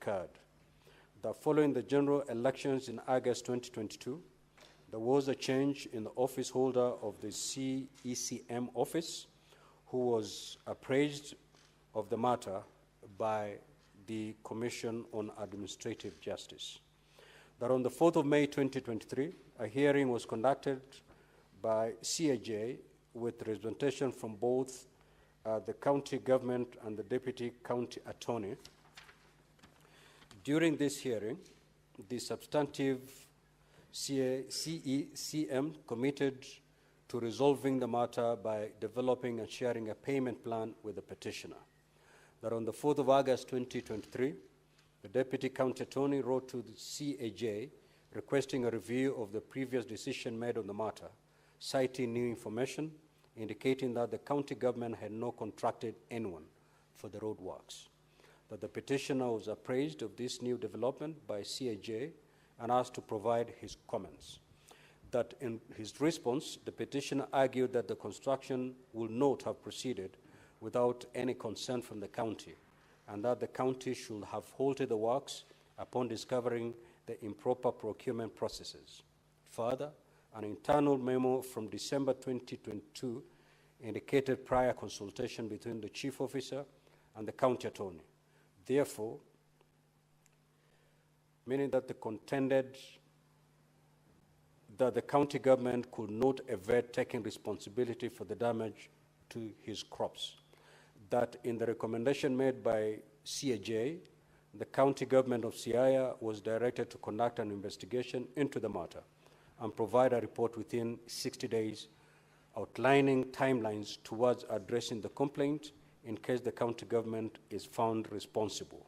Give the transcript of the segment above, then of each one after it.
occurred. That following the general elections in August 2022, there was a change in the office holder of the CECM office, who was appraised of the matter by the Commission on Administrative Justice. That on the 4th of May 2023, a hearing was conducted by CAJ with representation from both the county government and the deputy county attorney. During this hearing, the substantive CECM committed to resolving the matter by developing and sharing a payment plan with the petitioner. That on the 4th of August 2023, the deputy county attorney wrote to the CAJ requesting a review of the previous decision made on the matter, citing new information indicating that the county government had not contracted anyone for the road works. That the petitioner was appraised of this new development by CAJ and asked to provide his comments. That in his response, the petitioner argued that the construction would not have proceeded without any consent from the county, and that the county should have halted the works upon discovering the improper procurement processes. Further, an internal memo from December 2022 indicated prior consultation between the chief officer and the county attorney. Therefore, meaning that the contended that the county government could not evade taking responsibility for the damage to his crops. That in the recommendation made by CAJ, the county government of Siaya was directed to conduct an investigation into the matter and provide a report within 60 days outlining timelines towards addressing the complaint in case the county government is found responsible,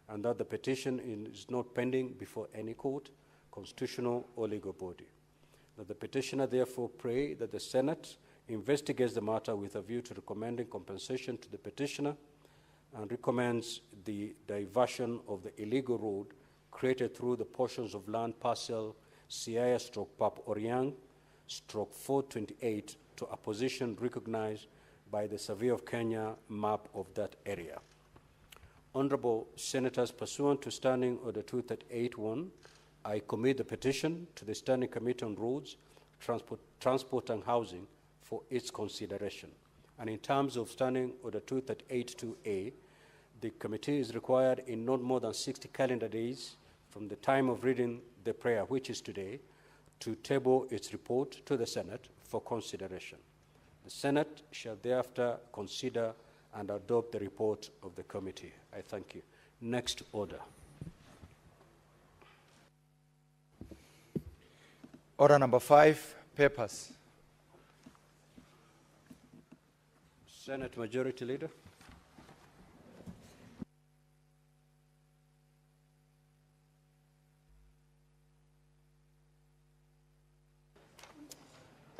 and that the petition is not pending before any court, constitutional or legal body. That the petitioner therefore pray that the Senate investigates the matter with a view to recommending compensation to the petitioner and recommends the diversion of the illegal road created through the portions of land parcel Siaya/Pap Oriang /428 to a position recognized by the Survey of Kenya map of that area. Honorable Senators, pursuant to Standing Order 2381, I commit the petition to the Standing Committee on Roads, Transport and Housing for its consideration. And in terms of Standing Order 2382A, the committee is required in not more than 60 calendar days from the time of reading the prayer, which is today, to table its report to the Senate for consideration. The Senate shall thereafter consider and adopt the report of the committee. I thank you. Next order. Order number 5, papers. Senate Majority Leader.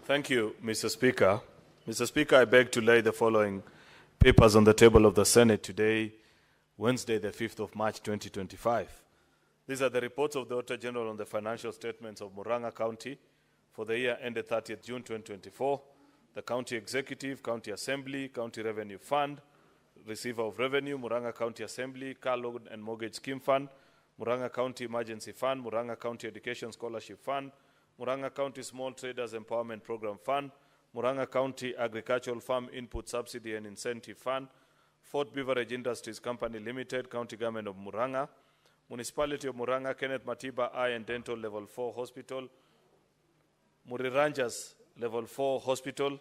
Thank you, Mr. Speaker. Mr. Speaker, I beg to lay the following papers on the table of the Senate today, Wednesday, the 5th of March, 2025. These are the reports of the Auditor General on the financial statements of Murang'a County for the year ended 30th June 2024, the County Executive, County Assembly, County Revenue Fund, Receiver of Revenue, Murang'a County Assembly, Car Loan and Mortgage Scheme Fund, Murang'a County Emergency Fund, Murang'a County Education Scholarship Fund, Murang'a County Small Traders Empowerment Program Fund, Murang'a County Agricultural Farm Input Subsidy and Incentive Fund, Fort Beverage Industries Company Limited, County Government of Murang'a, Municipality of Murang'a, Kenneth Matiba Eye and Dental Level 4 Hospital, Muriranjas Level 4 Hospital,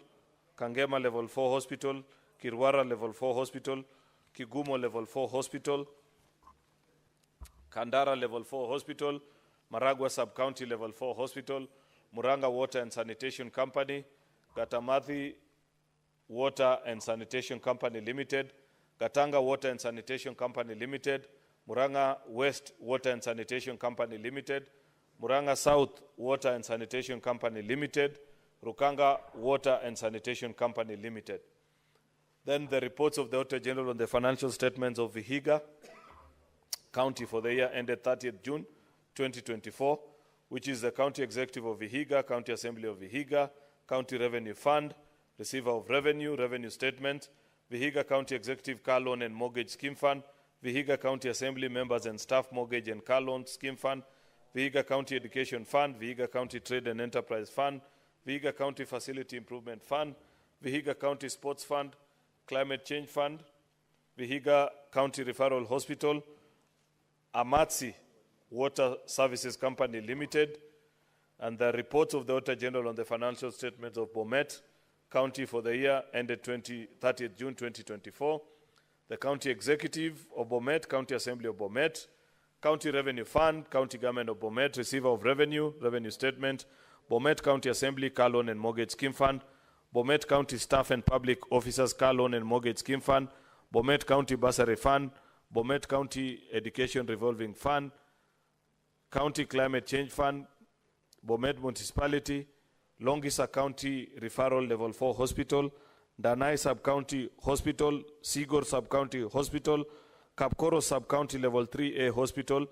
Kangema Level 4 Hospital, Kirwara Level 4 Hospital, Kigumo Level 4 Hospital, Kandara Level 4 Hospital, Maragua Sub-County Level 4 Hospital, Murang'a Water and Sanitation Company, Gatamathi Water and Sanitation Company Limited, Gatanga Water and Sanitation Company Limited, Murang'a West Water and Sanitation Company Limited, Murang'a South Water and Sanitation Company Limited, Rukanga Water and Sanitation Company Limited. Then the reports of the Auditor General on the financial statements of Vihiga County for the year ended 30th June 2024, which is the County Executive of Vihiga, County Assembly of Vihiga, County Revenue Fund, Receiver of Revenue, Revenue Statement, Vihiga County Executive Car Loan and Mortgage Scheme Fund, Vihiga County Assembly members and staff mortgage and car loan scheme fund, Vihiga County Education Fund, Vihiga County Trade and Enterprise Fund, Vihiga County Facility Improvement Fund, Vihiga County Sports Fund, Climate Change Fund, Vihiga County Referral Hospital, Amatsi Water Services Company Limited, and the reports of the Auditor General on the financial statements of Bomet County for the year ended 30th June 2024, the County Executive of Bomet, County Assembly of Bomet, County Revenue Fund, County Government of Bomet, Receiver of Revenue, Revenue Statement, Bomet County Assembly, Car Loan and Mortgage Scheme Fund, Bomet County Staff and Public Officers, Car Loan and Mortgage Scheme Fund, Bomet County Bursary Fund, Bomet County Education Revolving Fund, County Climate Change Fund, Bomet Municipality, Longisa County Referral Level 4 Hospital, Danai Sub-County Hospital, Sigor Sub-County Hospital, Kapkoro Sub-County Level 3A Hospital,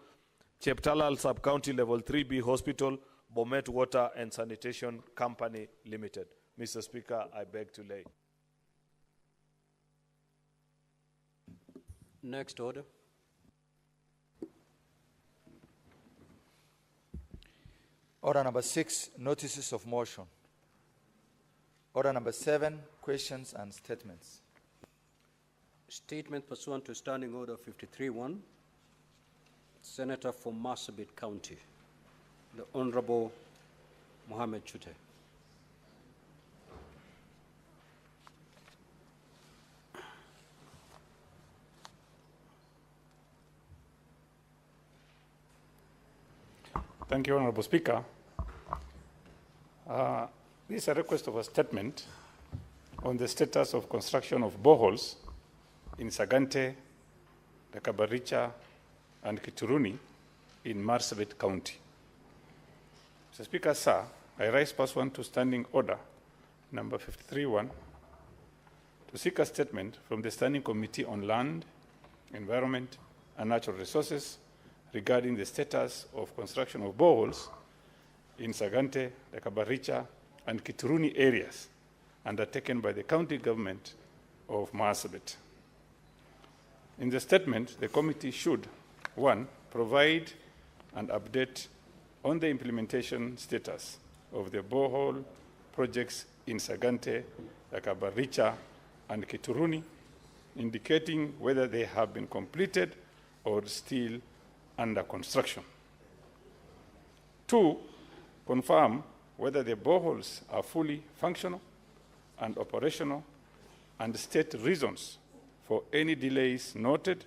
Cheptalal Sub-County Level 3B Hospital, Bomet Water and Sanitation Company Limited. Mr. Speaker, I beg to lay. Next order. Order number 6, notices of motion. Order number 7, questions and statements. Statement pursuant to Standing Order 53-1, Senator for Marsabit County, the Honorable Mohammed Chute. Thank you, Honorable Speaker. This is a request of a statement on the status of construction of boreholes in Sagante, Dakabaricha, and Kituruni in Marsabit County. Mr. Speaker, sir, I rise pursuant to Standing Order number 53-1 to seek a statement from the Standing Committee on Land, Environment, and Natural Resources regarding the status of construction of boreholes in Sagante, Dakabaricha, and Kituruni areas undertaken by the county government of Marsabit. In the statement, the committee should, 1, provide an update on the implementation status of the borehole projects in Sagante, Dakabaricha, and Kituruni, indicating whether they have been completed or still under construction. 2, confirm whether the boreholes are fully functional and operational and state reasons for any delays noted,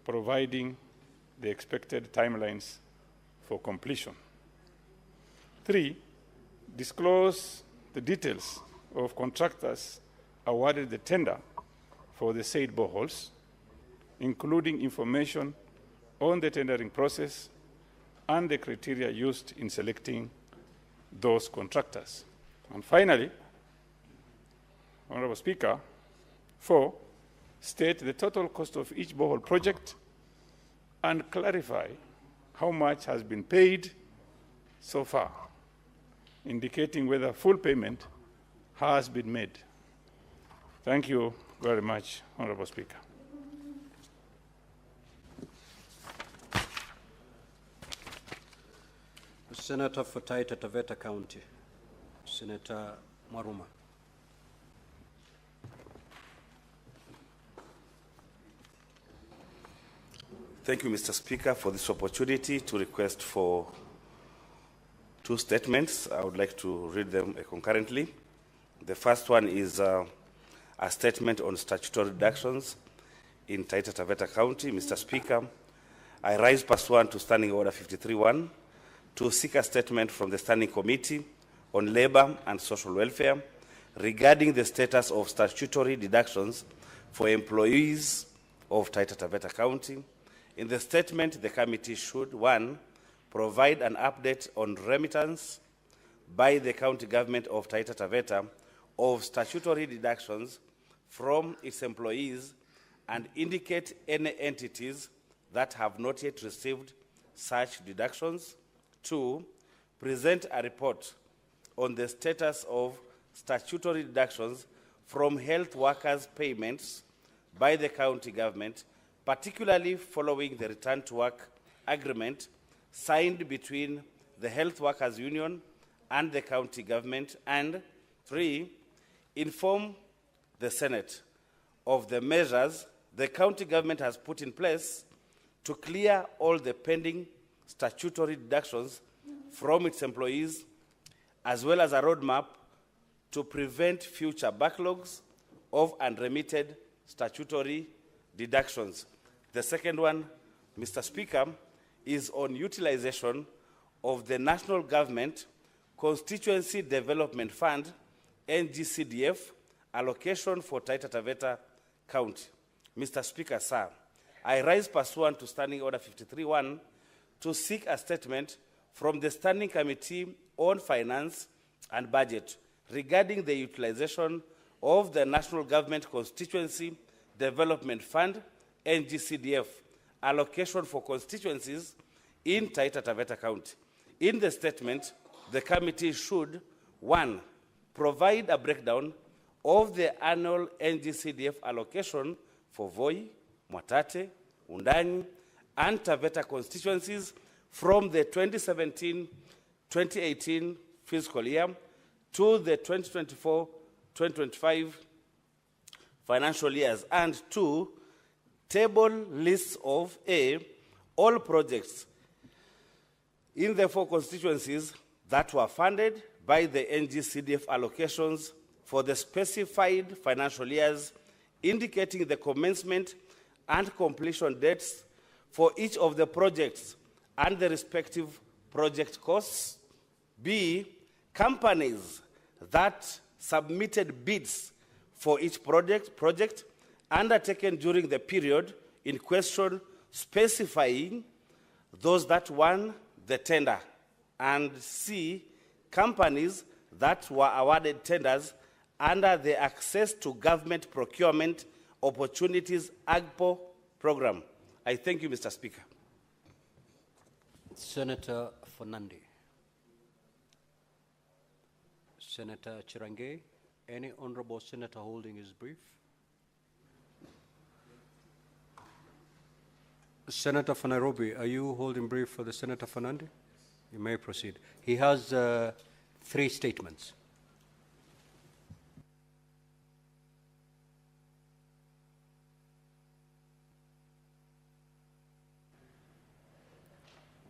providing the expected timelines for completion. 3, disclose the details of contractors awarded the tender for the said boreholes, including information on the tendering process and the criteria used in selecting those contractors. And finally, Honorable Speaker, 4, state the total cost of each borehole project and clarify how much has been paid so far, indicating whether full payment has been made. Thank you very much, Honorable Speaker. Senator for Taita Taveta County, Senator Maruma. Thank you, Mr. Speaker, for this opportunity to request for 2 statements. I would like to read them concurrently. The first one is a statement on statutory reductions in Taita Taveta County. Mr. Speaker, I rise pursuant to Standing Order 53-1 to seek a statement from the Standing Committee on Labor and Social Welfare regarding the status of statutory deductions for employees of Taita Taveta County. In the statement, the committee should, 1, provide an update on remittance by the county government of Taita Taveta of statutory deductions from its employees and indicate any entities that have not yet received such deductions. 2, present a report on the status of statutory deductions from health workers' payments by the county government particularly following the return to work agreement signed between the Health Workers Union and the county government. And 3, inform the Senate of the measures the county government has put in place to clear all the pending statutory deductions from its employees, as well as a roadmap to prevent future backlogs of unremitted statutory deductions. The second one, Mr. Speaker, is on utilization of the National Government Constituency Development Fund, NGCDF, allocation for Taita Taveta County. Mr. Speaker, sir, I rise pursuant to Standing Order 53.1 to seek a statement from the Standing Committee on Finance and Budget regarding the utilization of the National Government Constituency Development Fund, NGCDF, allocation for constituencies in Taita Taveta County. In the statement, the committee should, 1, provide a breakdown of the annual NGCDF allocation for Voi, Mwatate, Undani, and Taveta constituencies from the 2017-2018 fiscal year to the 2024-2025 financial years, and 2, table lists of A, all projects in the 4 constituencies that were funded by the NGCDF allocations for the specified financial years, indicating the commencement and completion dates for each of the projects and the respective project costs. B, companies that submitted bids for each project undertaken during the period in question, specifying those that won the tender. And C, companies that were awarded tenders under the Access to Government Procurement Opportunities AGPO program. I thank you, Mr. Speaker. Senator Fernandi. Senator Chirange, any honorable senator holding his brief? Senator for Nairobi, are you holding brief for the Senator Fernandi? You may proceed. He has 3 statements.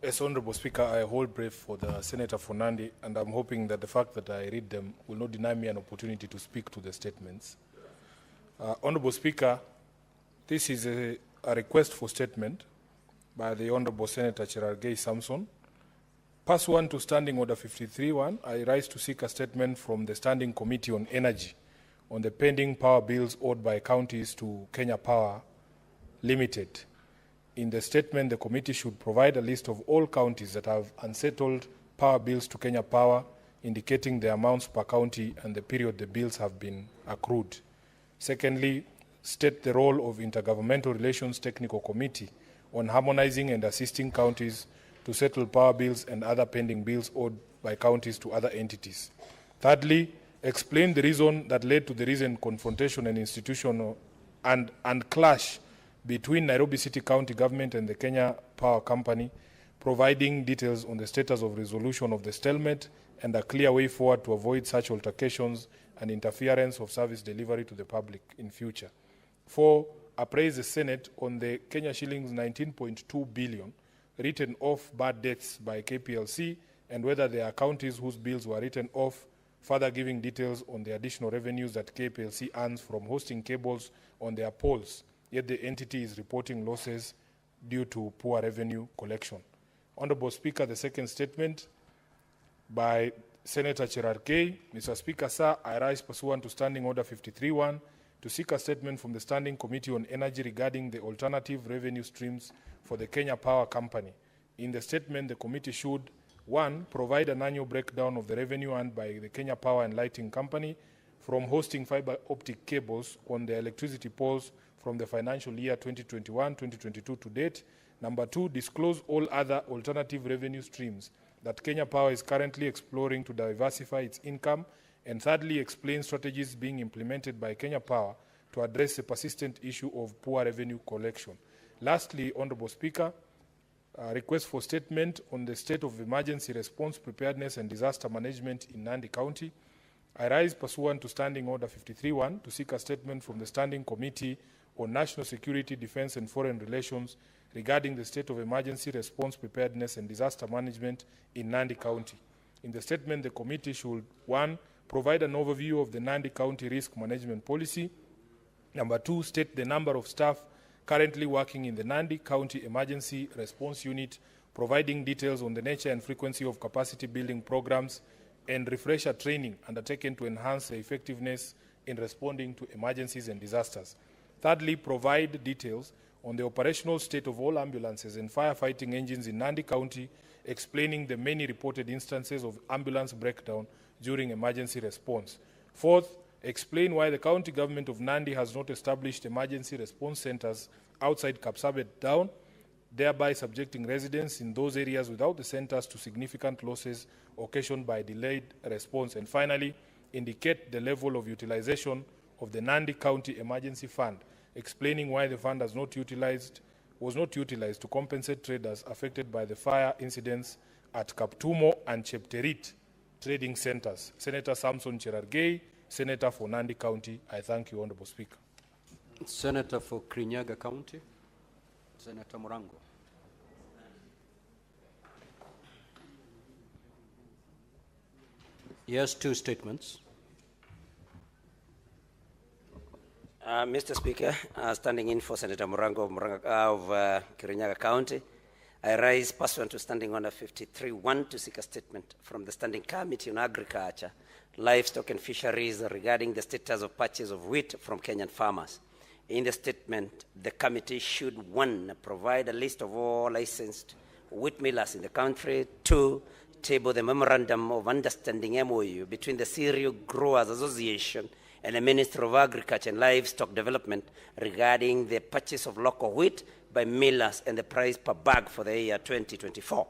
As Honorable Speaker, I hold brief for the Senator Fernandi, and I'm hoping that the fact that I read them will not deny me an opportunity to speak to the statements. Honorable Speaker, this is a request for statement by the Honorable Senator Cherargei Samson. Pursuant to Standing Order 53.1, I rise to seek a statement from the Standing Committee on Energy on the pending power bills owed by counties to Kenya Power Limited. In the statement, the committee should provide a list of all counties that have unsettled power bills to Kenya Power, indicating the amounts per county and the period the bills have been accrued. Secondly, state the role of Intergovernmental Relations Technical Committee on harmonizing and assisting counties to settle power bills and other pending bills owed by counties to other entities. Thirdly, explain the reason that led to the recent confrontation and institutional and clash between Nairobi City County Government and the Kenya Power Company, providing details on the status of resolution of the stalemate and a clear way forward to avoid such altercations and interference of service delivery to the public in future. 4, appraise the Senate on the Kenya shillings 19.2 billion written off bad debts by KPLC and whether there are counties whose bills were written off, further giving details on the additional revenues that KPLC earns from hosting cables on their poles, yet the entity is reporting losses due to poor revenue collection. Honorable Speaker, the second statement by Senator Cherargei. Mr. Speaker, sir, I rise pursuant to Standing Order 53.1 to seek a statement from the Standing Committee on Energy regarding the alternative revenue streams for the Kenya Power Company. In the statement, the committee should, 1, provide an annual breakdown of the revenue earned by the Kenya Power and Lighting Company from hosting fiber optic cables on the electricity poles from the financial year 2021-2022 to date. Number 2, disclose all other alternative revenue streams that Kenya Power is currently exploring to diversify its income. And thirdly, explain strategies being implemented by Kenya Power to address the persistent issue of poor revenue collection. Lastly, Honorable Speaker, request for statement on the state of emergency response, preparedness and disaster management in Nandi County. I rise pursuant to Standing Order 53-1 to seek a statement from the Standing Committee on National Security, Defense and Foreign Relations regarding the state of emergency response, preparedness and disaster management in Nandi County. In the statement, the committee should, 1, provide an overview of the Nandi County risk management policy. Number 2, state the number of staff currently working in the Nandi County Emergency Response Unit, providing details on the nature and frequency of capacity building programs and refresher training undertaken to enhance the effectiveness in responding to emergencies and disasters. Thirdly, provide details on the operational state of all ambulances and firefighting engines in Nandi County, explaining the many reported instances of ambulance breakdown during emergency response. Fourth, explain why the county government of Nandi has not established emergency response centers outside Kapsabet Down, thereby subjecting residents in those areas without the centers to significant losses occasioned by delayed response. And finally, indicate the level of utilization of the Nandi County Emergency Fund, explaining why the fund was not utilized to compensate traders affected by the fire incidents at Kaptumo and Chepterit trading centers. Senator Samson Cherargei, Senator for Nandi County. I thank you, Honorable Speaker. Senator for Kirinyaga County, Senator Morango. Yes, 2 statements. Mr. Speaker, standing in for Senator Morango of Kirinyaga County, I rise pursuant to Standing Order 53-1 to seek a statement from the Standing Committee on Agriculture, Livestock and Fisheries regarding the status of purchase of wheat from Kenyan farmers. In the statement, the committee should, 1, provide a list of all licensed wheat millers in the country, 2, table the Memorandum of Understanding MOU between the Cereal Growers Association and the Ministry of Agriculture and Livestock Development regarding the purchase of local wheat by millers and the price per bag for the year 2024.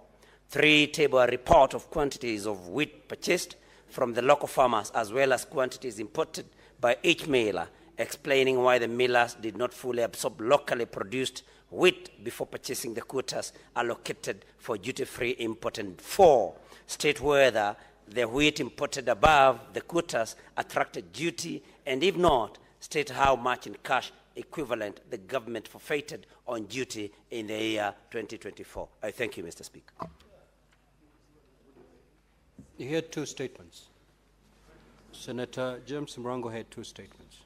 3, table a report of quantities of wheat purchased from the local farmers as well as quantities imported by each miller, explaining why the millers did not fully absorb locally produced wheat before purchasing the quotas allocated for duty-free import. And 4, state whether the wheat imported above the quotas attracted duty, and if not, state how much in cash equivalent the government forfeited on duty in the year 2024. I thank you, Mr. Speaker. You had 2 statements. Senator James Morango had 2 statements.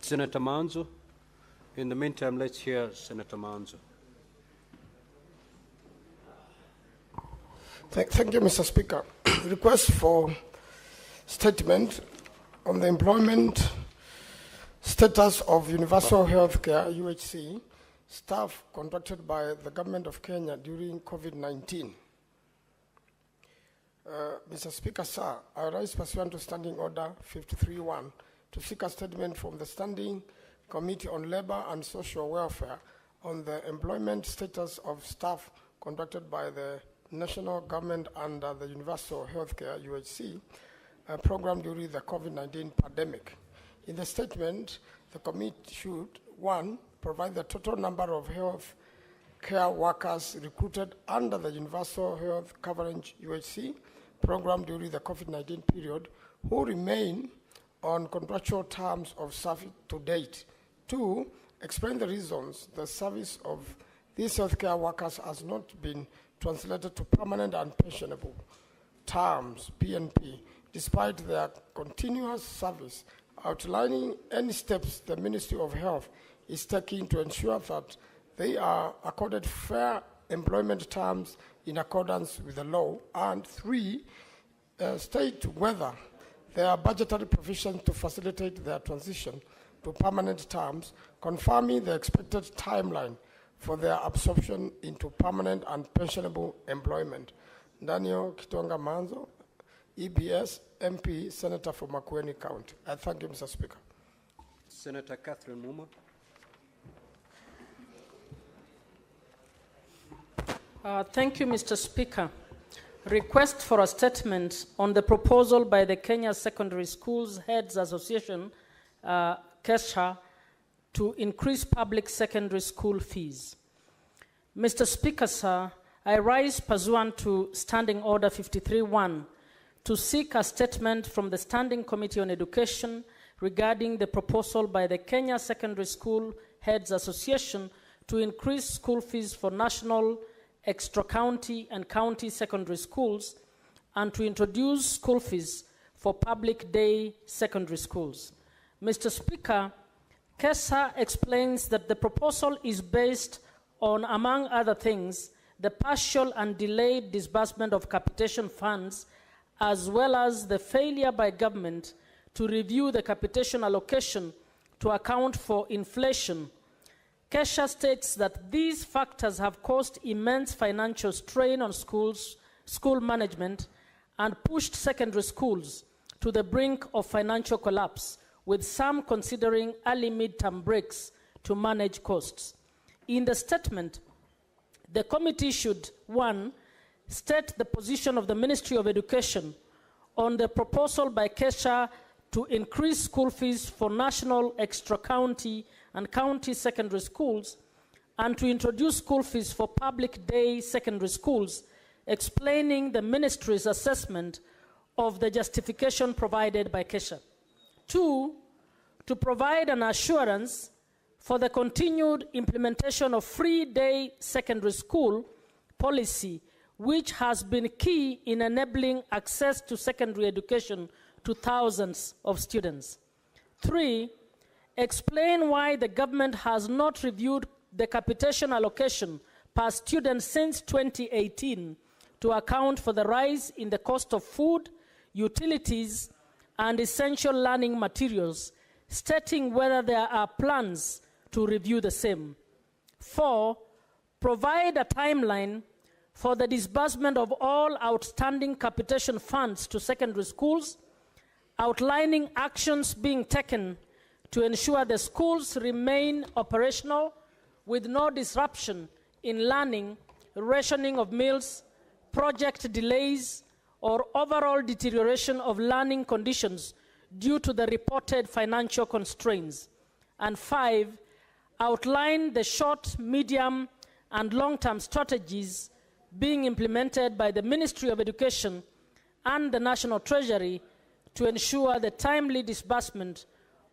Senator Manzo. In the meantime, let's hear Senator Manzo. Thank you, Mr. Speaker. Request for statement on the employment status of Universal Healthcare, UHC, staff contracted by the Government of Kenya during COVID-19. Mr. Speaker, sir, I rise pursuant to Standing Order 53-1 to seek a statement from the Standing Committee on Labor and Social Welfare on the employment status of staff contracted by the national government under the Universal Healthcare, UHC, program during the COVID-19 pandemic. In the statement, the committee should, 1, provide the total number of health care workers recruited under the Universal Health Coverage UHC program during the COVID-19 period who remain on contractual terms of service to date. 2, explain the reasons the service of these healthcare workers has not been translated to permanent and pensionable terms, PNP, despite their continuous service, outlining any steps the Ministry of Health is taking to ensure that they are accorded fair employment terms in accordance with the law. And 3, state whether there are budgetary provisions to facilitate their transition to permanent terms, confirming the expected timeline for their absorption into permanent and pensionable employment. Daniel Kitonga Manzo, EBS, MP, Senator for Makueni County. I thank you, Mr. Speaker. Senator Catherine Muma. Thank you, Mr. Speaker. Request for a statement on the proposal by the Kenya Secondary Schools Heads Association, KESHA, to increase public secondary school fees. Mr. Speaker, sir, I rise pursuant to Standing Order 53.1 to seek a statement from the Standing Committee on Education regarding the proposal by the Kenya Secondary School Heads Association to increase school fees for national, extra-county, and county secondary schools, and to introduce school fees for public day secondary schools. Mr. Speaker, KESA explains that the proposal is based on, among other things, the partial and delayed disbursement of capitation funds, as well as the failure by government to review the capitation allocation to account for inflation. KESHA states that these factors have caused immense financial strain on school management, and pushed secondary schools to the brink of financial collapse, with some considering early midterm breaks to manage costs. In the statement, the committee should, 1, state the position of the Ministry of Education on the proposal by KESHA to increase school fees for national, extra-county, and county secondary schools, and to introduce school fees for public day secondary schools, explaining the ministry's assessment of the justification provided by KESHA. 2, to provide an assurance for the continued implementation of free day secondary school policy, which has been key in enabling access to secondary education to thousands of students. 3, explain why the government has not reviewed the capitation allocation per student since 2018 to account for the rise in the cost of food, utilities, and essential learning materials, stating whether there are plans to review the same. 4, provide a timeline for the disbursement of all outstanding capitation funds to secondary schools, outlining actions being taken to ensure the schools remain operational with no disruption in learning, rationing of meals, project delays, or overall deterioration of learning conditions due to the reported financial constraints. And 5, outline the short, medium, and long-term strategies being implemented by the Ministry of Education and the National Treasury to ensure the timely disbursement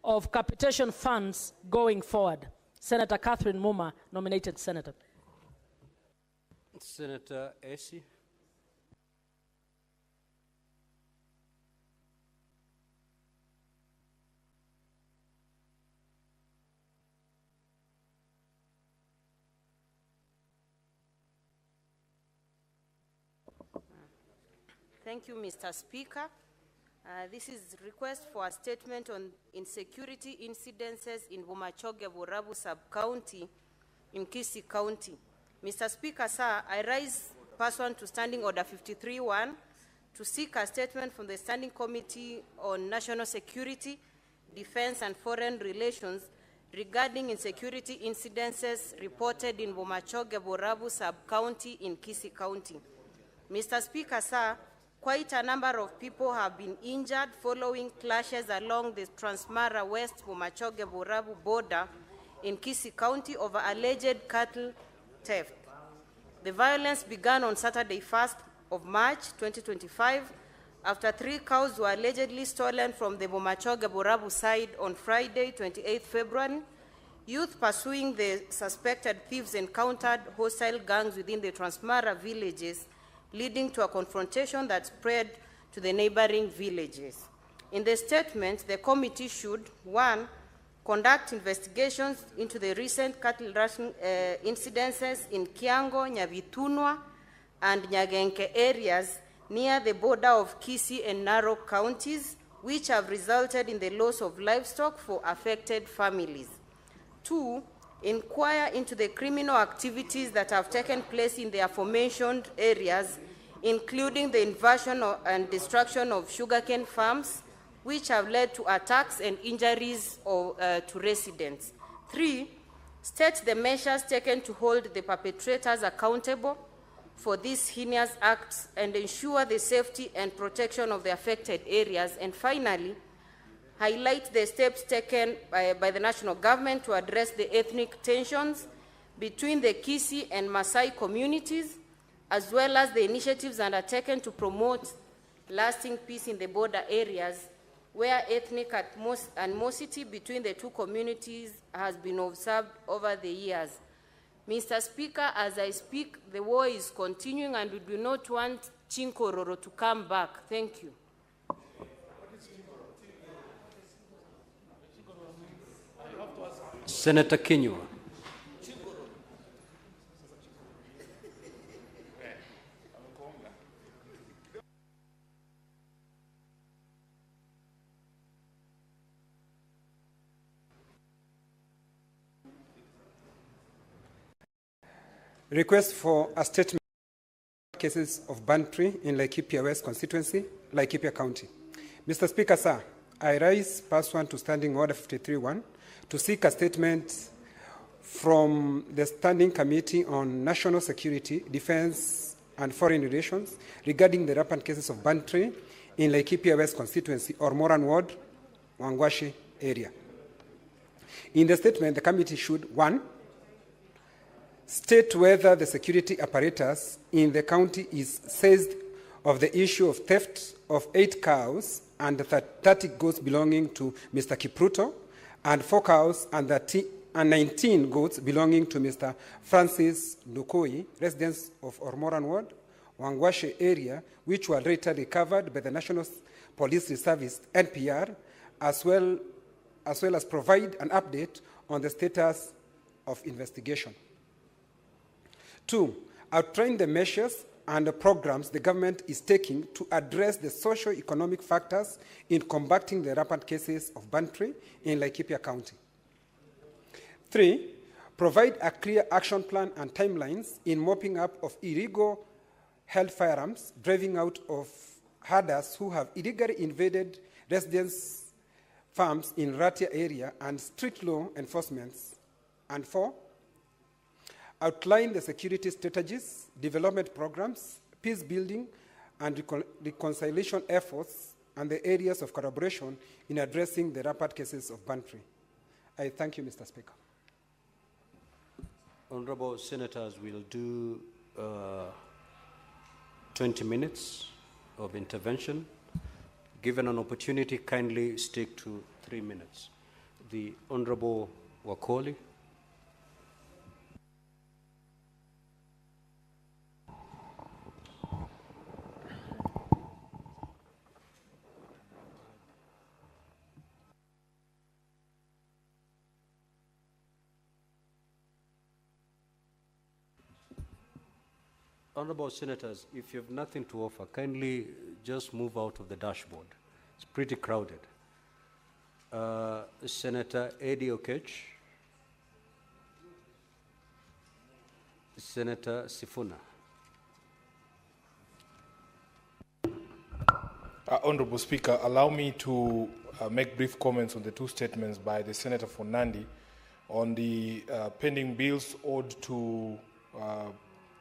of capitation funds going forward. Senator Catherine Muma, nominated senator. Senator Esi. Thank you, Mr. Speaker. This is a request for a statement on insecurity incidences in Bomachoge Borabu sub-county in Kisii County. Mr. Speaker, sir, I rise pursuant to Standing Order 53.1 to seek a statement from the Standing Committee on National Security, Defense and Foreign Relations regarding insecurity incidences reported in Bomachoge Borabu sub-county in Kisii County. Mr. Speaker, sir, quite a number of people have been injured following clashes along the Transmara West Bomachoge Borabu border in Kisii County over alleged cattle theft. The violence began on Saturday, 1st of March 2025, after 3 cows were allegedly stolen from the Bomachoge Borabu side on Friday, 28th February. Youth pursuing the suspected thieves encountered hostile gangs within the Transmara villages, leading to a confrontation that spread to the neighboring villages. In the statement, the committee should, 1, conduct investigations into the recent cattle rushing incidences in Kiango, Nyabitunwa, and Nyagenke areas near the border of Kisii and Narok counties, which have resulted in the loss of livestock for affected families. 2, inquire into the criminal activities that have taken place in the aforementioned areas, including the invasion and destruction of sugarcane farms, which have led to attacks and injuries to residents. 3, state the measures taken to hold the perpetrators accountable for these heinous acts and ensure the safety and protection of the affected areas. And finally, highlight the steps taken by the national government to address the ethnic tensions between the Kisii and Maasai communities, as well as the initiatives undertaken to promote lasting peace in the border areas where ethnic animosity between the two communities has been observed over the years. Mr. Speaker, as I speak, the war is continuing and we do not want Chinkororo to come back. Thank you. Senator Kinyua. Request for a statement on cases of banditry in Laikipia West constituency, Laikipia County. Mr. Speaker, sir, I rise pursuant to Standing Order 53-1 to seek a statement from the Standing Committee on National Security, Defense and Foreign Relations regarding the rampant cases of banditry in Laikipia West constituency or Moran Ward, Wangwashi area. In the statement, the committee should, 1, state whether the security apparatus in the county is seized of the issue of theft of 8 cows and 30 goats belonging to Mr. Kipruto, and 4 cows and 19 goats belonging to Mr. Francis Ndukoi, residents of Ormoran Ward, Wangwashi area, which were later recovered by the National Police Service, NPR, as well as provide an update on the status of investigation. 2, outline the measures and the programs the government is taking to address the socio-economic factors in combating the rampant cases of banditry in Laikipia County. 3, provide a clear action plan and timelines in mopping up of illegal held firearms, driving out of herders who have illegally invaded residents' farms in Ratia area, and strict law enforcement. And 4, outline the security strategies, development programs, peace building, and reconciliation efforts, and the areas of collaboration in addressing the rampant cases of banditry. I thank you, Mr. Speaker. Honorable Senators, we'll do 20 minutes of intervention. Given an opportunity, kindly stick to 3 minutes. The Honorable Wakoli. Honorable Senators, if you have nothing to offer, kindly just move out of the dashboard. It's pretty crowded. Senator Eddie Okech. Senator Sifuna. Honorable Speaker, allow me to make brief comments on the 2 statements by the Senator for Nandi on the pending bills owed to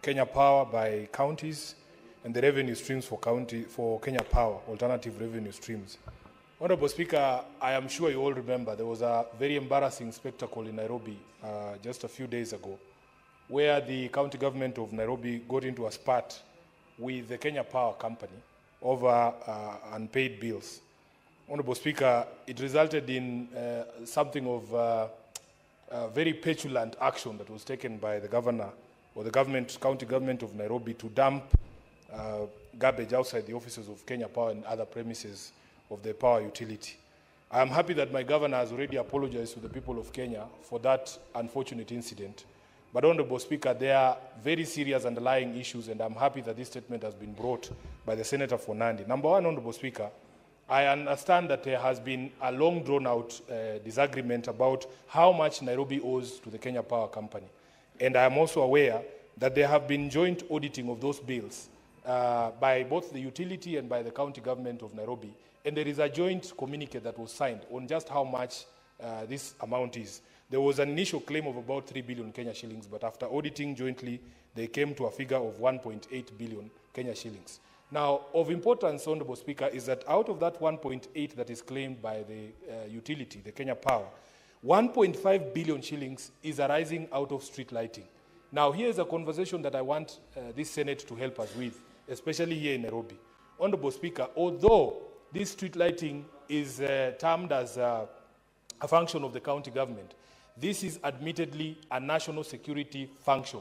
Kenya Power by counties and the revenue streams for Kenya Power, alternative revenue streams. Honorable Speaker, I am sure you all remember there was a very embarrassing spectacle in Nairobi just a few days ago, where the county government of Nairobi got into a spat with the Kenya Power company over unpaid bills. Honorable Speaker, it resulted in something of very petulant action that was taken by the governor or the county government of Nairobi to dump garbage outside the offices of Kenya Power and other premises of the power utility. I am happy that my governor has already apologized to the people of Kenya for that unfortunate incident. But, Honorable Speaker, there are very serious underlying issues, and I'm happy that this statement has been brought by the Senator for Nandi. Number 1, Honorable Speaker, I understand that there has been a long drawn-out disagreement about how much Nairobi owes to the Kenya Power Company. And I am also aware that there have been joint auditing of those bills by both the utility and by the county government of Nairobi. And there is a joint communique that was signed on just how much this amount is. There was an initial claim of about 3 billion Kenya shillings, but after auditing jointly, they came to a figure of 1.8 billion Kenya shillings. Now, of importance, Honorable Speaker, is that out of that 1.8 that is claimed by the utility, the Kenya Power, 1.5 billion shillings is arising out of street lighting. Now, here's a conversation that I want this Senate to help us with, especially here in Nairobi. Honorable Speaker, although this street lighting is termed as a function of the county government, this is admittedly a national security function.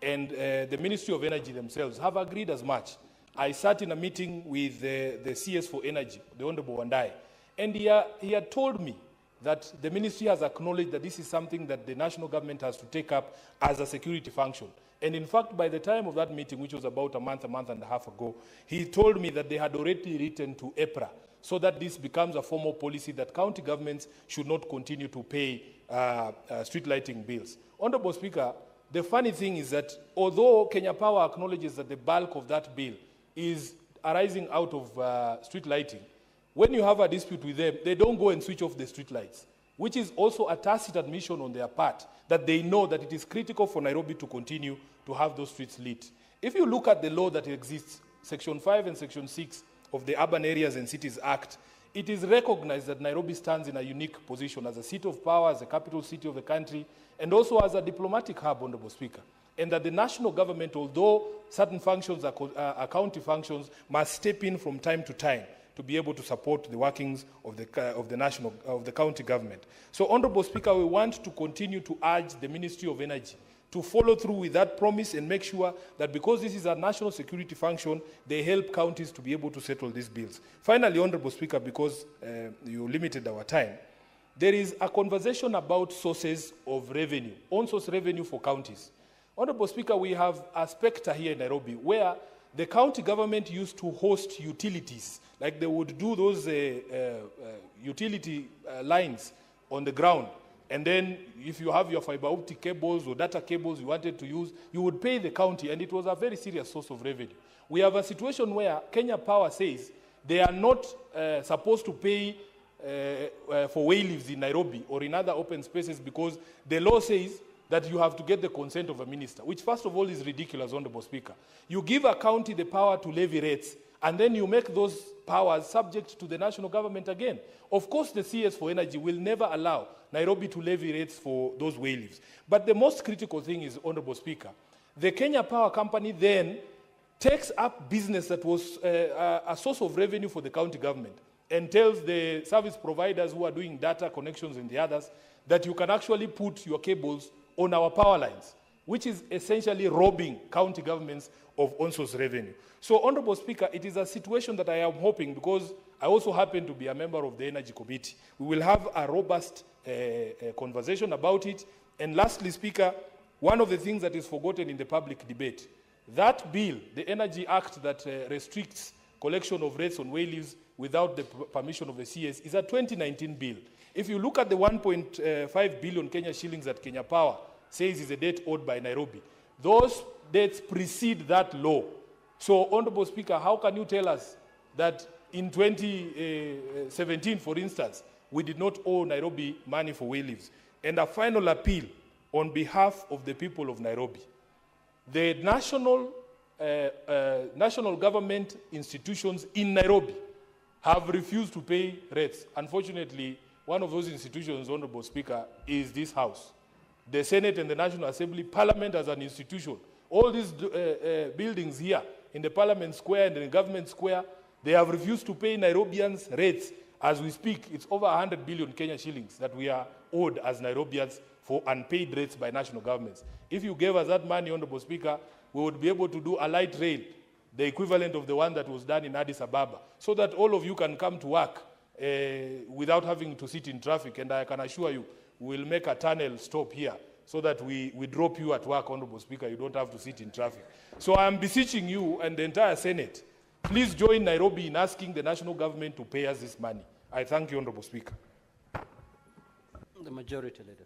And the Ministry of Energy themselves have agreed as much. I sat in a meeting with the CS for Energy, the Honorable Wandai, and he had told me that the ministry has acknowledged that this is something that the national government has to take up as a security function. And in fact, by the time of that meeting, which was about a month and a half ago, he told me that they had already written to EPRA so that this becomes a formal policy that county governments should not continue to pay street lighting bills. Honorable Speaker, the funny thing is that although Kenya Power acknowledges that the bulk of that bill is arising out of street lighting, when you have a dispute with them, they don't go and switch off the street lights, which is also a tacit admission on their part that they know that it is critical for Nairobi to continue to have those streets lit. If you look at the law that exists, Section 5 and Section 6 of the Urban Areas and Cities Act, it is recognized that Nairobi stands in a unique position as a seat of power, as a capital city of the country, and also as a diplomatic hub, Honorable Speaker. And that the national government, although certain functions are county functions, must step in from time to time to be able to support the workings of the county government. So, Honorable Speaker, we want to continue to urge the Ministry of Energy to follow through with that promise and make sure that because this is a national security function, they help counties to be able to settle these bills. Finally, Honorable Speaker, because you limited our time, there is a conversation about sources of revenue, on-source revenue for counties. Honorable Speaker, we have a spectre here in Nairobi where the county government used to host utilities, like they would do those utility lines on the ground. And then if you have your fiber optic cables or data cables you wanted to use, you would pay the county, and it was a very serious source of revenue. We have a situation where Kenya Power says they are not supposed to pay for way leaves in Nairobi or in other open spaces because the law says that you have to get the consent of a minister, which first of all is ridiculous, Honorable Speaker. You give a county the power to levy rates, and then you make those powers subject to the national government again. Of course, the CS for Energy will never allow Nairobi to levy rates for those way leaves. But the most critical thing is, Honorable Speaker, the Kenya Power Company then takes up business that was a source of revenue for the county government and tells the service providers who are doing data connections and the others that you can actually put your cables on our power lines, which is essentially robbing county governments of on-source revenue. So, Honorable Speaker, it is a situation that I am hoping, because I also happen to be a member of the Energy Committee, we will have a robust conversation about it. And lastly, Speaker, one of the things that is forgotten in the public debate, that bill, the Energy Act that restricts collection of rates on way leaves without the permission of the CS, is a 2019 bill. If you look at the 1.5 billion Kenya shillings that Kenya Power says is a debt owed by Nairobi, those debts precede that law. So, Honorable Speaker, how can you tell us that in 2017, for instance, we did not owe Nairobi money for way leaves? And a final appeal on behalf of the people of Nairobi. The national government institutions in Nairobi have refused to pay rates. Unfortunately, one of those institutions, Honorable Speaker, is this House. The Senate and the National Assembly, Parliament as an institution, all these buildings here in the Parliament Square and in the Government Square, they have refused to pay Nairobians rates. As we speak, it's over 100 billion Kenya shillings that we are owed as Nairobians for unpaid rates by national governments. If you gave us that money, Honorable Speaker, we would be able to do a light rail, the equivalent of the one that was done in Addis Ababa, so that all of you can come to work without having to sit in traffic. And I can assure you, we'll make a tunnel stop here so that we drop you at work, Honorable Speaker. You don't have to sit in traffic. So I am beseeching you and the entire Senate, please join Nairobi in asking the national government to pay us this money. I thank you, Honorable Speaker. The Majority Leader.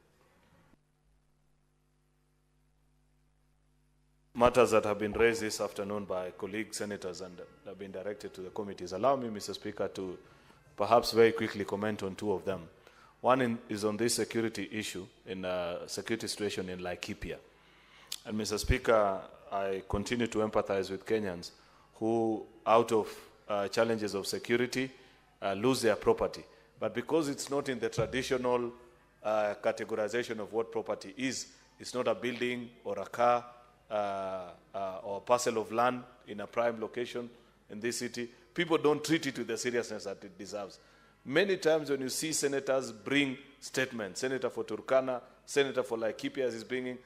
matters that have been raised this afternoon by colleague senators and have been directed to the committees. Allow me, Mr. Speaker, to perhaps very quickly comment on two of them. One is on this security issue, in security situation in Laikipia. And Mr. Speaker, I continue to empathize with Kenyans who, out of challenges of security, lose their property. But because it's not in the traditional categorization of what property is, it's not a building or a car or a parcel of land in a prime location in this city, people don't treat it with the seriousness that it deserves. Many times when you see senators bring statements, Senator for Turkana, Senator for Laikipia is bringing,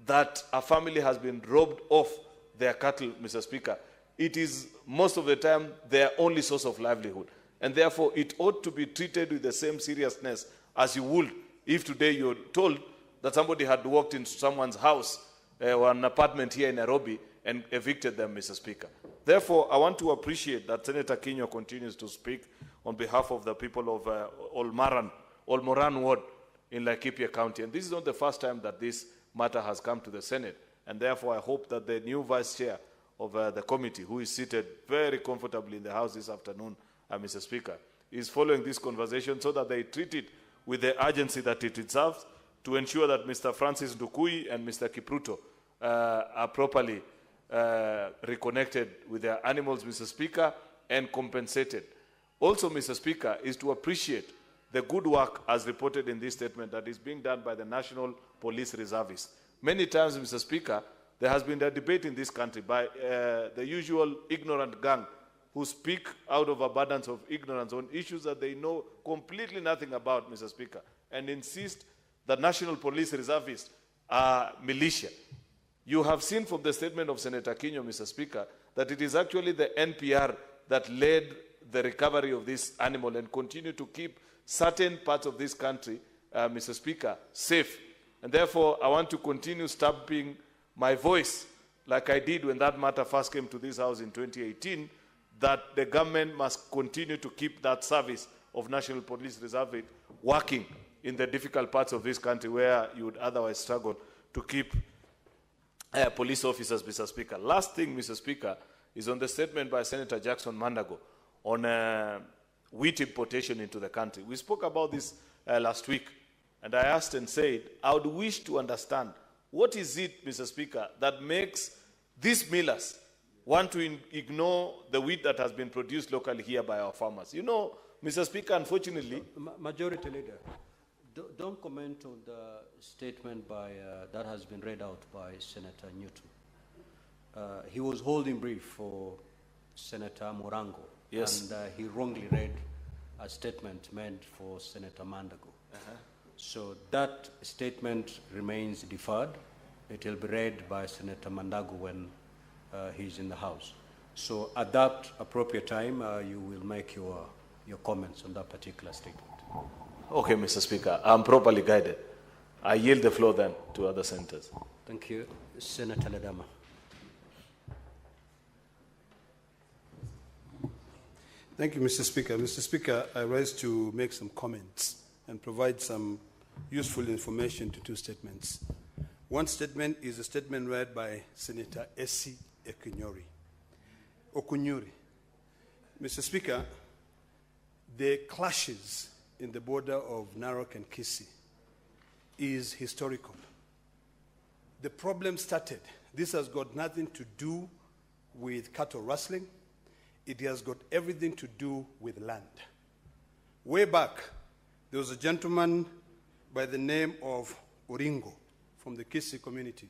that a family has been robbed of their cattle, Mr. Speaker, it is most of the time their only source of livelihood. And therefore, it ought to be treated with the same seriousness as you would if today you're told that somebody had walked into someone's house or an apartment here in Nairobi and evicted them, Mr. Speaker. Therefore, I want to appreciate that Senator Kinyo continues to speak on behalf of the people of Olmoran Ward in Laikipia County. And this is not the first time that this matter has come to the Senate. And therefore, I hope that the new vice chair of the committee, who is seated very comfortably in the House this afternoon, Mr. Speaker, is following this conversation so that they treat it with the urgency that it deserves to ensure that Mr. Francis Ndukui and Mr. Kipruto are properly reconnected with their animals, Mr. Speaker, and compensated. Also, Mr. Speaker, is to appreciate the good work as reported in this statement that is being done by the National Police Reservists. Many times, Mr. Speaker, there has been a debate in this country by the usual ignorant gang who speak out of abundance of ignorance on issues that they know completely nothing about, Mr. Speaker, and insist that National Police Reservists are militia. You have seen from the statement of Senator Kinyo, Mr. Speaker, that it is actually the NPR that led the recovery of this animal and continue to keep certain parts of this country, Mr. Speaker, safe. And therefore, I want to continue stamping my voice, like I did when that matter first came to this House in 2018, that the government must continue to keep that service of National Police Reserve working in the difficult parts of this country where you would otherwise struggle to keep police officers, Mr. Speaker. Last thing, Mr. Speaker, is on the statement by Senator Jackson Mandago on wheat importation into the country. We spoke about this last week, and I asked and said, I would wish to understand what is it, Mr. Speaker, that makes these millers want to ignore the wheat that has been produced locally here by our farmers. You know, Mr. Speaker, unfortunately... Majority Leader, don't comment on the statement by, that has been read out by Senator Newton. He was holding brief for Senator Morango. Yes. And he wrongly read a statement meant for Senator Mandago. So that statement remains deferred. It will be read by Senator Mandago when he's in the House. So at that appropriate time, you will make your comments on that particular statement. Okay, Mr. Speaker, I'm properly guided. I yield the floor then to other senators. Thank you. Senator Ledama. Thank you, Mr. Speaker. Mr. Speaker, I rise to make some comments and provide some useful information to two statements. One statement is a statement read by Senator Essie Okunyuri. Mr. Speaker, the clashes in the border of Narok and Kisii is historical. The problem started. This has got nothing to do with cattle rustling. It has got everything to do with land. Way back, there was a gentleman by the name of Oringo from the Kisii community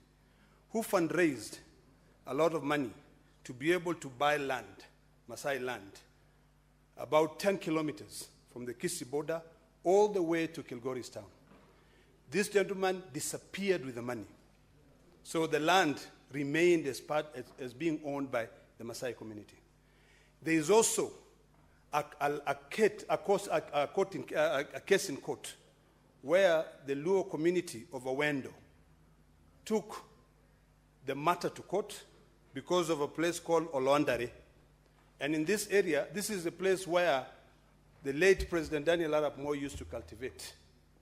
who fundraised a lot of money to be able to buy land, Maasai land, about 10 kilometers from the Kisii border all the way to Kilgoris town. This gentleman disappeared with the money. So the land remained as being owned by the Maasai community. There is also a case in court where the Luo community of Owendo took the matter to court because of a place called Olondare. And in this area, this is a place where the late President Daniel Arap Moi used to cultivate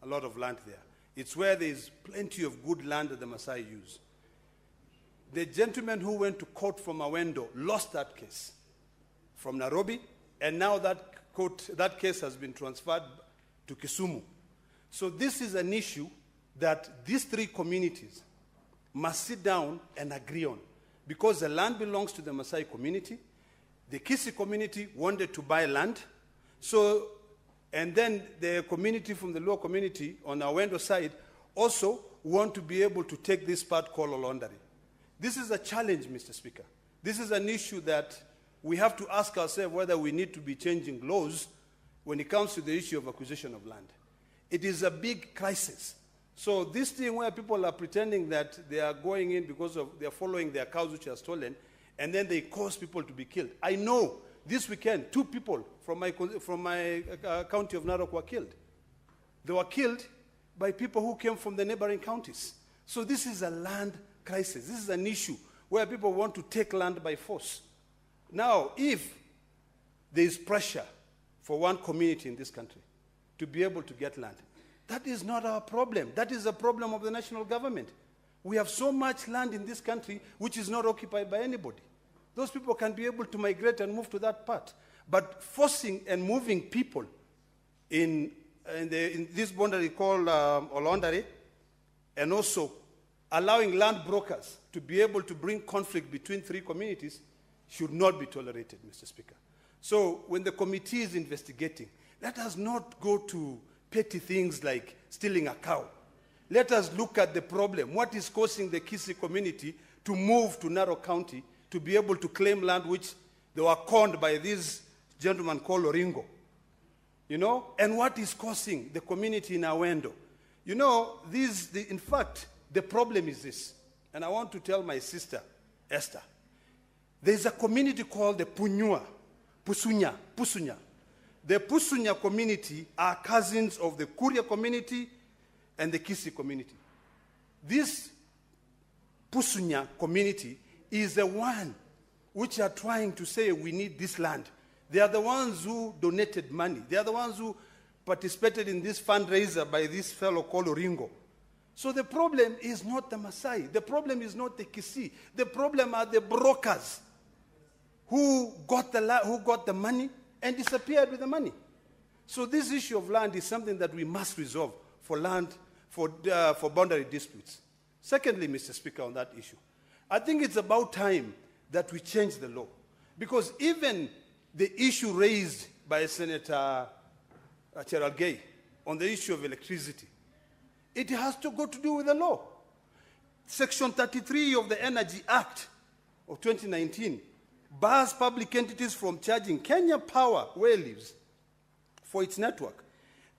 a lot of land there. It's where there is plenty of good land that the Maasai use. the gentleman who went to court from Awendo lost that case from Nairobi, and now that case has been transferred to Kisumu. So this is an issue that these three communities must sit down and agree on, because the land belongs to the Maasai community. The Kisii community wanted to buy land, and then the community from the Luo community on our Awendo side also want to be able to take this part called Olondari. This is a challenge, Mr. Speaker. This is an issue that we have to ask ourselves whether we need to be changing laws when it comes to the issue of acquisition of land. It is a big crisis. So this thing where people are pretending that they are going in because they are following their cows which are stolen, and then they cause people to be killed. I know this weekend 2 people from my county of Narok were killed. They were killed by people who came from the neighboring counties. So this is a land crisis. This is an issue where people want to take land by force. Now, if there is pressure for one community in this country to be able to get land, that is not our problem. That is a problem of the national government. We have so much land in this country which is not occupied by anybody. Those people can be able to migrate and move to that part. But forcing and moving people in this boundary called Olondari, and also allowing land brokers to be able to bring conflict between 3 communities should not be tolerated, Mr. Speaker. So when the committee is investigating, let us not go to petty things like stealing a cow. Let us look at the problem. What is causing the Kisii community to move to Narok County to be able to claim land which they were conned by this gentleman called Oringo? You know, and what is causing the community in Awendo? You know, in fact, the problem is this, and I want to tell my sister, Esther. There's a community called the Pusunya. The Pusunya community are cousins of the Kuria community and the Kisii community. This Pusunya community is the one which are trying to say we need this land. They are the ones who donated money. They are the ones who participated in this fundraiser by this fellow called Oringo. So the problem is not the Maasai. The problem is not the Kisii. The problem are the brokers who got the money and disappeared with the money. So this issue of land is something that we must resolve for boundary disputes. Secondly, Mr. Speaker, on that issue, I think it's about time that we change the law. Because even the issue raised by Senator Cherargei on the issue of electricity, it has to go to do with the law. Section 33 of the Energy Act of 2019 bars public entities from charging Kenya Power, where it lives, for its network.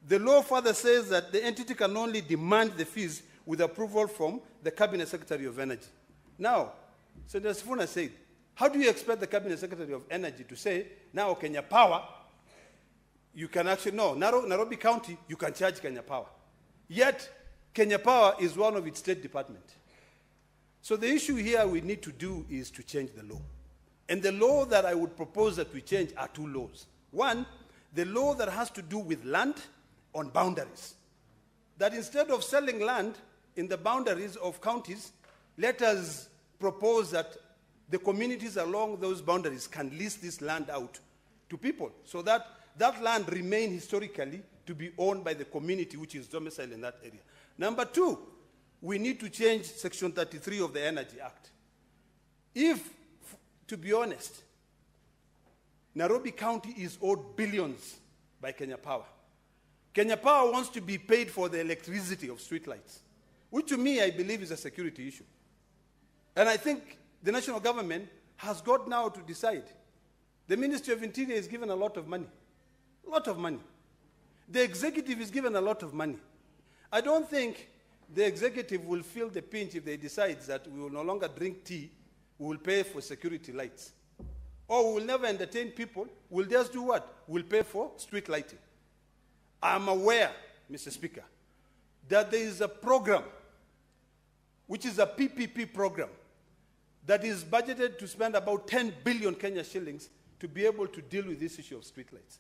The law further says that the entity can only demand the fees with approval from the Cabinet Secretary of Energy. Now, Senator Sifuna said, how do you expect the Cabinet Secretary of Energy to say, now Kenya Power, you can actually, no, Nairobi County, you can charge Kenya Power. Yet, Kenya Power is one of its state department. So the issue here we need to do is to change the law. And the law that I would propose that we change are 2 laws. One, the law that has to do with land on boundaries. That instead of selling land in the boundaries of counties, let us propose that the communities along those boundaries can lease this land out to people so that that land remain historically to be owned by the community which is domiciled in that area. Number 2, we need to change Section 33 of the Energy Act. If, to be honest, Nairobi County is owed billions by Kenya Power. Kenya Power wants to be paid for the electricity of streetlights, which to me I believe is a security issue. And I think the national government has got now to decide. The Ministry of Interior is given a lot of money. A lot of money. The executive is given a lot of money. I don't think the executive will feel the pinch if they decide that we will no longer drink tea, we will pay for security lights. Or we will never entertain people, we'll just do what? We'll pay for street lighting. I'm aware, Mr. Speaker, that there is a program, which is a PPP program, that is budgeted to spend about 10 billion Kenya shillings to be able to deal with this issue of streetlights.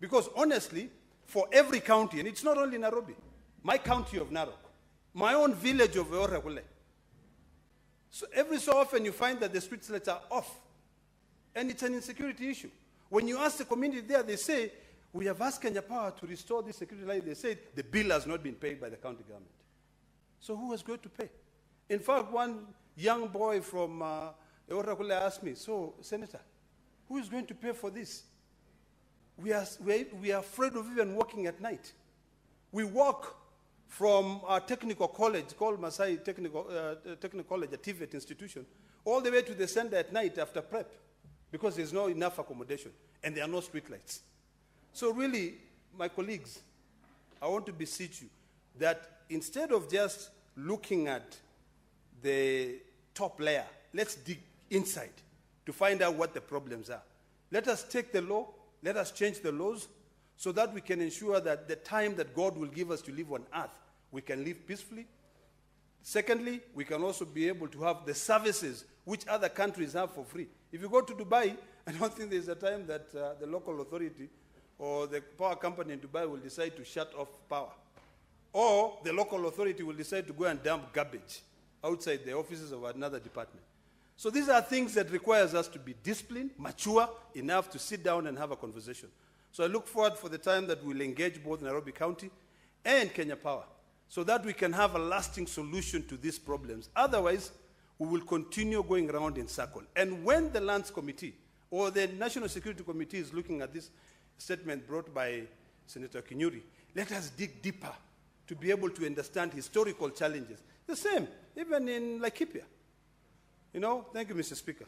Because honestly, for every county, and it's not only Nairobi, my county of Narok, my own village of Orakule, So every so often you find that the street lights are off. And it's an insecurity issue. When you ask the community there, they say, we have asked Kenya Power to restore this security light. They said the bill has not been paid by the county government. So who is going to pay? In fact, one young boy from Eorakule asked me, so, Senator, who is going to pay for this? We are afraid of even walking at night. We walk from our technical college, called Masai Technical College, a TVET institution, all the way to the center at night after prep, because there's not enough accommodation, and there are no street lights. So really, my colleagues, I want to beseech you that instead of just looking at the top layer, let's dig inside to find out what the problems are. Let us take the law, let us change the laws so that we can ensure that the time that God will give us to live on earth, we can live peacefully. Secondly, we can also be able to have the services which other countries have for free. If you go to Dubai, I don't think there's a time that the local authority or the power company in Dubai will decide to shut off power. Or the local authority will decide to go and dump garbage outside the offices of another department. So these are things that requires us to be disciplined, mature enough to sit down and have a conversation. So I look forward for the time that we'll engage both Nairobi County and Kenya Power so that we can have a lasting solution to these problems. Otherwise, we will continue going around in circle. And when the Lands Committee or the National Security Committee is looking at this statement brought by Senator Kinyuri, let us dig deeper to be able to understand historical challenges. The same, even in Laikipia. You know, thank you, Mr. Speaker.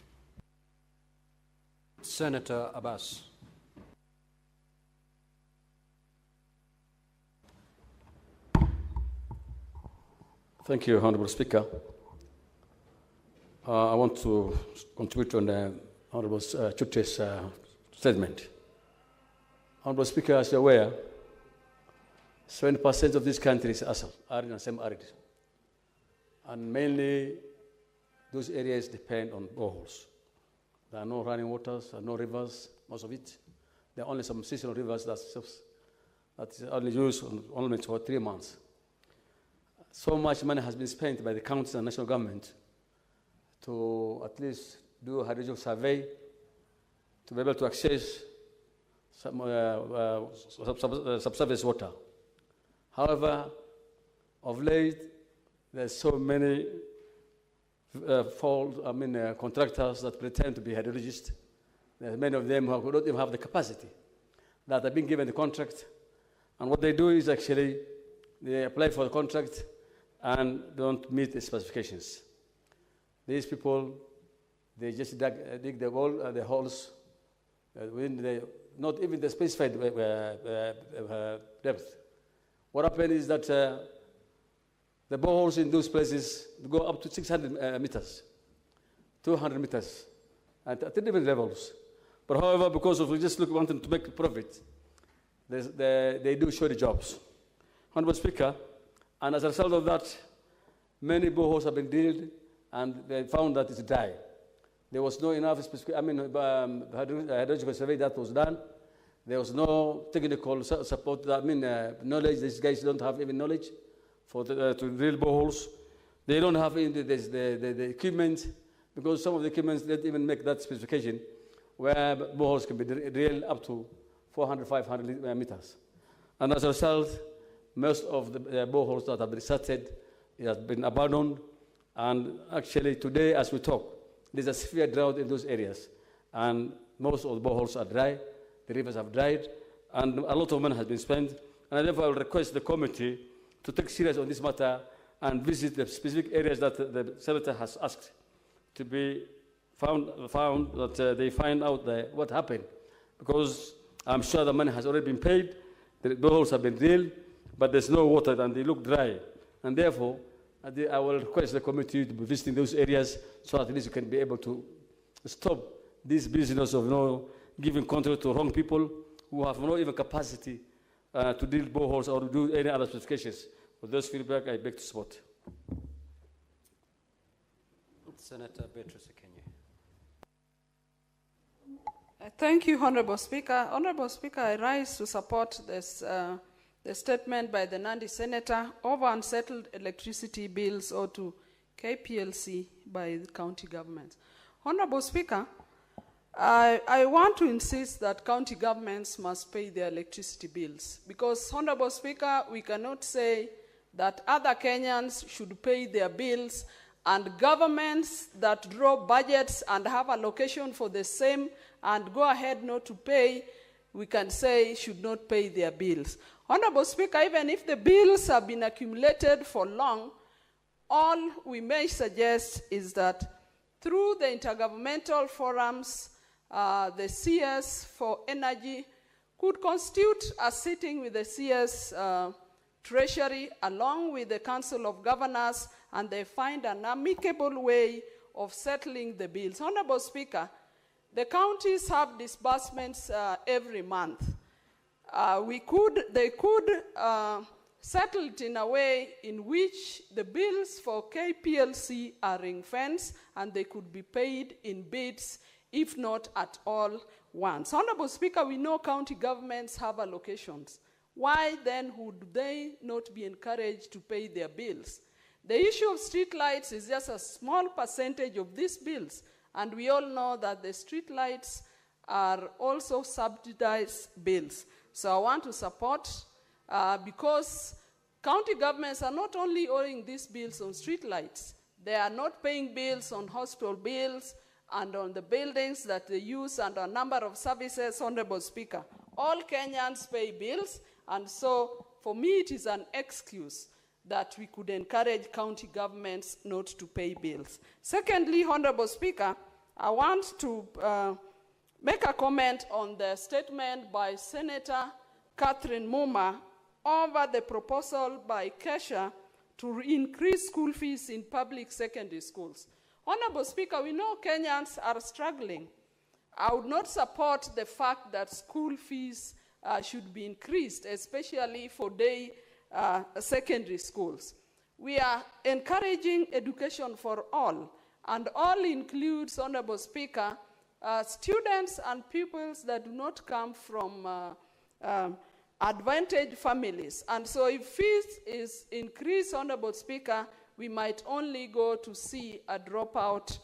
Senator Abbas. Thank you, Honorable Speaker. I want to contribute on the Honorable Chute's statement. Honorable Speaker, as you're aware, 70% of this country is arid and semi-arid. And mainly, those areas depend on boreholes. There are no running waters, there are no rivers, most of it. There are only some seasonal rivers that is only used only for 3 months. So much money has been spent by the counties and national government to at least do a hydrological survey to be able to access some subsurface water. However, of late, there's so many contractors that pretend to be hydrologists. There are many of them who don't even have the capacity that have been given the contract. And what they do is actually they apply for the contract and don't meet the specifications. These people, they just dig the holes within not even the specified depth. What happened is that the boreholes in those places go up to 600 meters, 200 meters, at different levels. But however, because we just wanting to make a profit, they do shoddy jobs. Honorable Speaker, and as a result of that, many boreholes have been drilled, and they found that it's dry. There was no enough hydrological survey that was done. There was no technical support. Knowledge. These guys don't have even knowledge to drill boreholes. They don't have the equipment, because some of the equipment didn't even make that specification, where boreholes can be drilled up to 400, 500 meters. And as a result, most of the boreholes that have been started have been abandoned. And actually today, as we talk, there's a severe drought in those areas. And most of the boreholes are dry, the rivers have dried, and a lot of money has been spent. And therefore I will request the committee to take serious on this matter and visit the specific areas that the senator has asked to be found that they find out what happened. Because I'm sure the money has already been paid, the boreholes have been drilled, but there's no water and they look dry. And therefore, I will request the committee to be visiting those areas so at least we can be able to stop this business of giving contract to wrong people who have no even capacity to drill boreholes or do any other specifications. With this feedback, I beg to support. Senator Beatrice Akenye. Thank you, Honorable Speaker. Honorable Speaker, I rise to support this, the statement by the Nandi Senator. Over unsettled electricity bills ought to KPLC by the county governments. Honorable Speaker, I want to insist that county governments must pay their electricity bills because, Honorable Speaker, we cannot say that other Kenyans should pay their bills and governments that draw budgets and have allocation for the same and go ahead not to pay, we can say should not pay their bills. Honorable Speaker, even if the bills have been accumulated for long, all we may suggest is that through the intergovernmental forums, the CS for energy could constitute a sitting with the CS Treasury along with the Council of Governors, and they find an amicable way of settling the bills. Honorable Speaker, the counties have disbursements every month. They could settle it in a way in which the bills for KPLC are ring-fenced and they could be paid in bits, if not at all once. Honorable Speaker, we know county governments have allocations. Why then would they not be encouraged to pay their bills? The issue of street lights is just a small percentage of these bills, and we all know that the street lights are also subsidized bills. So I want to support, because county governments are not only owing these bills on street lights, they are not paying bills on hospital bills and on the buildings that they use and a number of services, Honorable Speaker. All Kenyans pay bills, and so for me it is an excuse that we could encourage county governments not to pay bills. Secondly, Honorable Speaker, I want to make a comment on the statement by Senator Catherine Muma over the proposal by Kesha to increase school fees in public secondary schools. Honorable Speaker, we know Kenyans are struggling. I would not support the fact that school fees should be increased, especially for day secondary schools. We are encouraging education for all, and all includes, Honorable Speaker, students and pupils that do not come from advantaged families. And so if fees is increased, Honorable Speaker, we might only go to see a dropout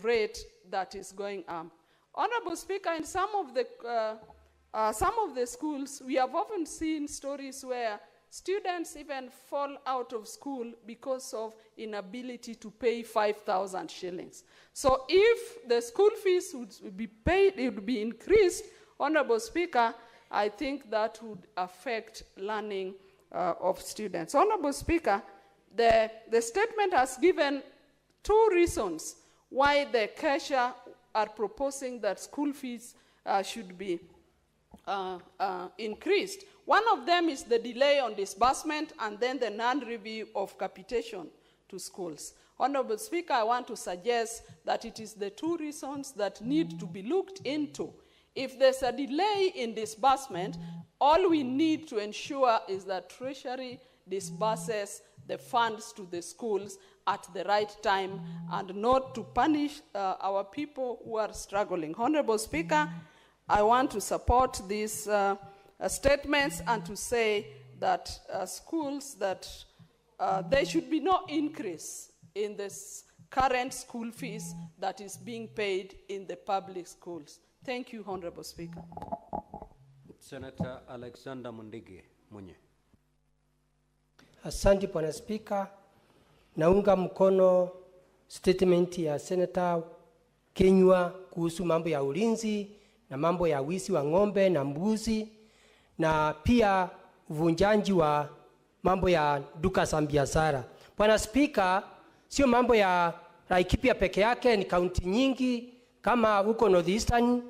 rate that is going up. Honorable Speaker, in some of the schools, we have often seen stories where students even fall out of school because of inability to pay 5,000 shillings. So if the school fees would be paid, it would be increased, Honorable Speaker, I think that would affect learning of students. Honorable Speaker, the statement has given two reasons why the Kesha are proposing that school fees should be increased. One of them is the delay on disbursement and then the non-review of capitation to schools. Honorable Speaker, I want to suggest that it is the two reasons that need to be looked into. If there's a delay in disbursement, all we need to ensure is that Treasury disburses the funds to the schools at the right time and not to punish our people who are struggling. Honorable Speaker, I want to support these statements and to say that schools, that there should be no increase in this current school fees that is being paid in the public schools. Thank you, Honorable Speaker. Senator Alexander Mundige Munye. Asante Bwana Spika, naunga mkono statement ya Senator Kenywa kuhusu mambo ya ulinzi na mambo ya wizi wa ng'ombe na mbuzi na pia uvunjanji wa mambo ya duka za biashara. Bwana Spika, sio mambo ya Laikipia peke yake, ni kaunti nyingi kama huko Northeastern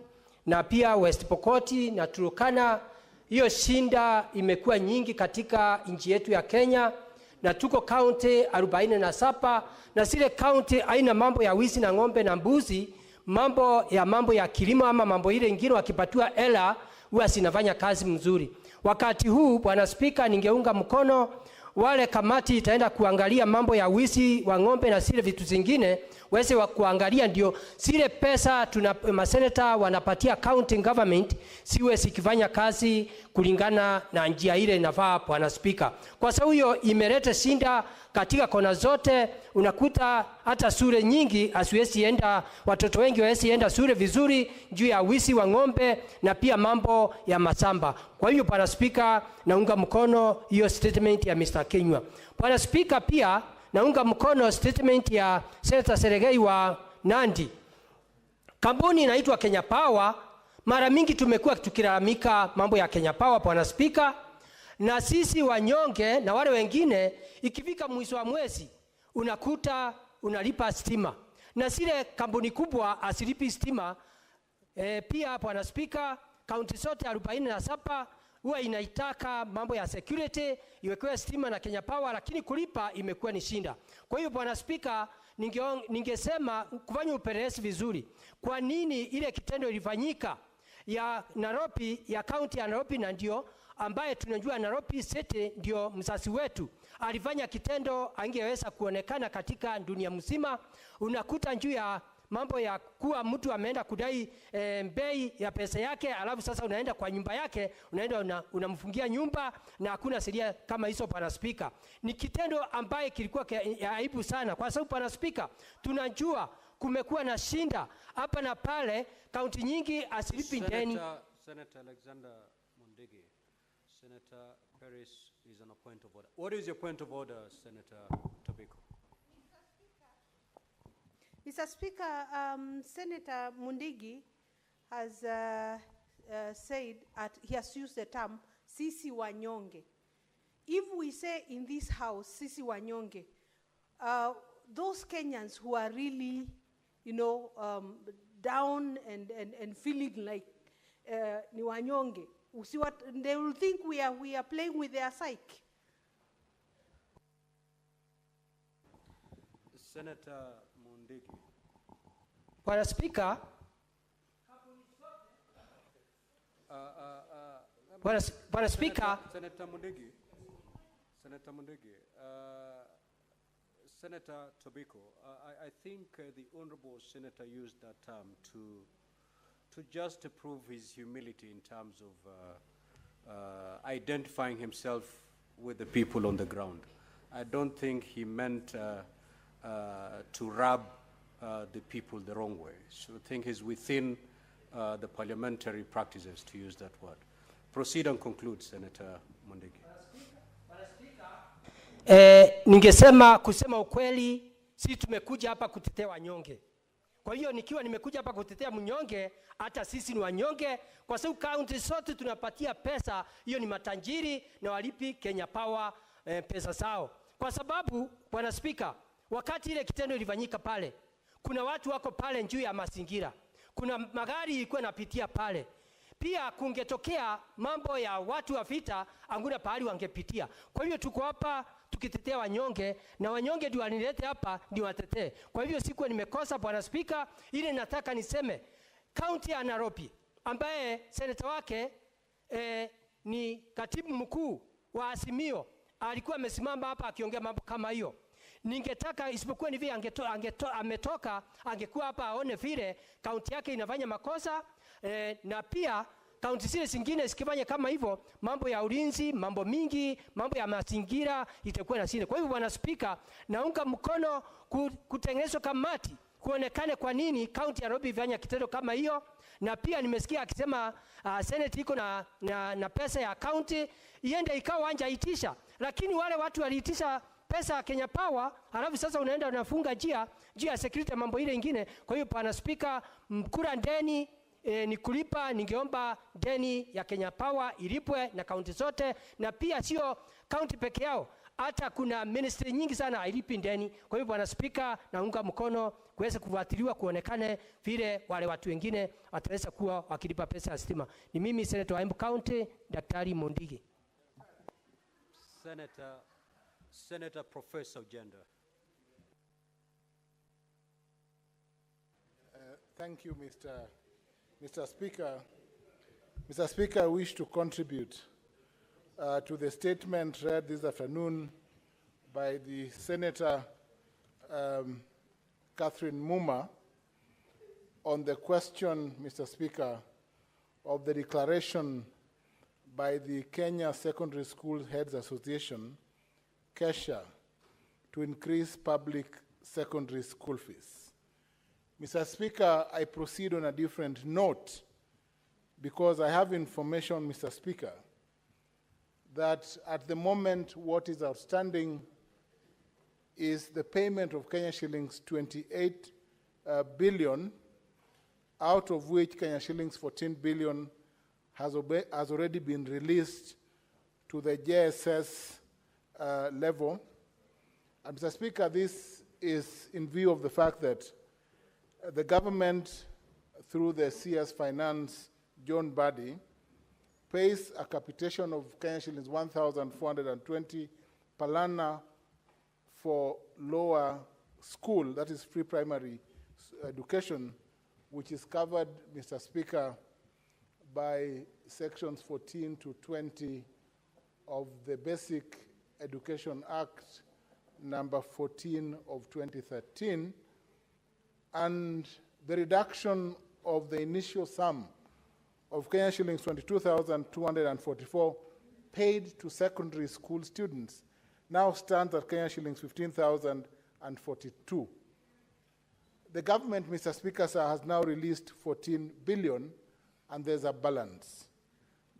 na pia West Pokot na Turkana. Hiyo shinda imekuwa nyingi katika nchi yetu ya Kenya, na tuko kaunti 47 na zile kaunti haina mambo ya wizi na ng'ombe na mbuzi. Mambo ya kilimo ama mambo ile ingine wakipatiwa hela huwa sinafanya kazi mzuri. Wakati huu Bwana Spika, ningeunga mkono wale kamati itaenda kuangalia mambo ya wizi wa ng'ombe na zile vitu zingine, waweze kuangalia ndio zile pesa maseneta wanapatia county government siwe sikifanya kazi kulingana na njia ile inafaa, Bwana Spika. Kwa sababu hiyo imeleta shinda katika kona zote. Unakuta hata shule nyingi asiwezi enda, watoto wengi hawezi enda shule vizuri juu ya wizi wa ng'ombe na pia mambo ya masamba. Kwa hiyo Bwana Spika, naunga mkono hiyo statement ya Mr. Kenywa. Bwana Spika, pia naunga mkono statement ya Senator Serengei wa Nandi. Kampuni inaitwa Kenya Power. Mara mingi tumekuwa tukilalamika mambo ya Kenya Power, Bwana Spika, na sisi wanyonge na wale wengine ikifika mwisho wa mwezi unakuta unalipa stima na zile kampuni kubwa asilipi stima. Pia Bwana Spika, kaunti zote 47 huwa inaitaka mambo ya security iwekewe stima na Kenya Power, lakini kulipa imekuwa ni shinda. Kwa hiyo Bwana Spika, ningesema kufanya upelelezi vizuri, kwa nini ile kitendo ilifanyika ya Nairobi, ya kaunti ya Nairobi, na ndio ambaye tunajua Nairobi City ndio msasi wetu, alifanya kitendo angeweza kuonekana katika dunia mzima. Unakuta juu ya mambo ya kuwa mtu ameenda kudai bei ya pesa yake, alafu sasa unaenda kwa nyumba yake, unaenda unamfungia nyumba na hakuna sheria kama hizo. Bwana Spika, ni kitendo ambaye kilikuwa ya aibu sana, kwa sababu Bwana Spika, tunajua kumekuwa na shinda hapa na pale, kaunti nyingi asilipi deni. Senator Alexander Mondege, Senator Paris is on a point of order. What is your point of order, Senator Tobiko? Mr. Speaker, Senator Mundigi has said, he has used the term sisi wanyonge. If we say in this house sisi wanyonge, those Kenyans who are really, down and feeling like ni wanyonge, they will think we are playing with their psyche. Senator Mundigi. Bwana Spika, Bwana Spika, Senator Mundigi, Senator Tobiko, I think the Honorable Senator used that term to just prove his humility in terms of identifying himself with the people on the ground. I don't think he meant to rub the people the wrong way. So I think he's within the parliamentary practices to use that word. Proceed and conclude, Senator Mondegi. Ningesema kusema ukweli, si tumekuja hapa kutetea wanyonge. Kwa hiyo nikiwa nimekuja hapa kutetea mnyonge, hata sisi ni wanyonge, kwa sababu kaunti zote tunapatia pesa, hiyo ni matajiri na walipi Kenya Power pesa zao. Kwa sababu Bwana Spika, wakati ile kitendo ilifanyika pale, kuna watu wako pale juu ya mazingira, kuna magari ilikuwa napitia pale. Pia kungetokea mambo ya watu wa vita, anguna pahali wangepitia. Kwa hivyo tuko hapa tukitetea wanyonge, na wanyonge ndio wanilete hapa ndio watetee. Kwa hivyo sikuwa nimekosa, Bwana Spika. Ile nataka niseme, kaunti ya Nairobi ambaye seneta wake ni katibu mkuu wa Azimio alikuwa amesimama hapa akiongea mambo kama hiyo. Ningetaka isipokuwa ni vile ametoka, angekuwa hapa aone vile kaunti yake inafanya makosa, na pia kaunti zile zingine zikifanya kama hivyo, mambo ya ulinzi, mambo mingi, mambo ya mazingira itakuwa na shida. Kwa hivyo Bwana Spika, naunga mkono kutengenezwa kamati kuonekane kwa nini kaunti ya Nairobi ifanya kitendo kama hiyo. Na pia nimesikia akisema Senate iko na pesa ya kaunti, iende ikawa anja itisha, lakini wale watu waliitisha pesa ya Kenya Power, halafu sasa unaenda unafunga jia security mambo ile ingine. Kwa hiyo Bwana Spika, mkura deni ni kulipa. Ningeomba deni ya Kenya Power ilipwe na kaunti zote, na pia sio kaunti peke yao, hata kuna ministry nyingi sana hailipi deni. Kwa hiyo Bwana Spika, naunga mkono kuweza kufuatiliwa kuonekane vile wale watu wengine wataweza kuwa wakilipa pesa ya stima. Ni mimi Senator wa Embu County, Daktari Mondigi. Senator Professor Gender. Thank you, Mr. Speaker. Mr. Speaker, I wish to contribute to the statement read this afternoon by the Senator Catherine Muma on the question, Mr. Speaker, of the declaration by the Kenya Secondary School Heads Association, KESHA, to increase public secondary school fees. Mr. Speaker, I proceed on a different note because I have information, Mr. Speaker, that at the moment what is outstanding is the payment of Kenya shillings 28 billion, out of which Kenya shillings 14 billion has already been released to the JSS level. And Mr. Speaker, this is in view of the fact that the government, through the CS Finance, John Buddy, pays a capitation of Kenya shillings 1,420 per learner for lower school, that is free primary education, which is covered, Mr. Speaker, by sections 14 to 20 of the Basic Education Act number 14 of 2013, and the reduction of the initial sum of Kenya shillings 22,244 paid to secondary school students now stands at Kenya shillings 15,042. The government, Mr. Speaker, sir, has now released 14 billion, and there's a balance.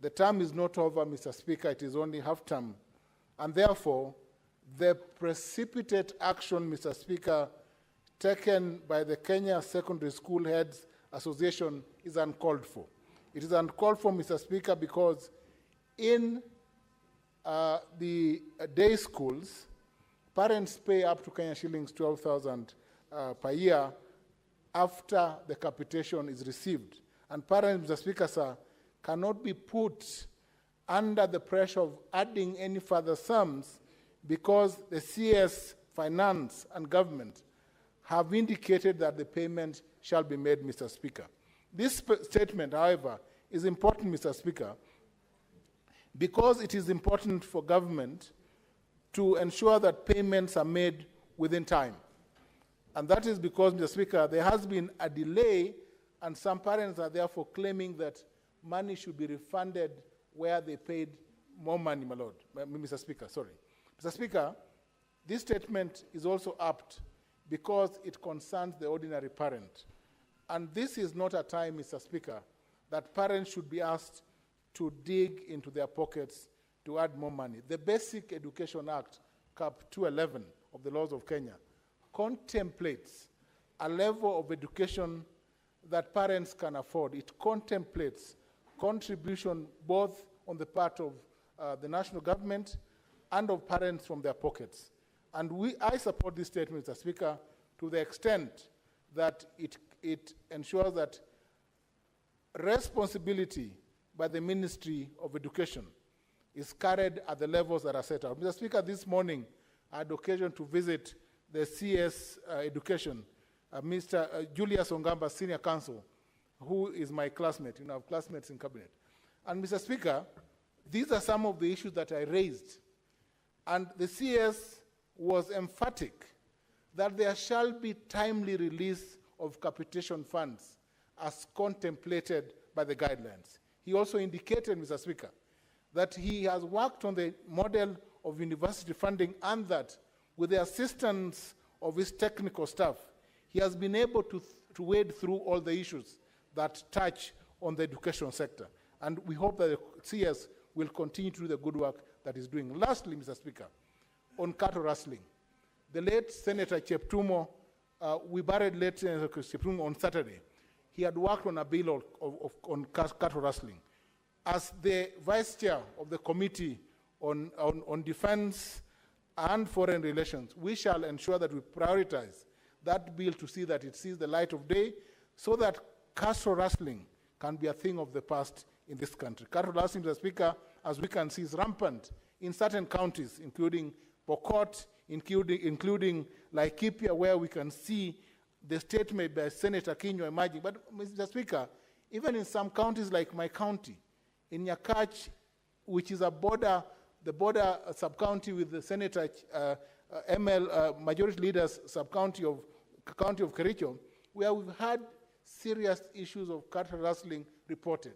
The term is not over, Mr. Speaker, it is only half term, and therefore, the precipitate action, Mr. Speaker, taken by the Kenya Secondary School Heads Association is uncalled for. It is uncalled for, Mr. Speaker, because in the day schools, parents pay up to Kenya shillings 12,000 per year after the capitation is received. And parents, Mr. Speaker, sir, cannot be put under the pressure of adding any further sums because the CS Finance and Government have indicated that the payment shall be made, Mr. Speaker. This statement, however, is important, Mr. Speaker, because it is important for government to ensure that payments are made within time. And that is because, Mr. Speaker, there has been a delay, and some parents are therefore claiming that money should be refunded where they paid more money, my lord. Mr. Speaker, sorry. Mr. Speaker, this statement is also apt because it concerns the ordinary parent. And this is not a time, Mr. Speaker, that parents should be asked to dig into their pockets to add more money. The Basic Education Act, Cap 211 of the laws of Kenya, contemplates a level of education that parents can afford. It contemplates contribution both on the part of the national government and of parents from their pockets. And I support this statement, Mr. Speaker, to the extent that it ensures that responsibility by the Ministry of Education is carried at the levels that are set out. Mr. Speaker, this morning I had occasion to visit the CS Education, Mr. Julius Ongamba, Senior Counsel, who is my classmate. You know, I have classmates in cabinet. And Mr. Speaker, these are some of the issues that I raised. And the CS was emphatic that there shall be timely release of capitation funds as contemplated by the guidelines. He also indicated, Mr. Speaker, that he has worked on the model of university funding and that with the assistance of his technical staff, he has been able to wade through all the issues that touch on the education sector. And we hope that the CS will continue to do the good work that he's doing. Lastly, Mr. Speaker, on cattle rustling, the late Senator Cheptumo, we buried late Senator Cheptumo on Saturday. He had worked on a bill on cattle rustling. As the Vice Chair of the Committee on Defense and Foreign Relations, we shall ensure that we prioritize that bill to see that it sees the light of day so that cattle rustling can be a thing of the past in this country. Cattle rustling, Mr. Speaker, as we can see, is rampant in certain counties, including Pokot, including Laikipia, where we can see the statement by Senator Kinyo emerging. But, Mr. Speaker, even in some counties like my county, in Nyakach, which is the border sub-county with the Senator Majority Leaders Sub-County of County of Kericho, where we've had serious issues of cattle rustling reported,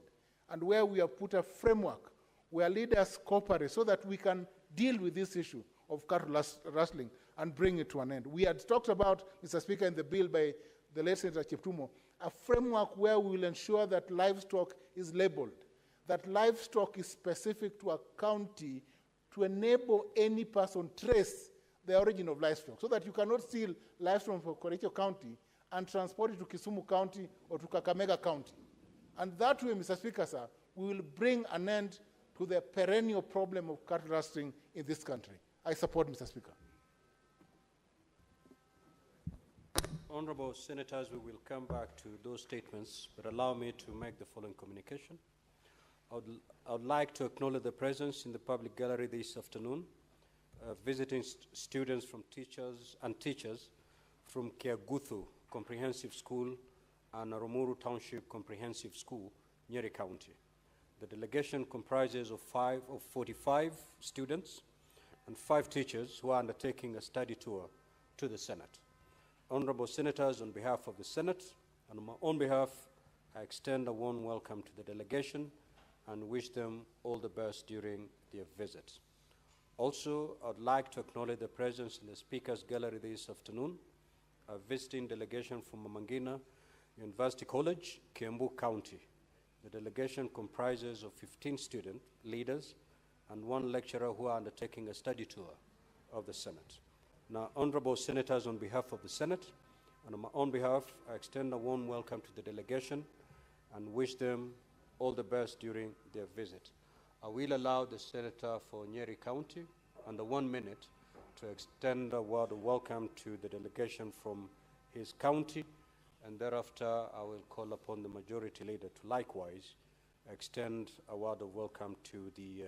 and where we have put a framework where leaders cooperate so that we can deal with this issue of cattle rustling and bring it to an end. We had talked about, Mr. Speaker, in the bill by the late Senator Cheptumo, a framework where we will ensure that livestock is labeled, that livestock is specific to a county to enable any person trace the origin of livestock, so that you cannot steal livestock from Kericho County and transport it to Kisumu County or to Kakamega County. And that way, Mr. Speaker, sir, we will bring an end to the perennial problem of cattle rustling in this country. I support, Mr. Speaker. Honorable Senators, we will come back to those statements, but allow me to make the following communication. I would like to acknowledge the presence in the public gallery this afternoon, visiting students from teachers from Kiaguthu Comprehensive School and Arumuru Township Comprehensive School, Nyeri County. The delegation comprises of 45 students and 5 teachers who are undertaking a study tour to the Senate. Honorable Senators, on behalf of the Senate and on my own behalf, I extend a warm welcome to the delegation and wish them all the best during their visit. Also, I would like to acknowledge the presence in the Speaker's Gallery this afternoon, a visiting delegation from Mamangina University College, Kiambu County. The delegation comprises of 15 student leaders and 1 lecturer who are undertaking a study tour of the Senate. Now, Honorable Senators, on behalf of the Senate and on my own behalf, I extend a warm welcome to the delegation and wish them all the best during their visit. I will allow the Senator for Nyeri County under 1 minute to extend a word of welcome to the delegation from his county, and thereafter I will call upon the Majority Leader to likewise extend a word of welcome to the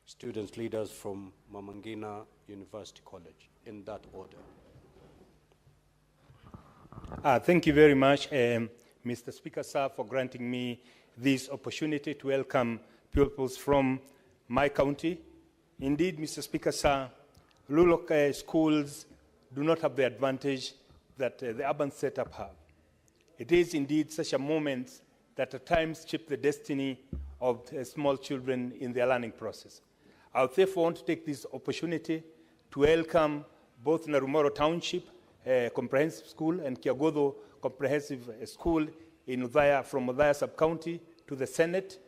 students leaders from Mamangina University College, in that order. Thank you very much, Mr. Speaker, sir, for granting me this opportunity to welcome pupils from my county. Indeed, Mr. Speaker, sir, rural schools do not have the advantage that the urban setup have. It is indeed such a moment that at times shape the destiny of small children in their learning process. I would therefore want to take this opportunity to welcome both Narumoro Township Comprehensive School and Kiagodo Comprehensive School in Udhaya, from Udhaya Sub-County to the Senate.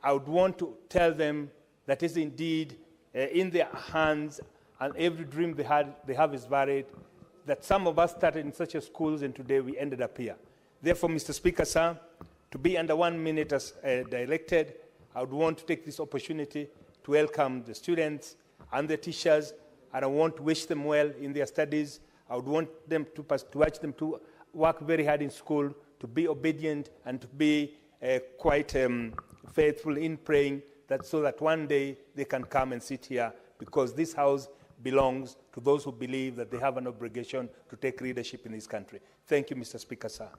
I would want to tell them that is indeed in their hands, and every dream they have is varied, that some of us started in such schools and today we ended up here. Therefore, Mr. Speaker, sir, to be under 1 minute as directed, I would want to take this opportunity to welcome the students and the teachers, and I want to wish them well in their studies. I would want them to urge them to work very hard in school, to be obedient, and to be quite faithful in praying, that so that one day they can come and sit here, because this house belongs to those who believe that they have an obligation to take leadership in this country. Thank you, Mr. Speaker, sir.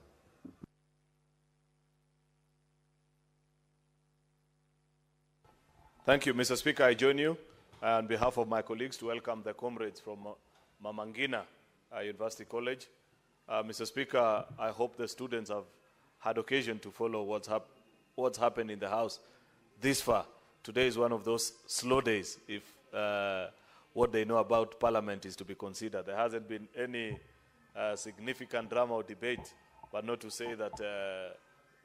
Thank you, Mr. Speaker. I join you on behalf of my colleagues to welcome the comrades from Mamangina University College. Mr. Speaker, I hope the students have had occasion to follow what's happened in the House this far. Today is one of those slow days, if what they know about Parliament is to be considered. There hasn't been any significant drama or debate, but not to say that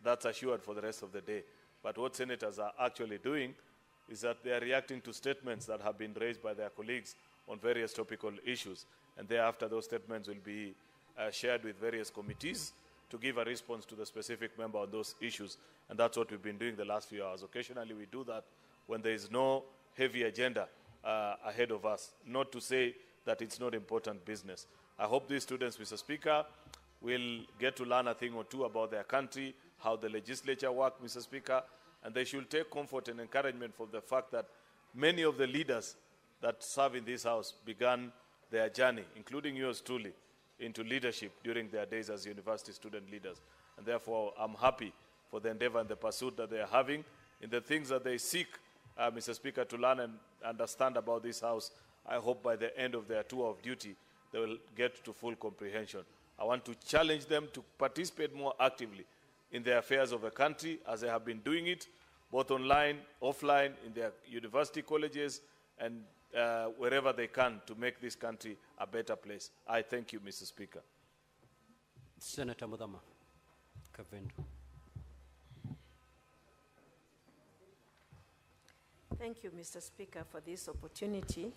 that's assured for the rest of the day. But what senators are actually doing is that they are reacting to statements that have been raised by their colleagues on various topical issues. And thereafter, those statements will be shared with various committees to give a response to the specific member on those issues. And that's what we've been doing the last few hours. Occasionally, we do that when there is no heavy agenda ahead of us, not to say that it's not important business. I hope these students, Mr. Speaker, will get to learn a thing or two about their country, how the legislature works, Mr. Speaker, and they should take comfort and encouragement from the fact that many of the leaders that serve in this house began their journey, including yours truly, into leadership during their days as university student leaders. And therefore, I'm happy for the endeavor and the pursuit that they are having in the things that they seek, Mr. Speaker, to learn and understand about this house I hope by the end of their tour of duty, they will get to full comprehension. I want to challenge them to participate more actively in the affairs of the country, as they have been doing it, both online, offline, in their university colleges, and wherever they can, to make this country a better place. I thank you, Mr. Speaker. Senator Mudama Kavendu. Thank you, Mr. Speaker, for this opportunity.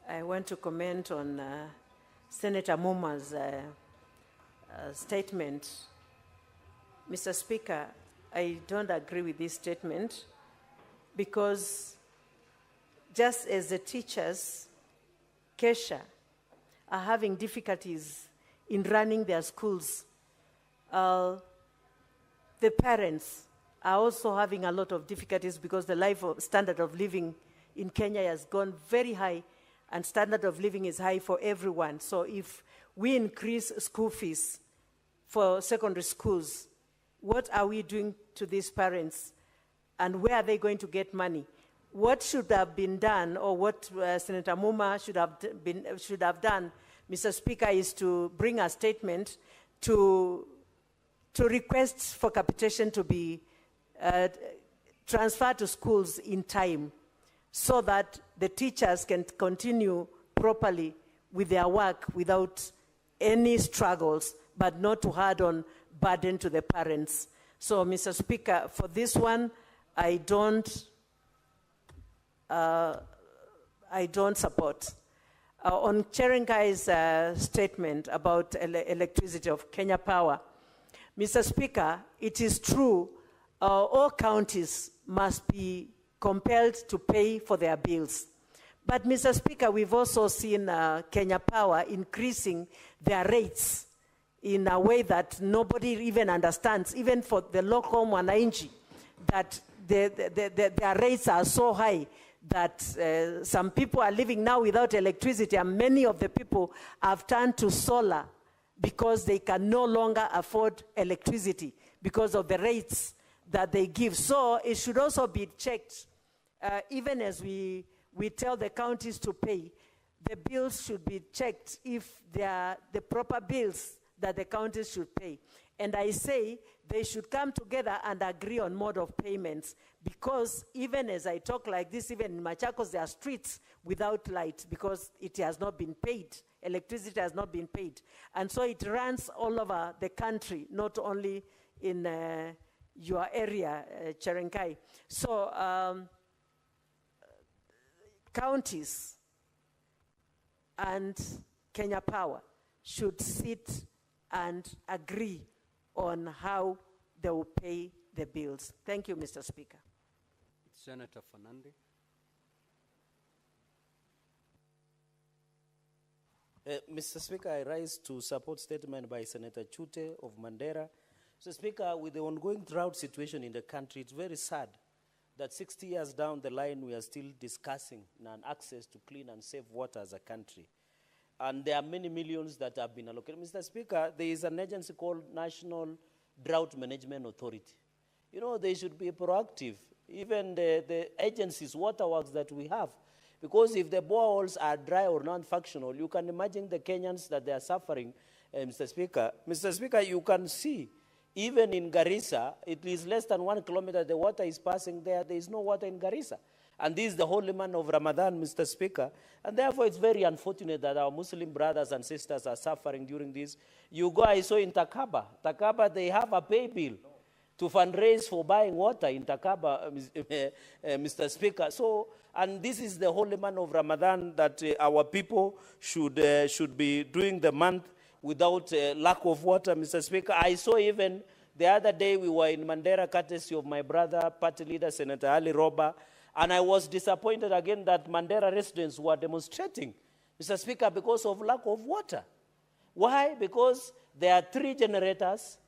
I want to comment on Senator Muma's statement. Mr. Speaker, I don't agree with this statement because just as the teachers, Kesha, are having difficulties in running their schools, the parents are also having a lot of difficulties because the standard of living in Kenya has gone very high, and standard of living is high for everyone. So if we increase school fees for secondary schools, what are we doing to these parents, and where are they going to get money? What should have been done, or what Senator Muma should have done, Mr. Speaker, is to bring a statement to request for capitation to be transferred to schools in time, so that the teachers can continue properly with their work without any struggles, but not to add on burden to the parents. So, Mr. Speaker, for this one, I don't support. On Cherenkai's statement about electricity of Kenya Power, Mr. Speaker, it is true all counties must be compelled to pay for their bills. But, Mr. Speaker, we've also seen Kenya Power increasing their rates in a way that nobody even understands, even for the local mwananchi, that their rates are so high that some people are living now without electricity, and many of the people have turned to solar because they can no longer afford electricity because of the rates that they give. So it should also be checked, even as we tell the counties to pay, the bills should be checked if they are the proper bills that the counties should pay. And I say they should come together and agree on mode of payments, because even as I talk like this, even in Machakos, there are streets without light because it has not been paid. Electricity has not been paid. And so it runs all over the country, not only in your area, Cherenkai. So counties and Kenya Power should sit and agree on how they will pay the bills. Thank you, Mr. Speaker. Senator Fernandi. Mr. Speaker, I rise to support statement by Senator Chute of Mandera. Mr. Speaker, with the ongoing drought situation in the country, it's very sad that 60 years down the line, we are still discussing non-access to clean and safe water as a country. And there are many millions that have been allocated. Mr. Speaker, there is an agency called National Drought Management Authority. You know, they should be proactive, even the agencies, waterworks that we have. Because if the boreholes are dry or non-functional, you can imagine the Kenyans that they are suffering, Mr. Speaker. Mr. Speaker, you can see, even in Garissa, it is less than 1 kilometer, the water is passing there. There is no water in Garissa. And this is the holy month of Ramadan, Mr. Speaker. And therefore, it's very unfortunate that our Muslim brothers and sisters are suffering during this. You go, I saw in Takaba. Takaba, they have a pay bill to fundraise for buying water in Takaba, Mr. Speaker. So, and this is the holy month of Ramadan that our people should be doing the month without lack of water, Mr. Speaker. I saw even the other day we were in Mandera, courtesy of my brother, party leader, Senator Ali Roba, and I was disappointed again that Mandera residents were demonstrating, Mr. Speaker, because of lack of water. Why? Because there are 3 generators,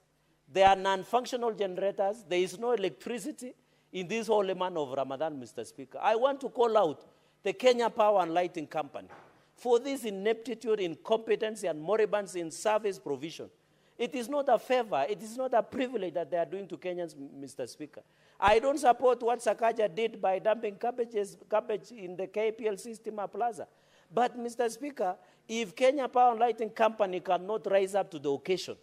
there are non-functional generators, there is no electricity in this holy month of Ramadan, Mr. Speaker. I want to call out the Kenya Power and Lighting Company for this ineptitude, incompetency, and moribunds in service provision. It is not a favor, it is not a privilege that they are doing to Kenyans, Mr. Speaker. I don't support what Sakaja did by dumping cabbage in the KPL Stima Plaza. But, Mr. Speaker, if Kenya Power and Lighting Company cannot rise up to the occasion,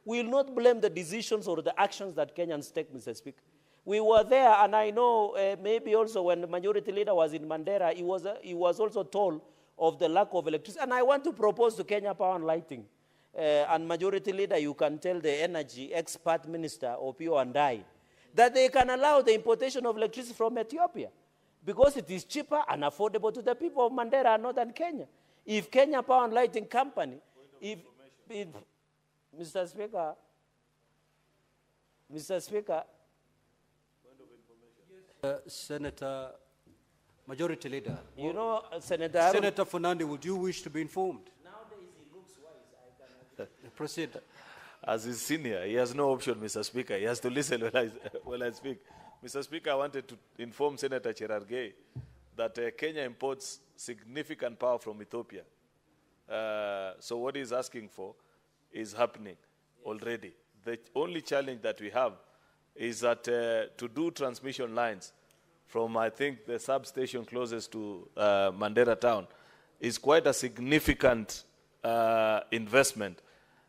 we will not blame the decisions or the actions that Kenyans take, Mr. Speaker. We were there, and I know maybe also when the majority leader was in Mandera, he was also told of the lack of electricity. And I want to propose to Kenya Power and Lighting, and majority leader, you can tell the energy expert minister, Opio and I, that they can allow the importation of electricity from Ethiopia because it is cheaper and affordable to the people of Mandera and northern Kenya. If Kenya Power and Lighting Company, Mr. Speaker, Senator, Majority Leader. You know, Senator Fernandi, would you wish to be informed? Nowadays he looks wise. I can Proceed. As his senior, he has no option, Mr. Speaker. He has to listen when I speak. Mr. Speaker, I wanted to inform Senator Cherargei that Kenya imports significant power from Ethiopia. So what he's asking for is happening already. The only challenge that we have is that to do transmission lines from, I think, the substation closest to Mandera town is quite a significant investment.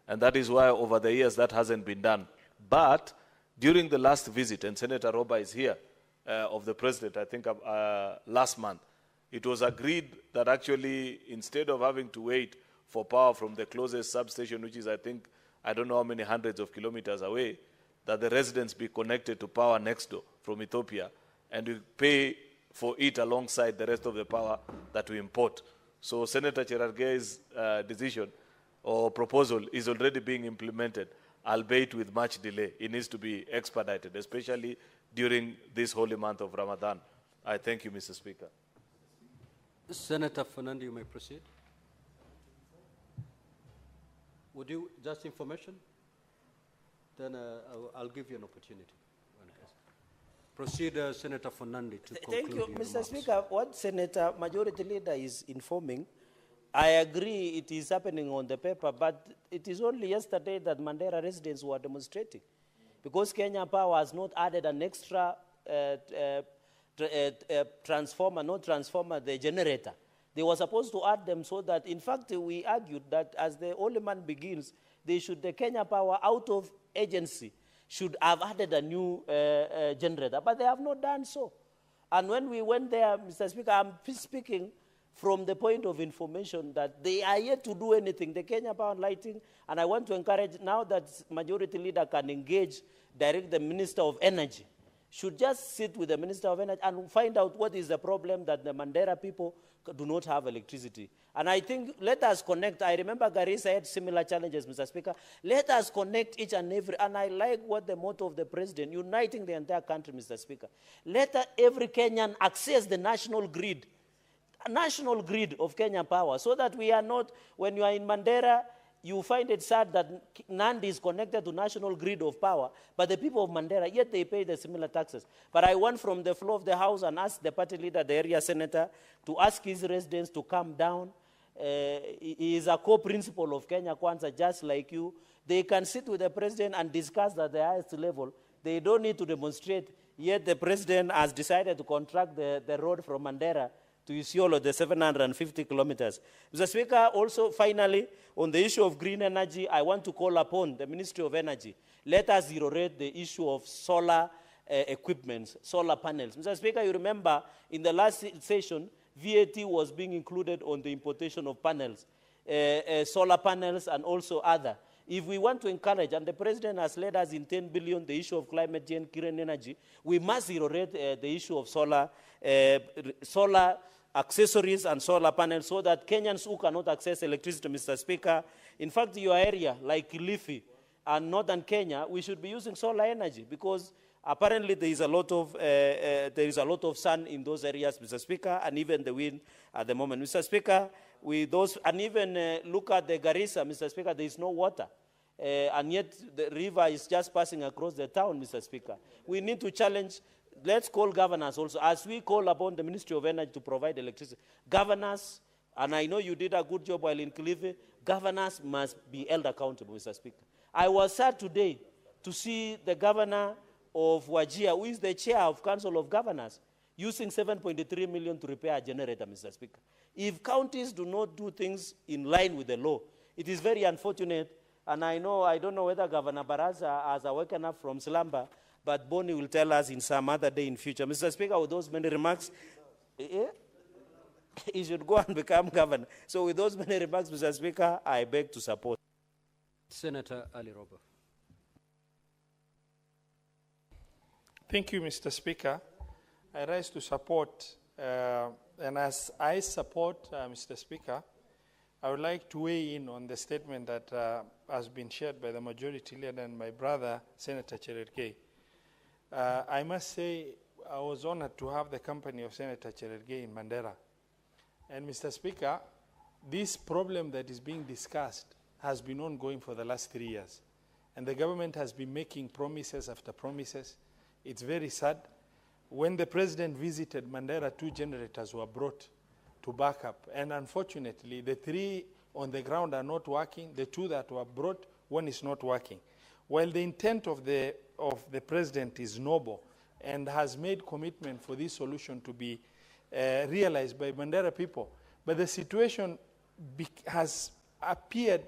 And that is why over the years that hasn't been done. But during the last visit, and Senator Roba is here, of the president, I think last month, it was agreed that actually instead of having to wait for power from the closest substation, which is, I think, I don't know how many hundreds of kilometers away, that the residents be connected to power next door from Ethiopia, and we pay for it alongside the rest of the power that we import. So Senator Cherargei's decision or proposal is already being implemented, albeit with much delay. It needs to be expedited, especially during this holy month of Ramadan. I thank you, Mr. Speaker. Senator Fernandi, you may proceed. Would you, just information? Then I'll give you an opportunity. Proceed, Senator Fernandi, to conclude. Thank you, your Mr. remarks. Speaker. What Senator Majority Leader is informing, I agree it is happening on the paper, but it is only yesterday that Mandera residents were demonstrating. Because Kenya Power has not added an extra transformer, the generator. They were supposed to add them so that, in fact, we argued that as the holy month begins, the Kenya Power out of agency should have added a new generator, but they have not done so. And when we went there, Mr. Speaker, I'm speaking from the point of information that they are yet to do anything, the Kenya Power and Lighting, and I want to encourage, now that Majority Leader can engage, direct the Minister of Energy, should just sit with the Minister of Energy and find out what is the problem that the Mandera people do not have electricity. And I think let us connect. I remember Garissa had similar challenges, Mr. Speaker. Let us connect each and every, and I like what the motto of the president, uniting the entire country, Mr. Speaker. Let every Kenyan access the national grid of Kenya Power, so that we are not, when you are in Mandera, you find it sad that Nandi is connected to national grid of power, but the people of Mandera, yet they pay the similar taxes. But I want from the floor of the House and ask the party leader, the area senator, to ask his residents to come down. He is a co-principal of Kenya Kwanza, just like you. They can sit with the president and discuss at the highest level. They don't need to demonstrate, yet the president has decided to contract the road from Mandera to Isiolo, the 750 kilometers. Mr. Speaker, also finally, on the issue of green energy, I want to call upon the Ministry of Energy. Let us zero rate the issue of solar equipment, solar panels. Mr. Speaker, you remember in the last session, VAT was being included on the importation of panels, solar panels and also other. If we want to encourage, and the President has led us in 10 billion, the issue of climate change, green energy, we must zero rate the issue of solar accessories and solar panels so that Kenyans who cannot access electricity, Mr. Speaker, in fact, your area, like Kilifi and northern Kenya, we should be using solar energy because apparently there is a lot of sun in those areas, Mr. Speaker, and even the wind at the moment. Mr. Speaker, and even look at the Garissa, Mr. Speaker, there is no water. And yet the river is just passing across the town, Mr. Speaker. We need to challenge. Let's call governors also, as we call upon the Ministry of Energy to provide electricity. Governors, and I know you did a good job while in Kilifi, governors must be held accountable, Mr. Speaker. I was sad today to see the governor of Wajir, who is the chair of Council of Governors, using 7.3 million to repair a generator, Mr. Speaker. if counties do not do things in line with the law, it is very unfortunate. And I don't know whether Governor Baraza has awakened up from slumber, but Bonnie will tell us in some other day in future. Mr. Speaker, with those many remarks, he should go and become governor. So with those many remarks, Mr. Speaker, I beg to support. Senator Ali Roba. Thank you, Mr. Speaker. I rise to support, and as I support, Mr. Speaker, I would like to weigh in on the statement that has been shared by the majority leader and my brother, Senator Cherargei. I must say I was honored to have the company of Senator Cherargei in Mandera. And Mr. Speaker, this problem that is being discussed has been ongoing for the last 3 years. And the government has been making promises after promises. It's very sad. When the president visited Mandera, 2 generators were brought to back up. And unfortunately, the 3 on the ground are not working. The 2 that were brought, 1 is not working. While the intent of the president is noble and has made commitment for this solution to be realized by Mandera people, but the situation has appeared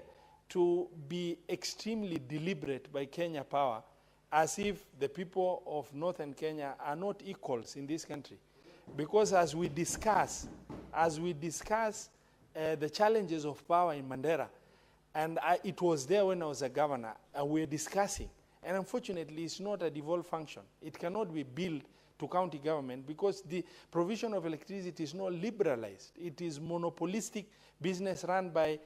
to be extremely deliberate by Kenya Power, as if the people of northern Kenya are not equals in this country. Because as we discuss the challenges of power in Mandera, and it was there when I was a governor, and we were discussing, and unfortunately it's not a devolved function. It cannot be billed to county government because the provision of electricity is not liberalized. It is monopolistic business run by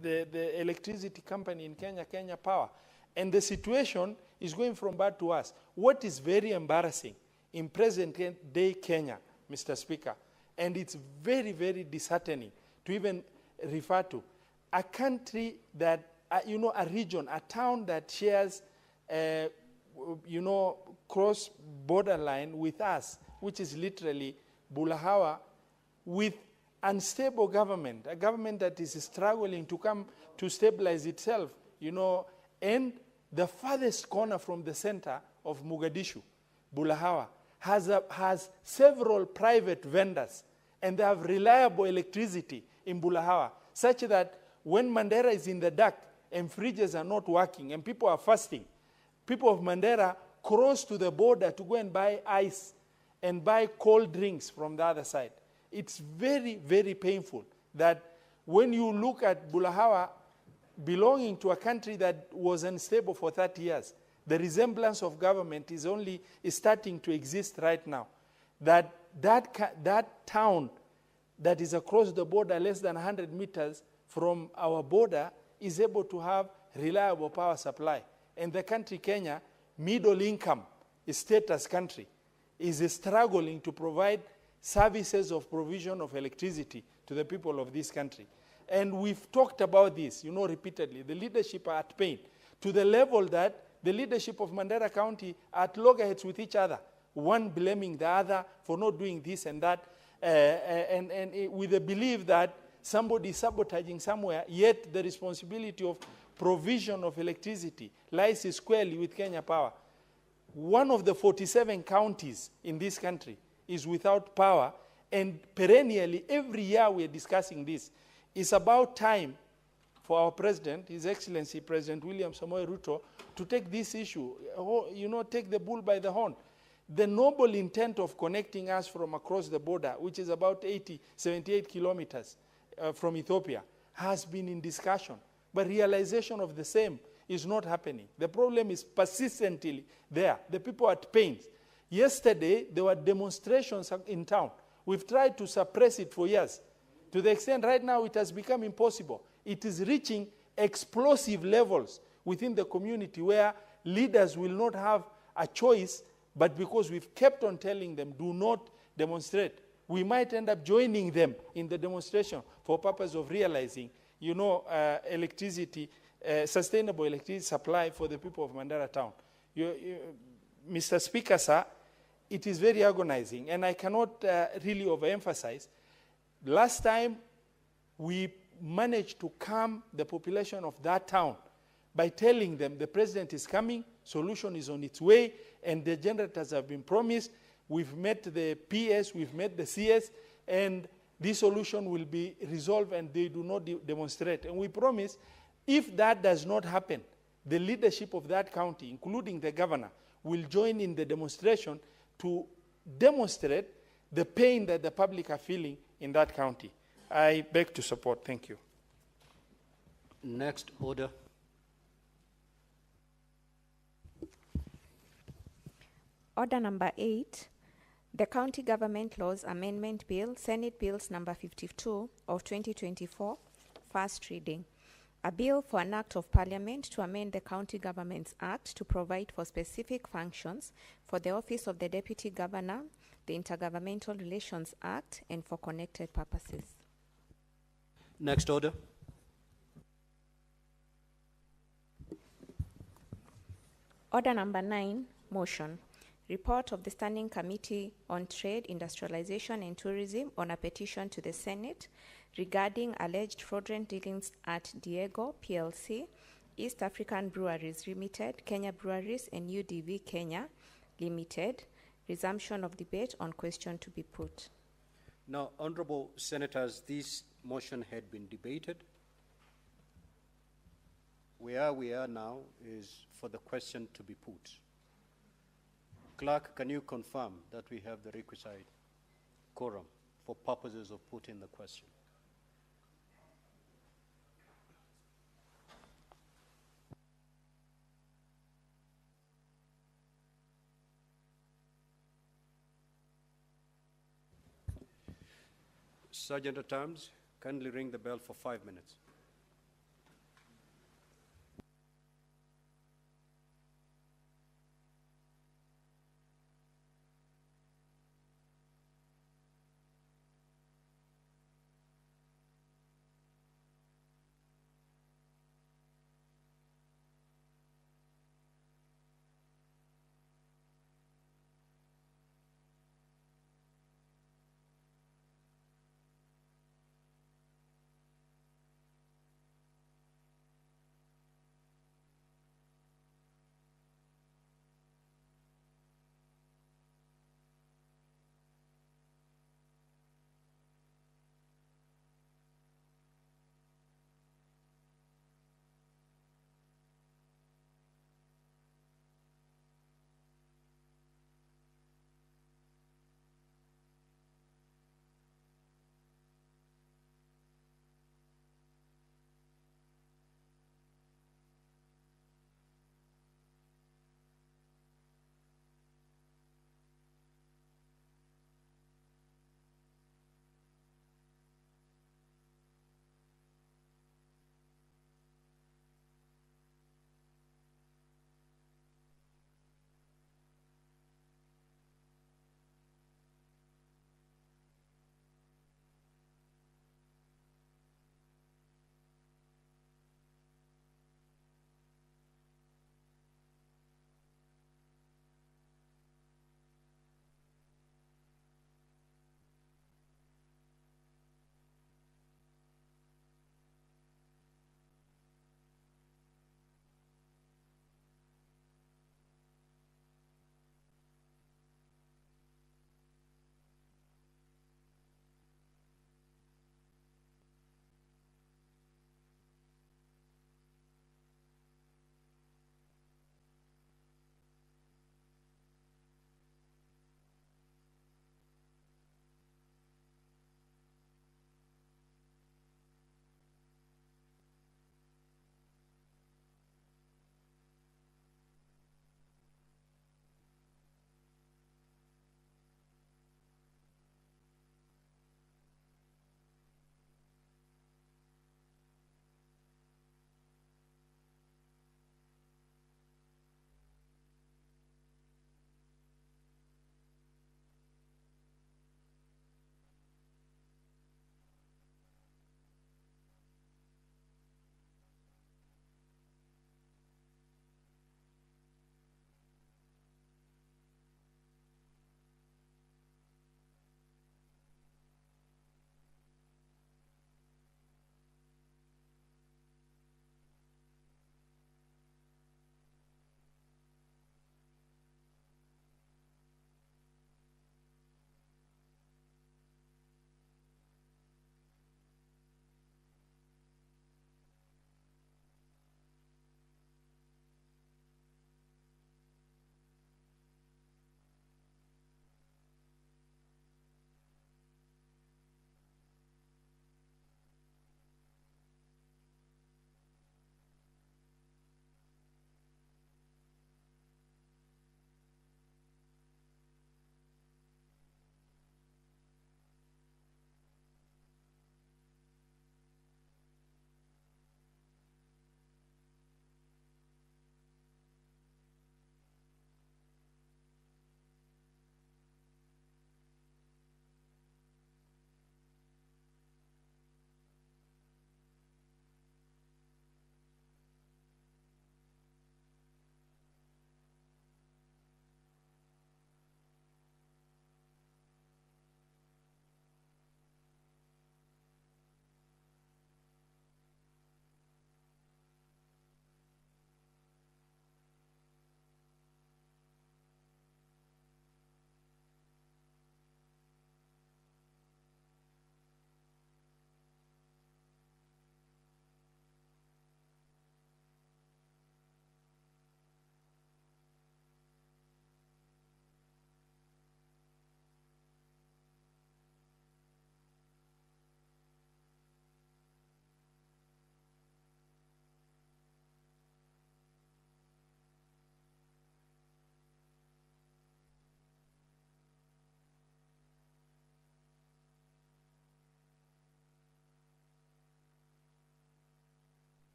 the electricity company in Kenya, Kenya Power. And the situation is going from bad to worse. What is very embarrassing in present-day Kenya, Mr. Speaker, and it's very, very disheartening to even refer to, a country that, a region, a town that shares, cross-border line with us, which is literally Bulahawa, with unstable government, a government that is struggling to come to stabilize itself, and the farthest corner from the center of Mogadishu, Bulahawa, has several private vendors, and they have reliable electricity in Bulahawa, such that when Mandera is in the dark and fridges are not working and people are fasting, people of Mandera cross to the border to go and buy ice and buy cold drinks from the other side. It's very, very painful that when you look at Bulahawa belonging to a country that was unstable for 30 years, the resemblance of government is starting to exist right now. That town that is across the border less than 100 meters from our border is able to have reliable power supply. And the country, Kenya, middle income, status country, is struggling to provide services of provision of electricity to the people of this country. And we've talked about this, repeatedly. The leadership are at pain, to the level that the leadership of Mandera County are at loggerheads with each other, one blaming the other for not doing this and that, and with the belief that somebody is sabotaging somewhere, yet the responsibility of provision of electricity lies squarely with Kenya Power. One of the 47 counties in this country is without power, and perennially, every year we are discussing this. It's about time for our president, His Excellency President William Samoei Ruto, to take this issue, take the bull by the horn. The noble intent of connecting us from across the border, which is about 78 kilometers from Ethiopia, has been in discussion, but realization of the same is not happening. The problem is persistently there. The people are at pains. Yesterday, there were demonstrations in town. We've tried to suppress it for years. To the extent right now it has become impossible. It is reaching explosive levels within the community where leaders will not have a choice, but because we've kept on telling them, do not demonstrate, we might end up joining them in the demonstration for purpose of realizing, electricity, sustainable electricity supply for the people of Mandera town. Mr. Speaker, sir, it is very agonizing, and I cannot really overemphasize. Last time, we managed to calm the population of that town by telling them the president is coming, solution is on its way, and the generators have been promised. we've met the PS, we've met the CS, and this solution will be resolved and they do not demonstrate. And we promise, if that does not happen, the leadership of that county, including the governor, will join in the demonstration to demonstrate the pain that the public are feeling in that county. I beg to support. Thank you. Next order. Order number 8, the County Government Laws Amendment Bill, Senate Bills number 52 of 2024, first reading. A bill for an act of parliament to amend the County Governments Act to provide for specific functions for the office of the Deputy Governor, the Intergovernmental Relations Act, and for connected purposes. Next order. Order number 9, motion. Report of the Standing Committee on Trade, Industrialization and Tourism on a petition to the Senate regarding alleged fraudulent dealings at Diego PLC, East African Breweries Limited, Kenya Breweries, and UDV Kenya Limited. Resumption of debate on question to be put. Now, Honorable Senators, this motion had been debated. Where we are now is for the question to be put. Clerk, can you confirm that we have the requisite quorum for purposes of putting the question? Sergeant at Arms, kindly ring the bell for 5 minutes.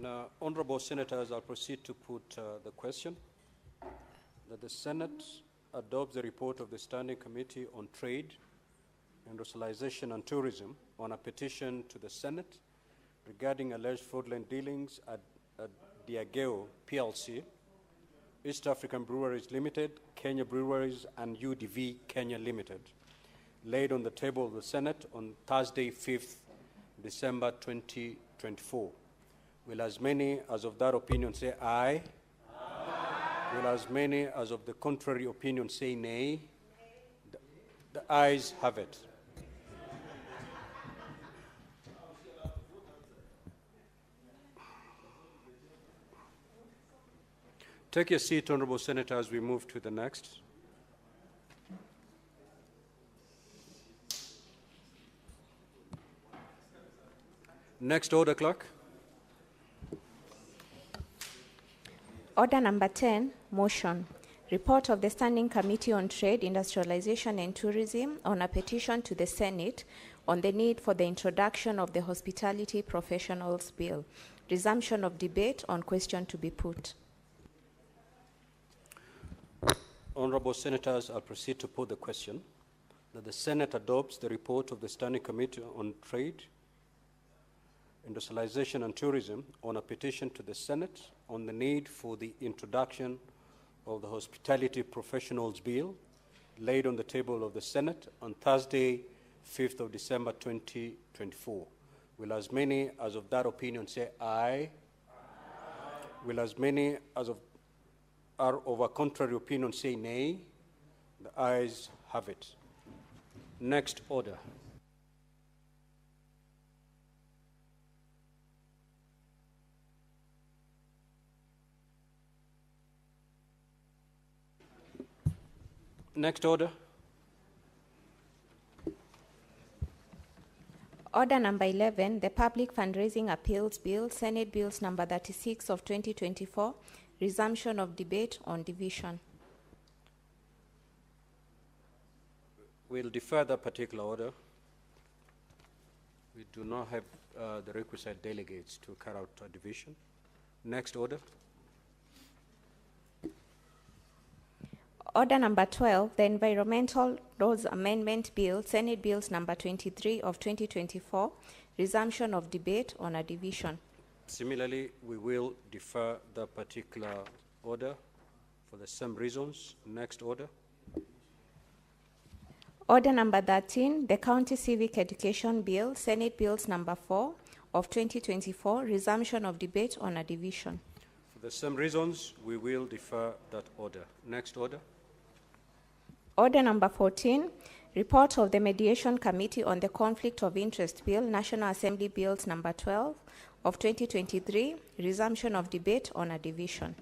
Now, honorable senators, I'll proceed to put the question that the Senate adopts the report of the Standing Committee on Trade, Industrialization and Tourism on a petition to the Senate regarding alleged fraudulent dealings at Diageo PLC, East African Breweries Limited, Kenya Breweries, and UDV Kenya Limited, laid on the table of the Senate on Thursday, 5th December 2024. Will as many as of that opinion say aye? Aye. Will as many as of the contrary opinion say nay? The ayes have it. Take your seat, honorable senator, as we move to the next. Next order, clerk. Order number 10, motion. Report of the Standing Committee on Trade, Industrialization and Tourism on a petition to the Senate on the need for the introduction of the Hospitality Professionals Bill. Resumption of debate on question to be put. Honorable senators, I'll proceed to put the question that the Senate adopts the report of the Standing Committee on Trade, Industrialization and Tourism on a petition to the Senate on the need for the introduction of the Hospitality Professionals Bill, laid on the table of the Senate on Thursday, 5th of December 2024. Will as many as of that opinion say aye? Aye. Will as many as are of a contrary opinion say nay? The ayes have it. Next order. Next order. Order number 11, the Public Fundraising Appeals Bill, Senate Bills number 36 of 2024, resumption of debate on division. We'll defer that particular order. We do not have the requisite delegates to carry out a division. Next order. Order number 12, the Environmental Laws Amendment Bill, Senate Bills number 23 of 2024, resumption of debate on a division. Similarly, we will defer the particular order for the same reasons. Next order. Order number 13, the County Civic Education Bill, Senate Bills number 4 of 2024, resumption of debate on a division. For the same reasons, we will defer that order. Next order. Order number 14, report of the Mediation Committee on the Conflict of Interest Bill, National Assembly Bills number 12 of 2023, resumption of debate on a division.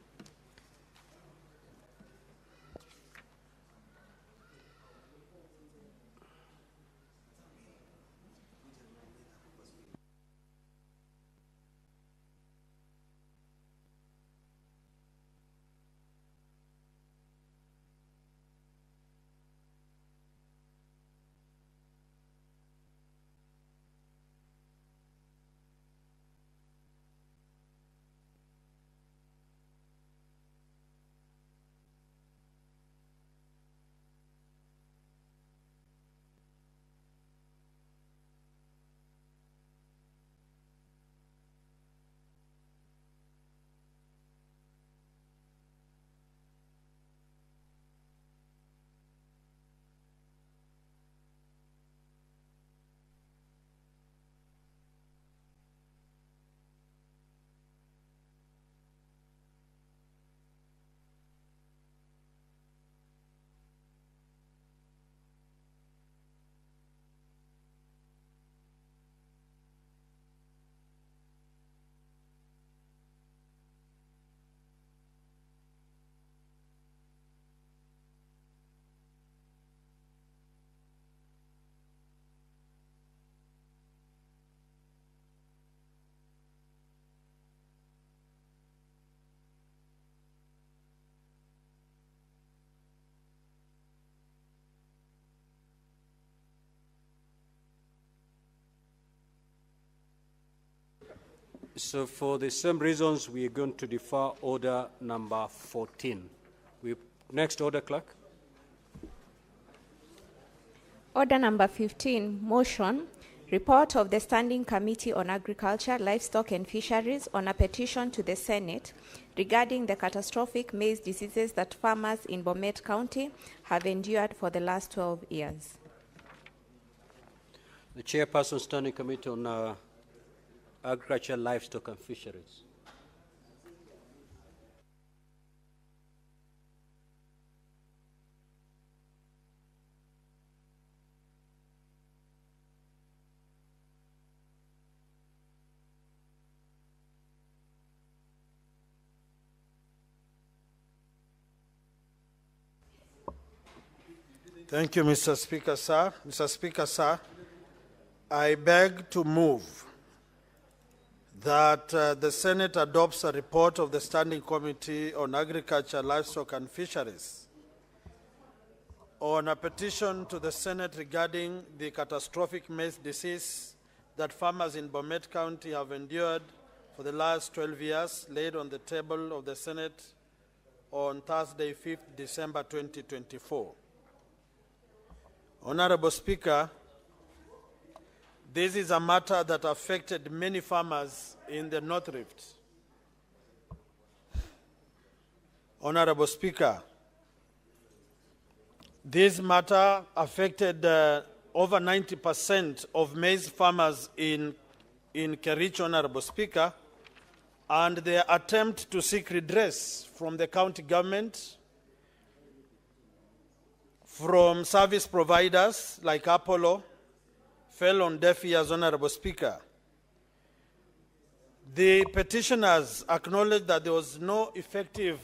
So for the same reasons, we are going to defer order number 14. Next order, clerk. Order number 15, motion, report of the Standing Committee on Agriculture, Livestock and Fisheries on a petition to the Senate regarding the catastrophic maize diseases that farmers in Bomet County have endured for the last 12 years. The chairperson, Standing Committee on Agriculture, Livestock and Fisheries. Thank you, Mr. Speaker, sir. Mr. Speaker, sir, I beg to move that the Senate adopts a report of the Standing Committee on Agriculture, Livestock and Fisheries on a petition to the Senate regarding the catastrophic maize disease that farmers in Bomet County have endured for the last 12 years, laid on the table of the Senate on Thursday, 5th December 2024. Honorable Speaker, this is a matter that affected many farmers in the North Rift. Honorable Speaker, this matter affected over 90% of maize farmers in Kericho, Honorable Speaker, and their attempt to seek redress from the county government, from service providers like Apollo, fell on deaf ears, Honorable Speaker. The petitioners acknowledged that there was no effective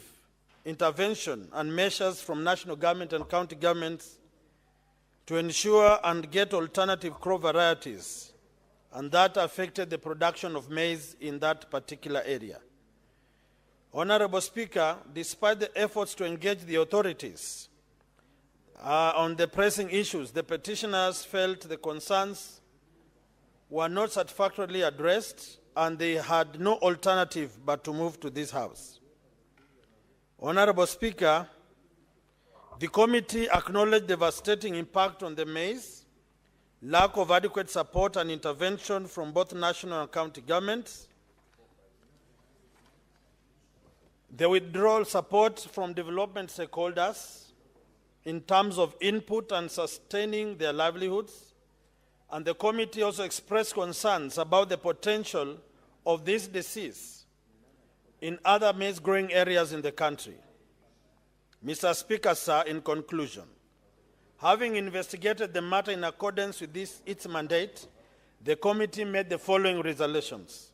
intervention and measures from national government and county governments to ensure and get alternative crop varieties, and that affected the production of maize in that particular area. Honorable Speaker, despite the efforts to engage the authorities on the pressing issues, the petitioners felt the concerns were not satisfactorily addressed and they had no alternative but to move to this House. Honorable Speaker, the committee acknowledged the devastating impact on the maize, lack of adequate support and intervention from both national and county governments, the withdrawal support from development stakeholders in terms of input and sustaining their livelihoods, and the committee also expressed concerns about the potential of this disease in other maize-growing areas in the country. Mr. Speaker, sir, in conclusion, having investigated the matter in accordance with its mandate, the committee made the following resolutions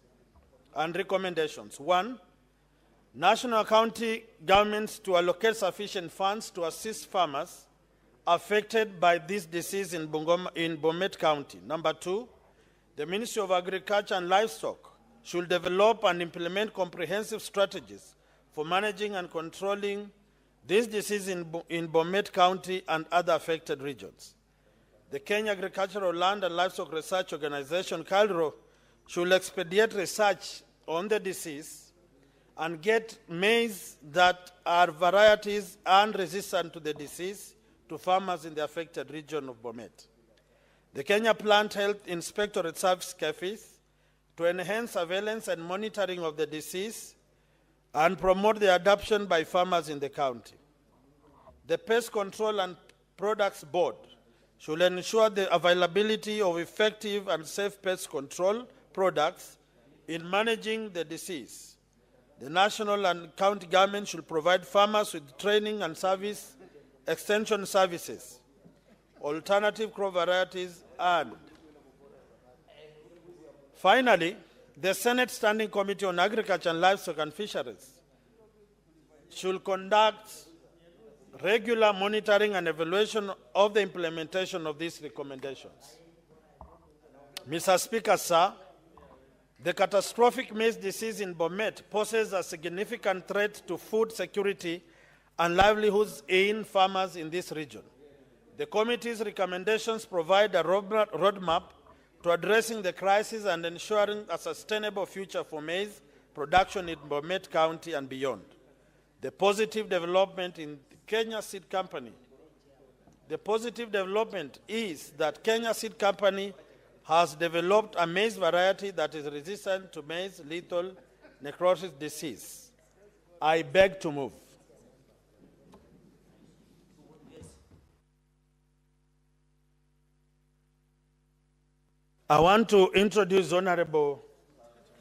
and recommendations. 1, national county governments to allocate sufficient funds to assist farmers affected by this disease in Bomet County. Number 2, the Ministry of Agriculture and Livestock should develop and implement comprehensive strategies for managing and controlling this disease in Bomet County and other affected regions. The Kenya Agricultural Land and Livestock Research Organization, KALRO, should expedite research on the disease and get maize that are varieties unresistant to the disease to farmers in the affected region of Bomet. The Kenya Plant Health Inspectorate Service, KEFIS, to enhance surveillance and monitoring of the disease and promote the adoption by farmers in the county. The Pest Control and Products Board should ensure the availability of effective and safe pest control products in managing the disease. The national and county government should provide farmers with training and service extension services, alternative crop varieties, and finally, the Senate Standing Committee on Agriculture and Livestock and Fisheries should conduct regular monitoring and evaluation of the implementation of these recommendations. Mr. Speaker, sir, the catastrophic maize disease in Bomet poses a significant threat to food security and livelihoods in farmers in this region. The committee's recommendations provide a roadmap to addressing the crisis and ensuring a sustainable future for maize production in Bomet County and beyond. The positive development in Kenya Seed Company. The positive development is that Kenya Seed Company has developed a maize variety that is resistant to maize lethal necrosis disease. I beg to move. I want to introduce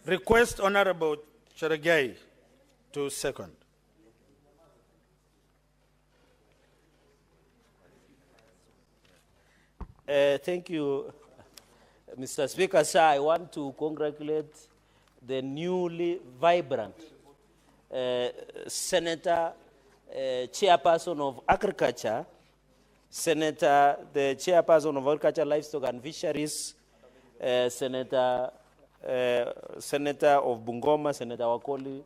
request Honorable Cheregai to second. Thank you, Mr. Speaker. Sir, I want to congratulate the newly vibrant Senator, Chairperson of Agriculture, the Chairperson of Agriculture, Livestock and Fisheries, Senator of Bungoma, Senator Wakoli.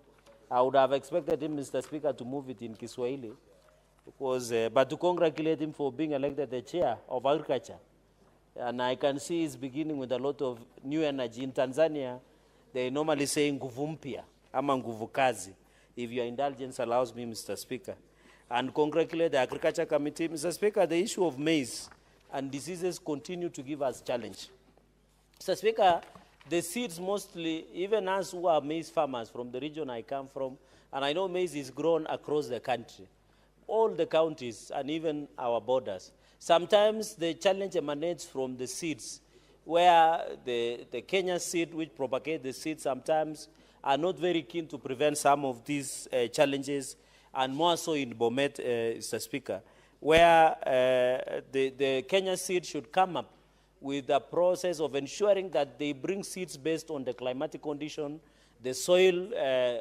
I would have expected him, Mr. Speaker, to move it in Kiswahili, because, but to congratulate him for being elected the Chair of Agriculture. And I can see he's beginning with a lot of new energy. In Tanzania, they normally say nguvu mpya, ama nguvu kazi, if your indulgence allows me, Mr. Speaker. And congratulate the Agriculture Committee. Mr. Speaker, the issue of maize and diseases continue to give us challenge. Mr. Speaker, the seeds mostly, even us who are maize farmers from the region I come from, and I know maize is grown across the country, all the counties and even our borders. Sometimes the challenge emanates from the seeds, where the Kenya seed, which propagate the seed, sometimes are not very keen to prevent some of these challenges, and more so in Bomet, Mr. Speaker, where the Kenya seed should come up with a process of ensuring that they bring seeds based on the climatic condition, the soil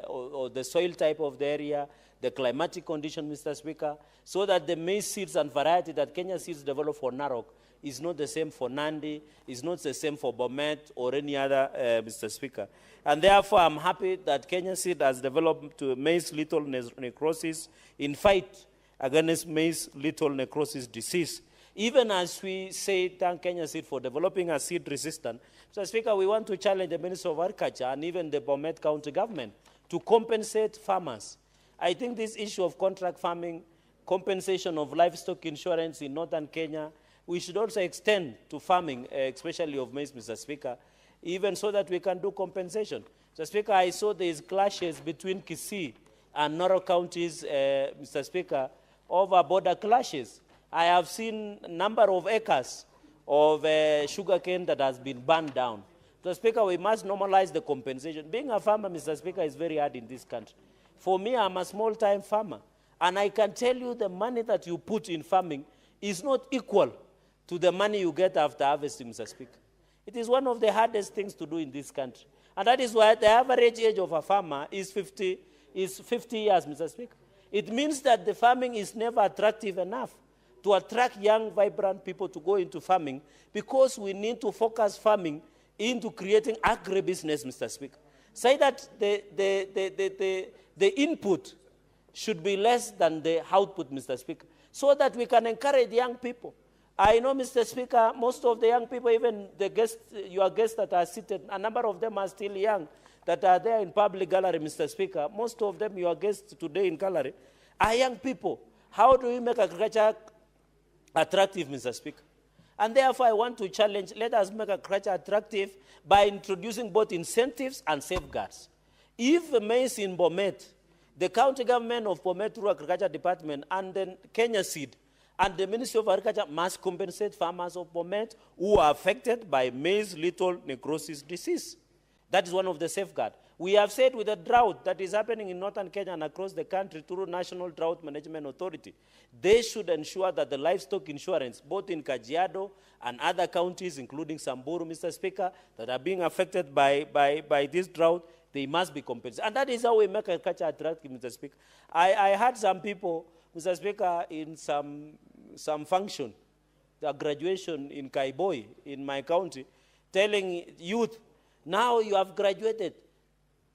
or the soil type of the area, the climatic condition, Mr. Speaker, so that the maize seeds and variety that Kenya seeds develop for Narok is not the same for Nandi, is not the same for Bomet or any other, Mr. Speaker. And therefore, I'm happy that Kenya seed has developed maize lethal necrosis in fight against maize lethal necrosis disease. Even as we say, thank Kenya seed for developing a seed resistant, Mr. Speaker, we want to challenge the Minister of Agriculture and even the Bomet County government to compensate farmers. I think this issue of contract farming, compensation of livestock insurance in northern Kenya, we should also extend to farming, especially of maize, Mr. Speaker, even so that we can do compensation. Mr. Speaker, I saw these clashes between Kisii and Narok counties, Mr. Speaker, over border clashes. I have seen a number of acres of sugarcane that has been burned down. Mr. Speaker, we must normalize the compensation. Being a farmer, Mr. Speaker, is very hard in this country. For me, I'm a small-time farmer, and I can tell you the money that you put in farming is not equal to the money you get after harvesting, Mr. Speaker. It is one of the hardest things to do in this country. And that is why the average age of a farmer is 50 years, Mr. Speaker. It means that the farming is never attractive enough to attract young, vibrant people to go into farming, because we need to focus farming into creating agribusiness, Mr. Speaker. Say that the input should be less than the output, Mr. Speaker, so that we can encourage young people. I know, Mr. Speaker, most of the young people, even the guests, your guests that are seated, a number of them are still young, that are there in public gallery, Mr. Speaker. Most of them, your guests today in gallery, are young people. How do we make agriculture attractive, Mr. Speaker? And therefore, I want to challenge, let us make agriculture attractive by introducing both incentives and safeguards. If maize in Bomet, the county government of Bomet through Agriculture Department and then Kenya Seed and the Ministry of Agriculture must compensate farmers of Bomet who are affected by maize lethal necrosis disease. That is one of the safeguards. We have said with the drought that is happening in northern Kenya and across the country through National Drought Management Authority, they should ensure that the livestock insurance, both in Kajiado and other counties, including Samburu, Mr. Speaker, that are being affected by this drought, they must be compensated. And that is how we make agriculture attractive, Mr. Speaker. I heard some people, Mr. Speaker, in some function, the graduation in Kaiboi, in my county, telling youth, now you have graduated,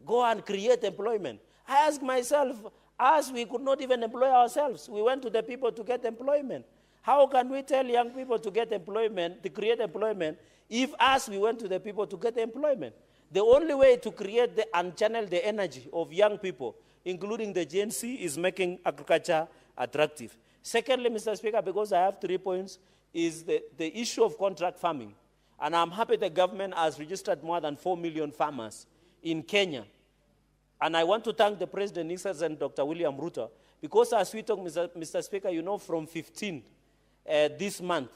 go and create employment. I asked myself, as we could not even employ ourselves, we went to the people to get employment. How can we tell young people to get employment, to create employment, If us, we went to the people to get employment. The only way to create and channel the energy of young people, including the Gen Z, is making agriculture attractive. Secondly, Mr. Speaker, because I have 3 points, is the issue of contract farming. And I'm happy the government has registered more than 4 million farmers in Kenya. And I want to thank the President, His Excellency Dr. William Ruto, because as we talk, Mr. Speaker, you know, from 15 this month,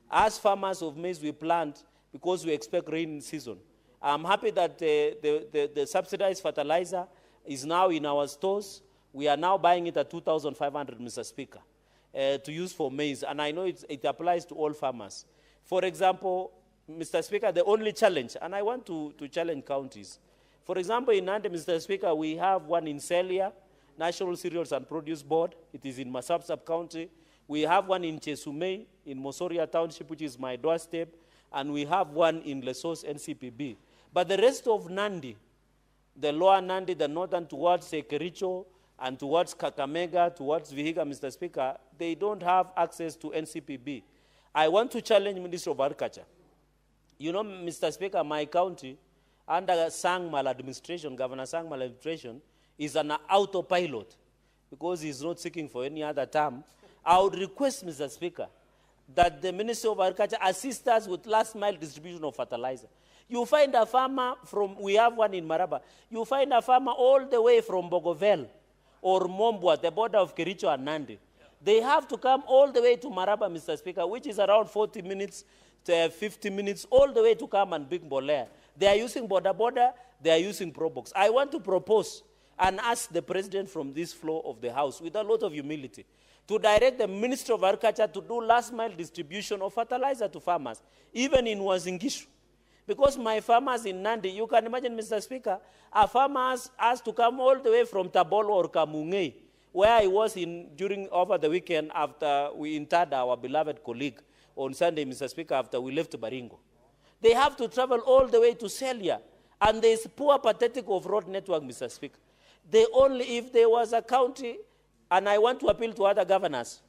as farmers of maize, we plant because we expect rain season. I'm happy that the subsidized fertilizer is now in our stores. We are now buying it at 2,500, Mr. Speaker, to use for maize. And I know it applies to all farmers. For example, Mr. Speaker, the only challenge, and I want to challenge counties. For example, in Nandi, Mr. Speaker, we have one in Celia, National Cereals and Produce Board. It is in Masab sub-county. We have one in Chesumei, in Mosoria Township, which is my doorstep. And we have one in Lesos NCPB. But the rest of Nandi, the lower Nandi, the northern towards Kericho, and towards Kakamega, towards Vihiga, Mr. Speaker, they don't have access to NCPB. I want to challenge Minister of Agriculture. You know, Mr. Speaker, my county, under Sangmal administration, Governor Sangmal administration, is an autopilot because he's not seeking for any other term. I would request, Mr. Speaker, that the Ministry of Agriculture assist us with last mile distribution of fertilizer. You find a farmer we have one in Maraba, you find a farmer all the way from Bogovel or Mombwa, the border of Kericho and Nandi. They have to come all the way to Maraba, Mr. Speaker, which is around 40 minutes to 50 minutes, all the way to come and Big Mbolea. They are using border, they are using Probox. I want to propose and ask the President from this floor of the House, with a lot of humility, to direct the Minister of Agriculture to do last mile distribution of fertilizer to farmers, even in Wazingishu. Because my farmers in Nandi, you can imagine, Mr. Speaker, a farmer has to come all the way from Tabolo or Kamungei, where I was over the weekend after we interred our beloved colleague on Sunday, Mr. Speaker, after we left Baringo. They have to travel all the way to Celia, and there is poor, pathetic of road network, Mr. Speaker. If there was a county, and I want to appeal to other governors,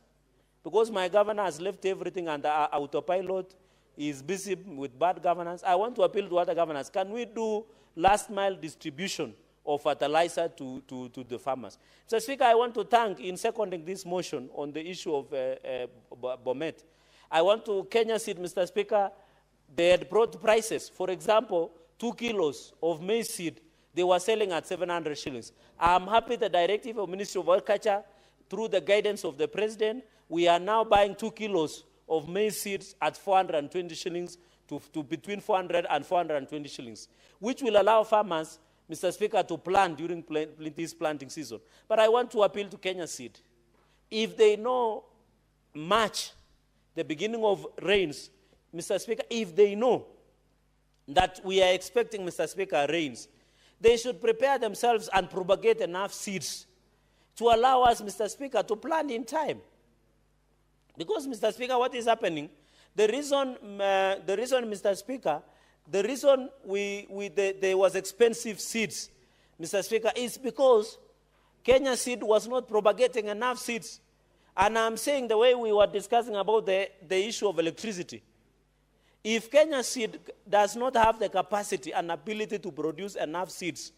because my governor has left everything under autopilot, is busy with bad governance. I want to appeal to other governors. Can we do last mile distribution of fertilizer to the farmers? Mr. Speaker, I want to thank, in seconding this motion on the issue of Bomet, I want to Kenya Seed, Mr. Speaker, they had brought prices. For example, 2 kilos of maize seed, they were selling at 700 shillings. I'm happy the directive of Ministry of Agriculture, through the guidance of the President, we are now buying 2 kilos of maize seeds at 420 shillings to between 400 and 420 shillings, which will allow farmers, Mr. Speaker, to plant during this planting season. But I want to appeal to Kenya Seed. If they know March, the beginning of rains, Mr. Speaker, if they know that we are expecting, Mr. Speaker, rains, they should prepare themselves and propagate enough seeds to allow us, Mr. Speaker, to plant in time. Because, Mr. Speaker, what is happening, the reason, Mr. Speaker, the reason there was expensive seeds, Mr. Speaker, is because Kenya Seed was not propagating enough seeds. And I'm saying the way we were discussing about the issue of electricity. If Kenya Seed does not have the capacity and ability to produce enough seeds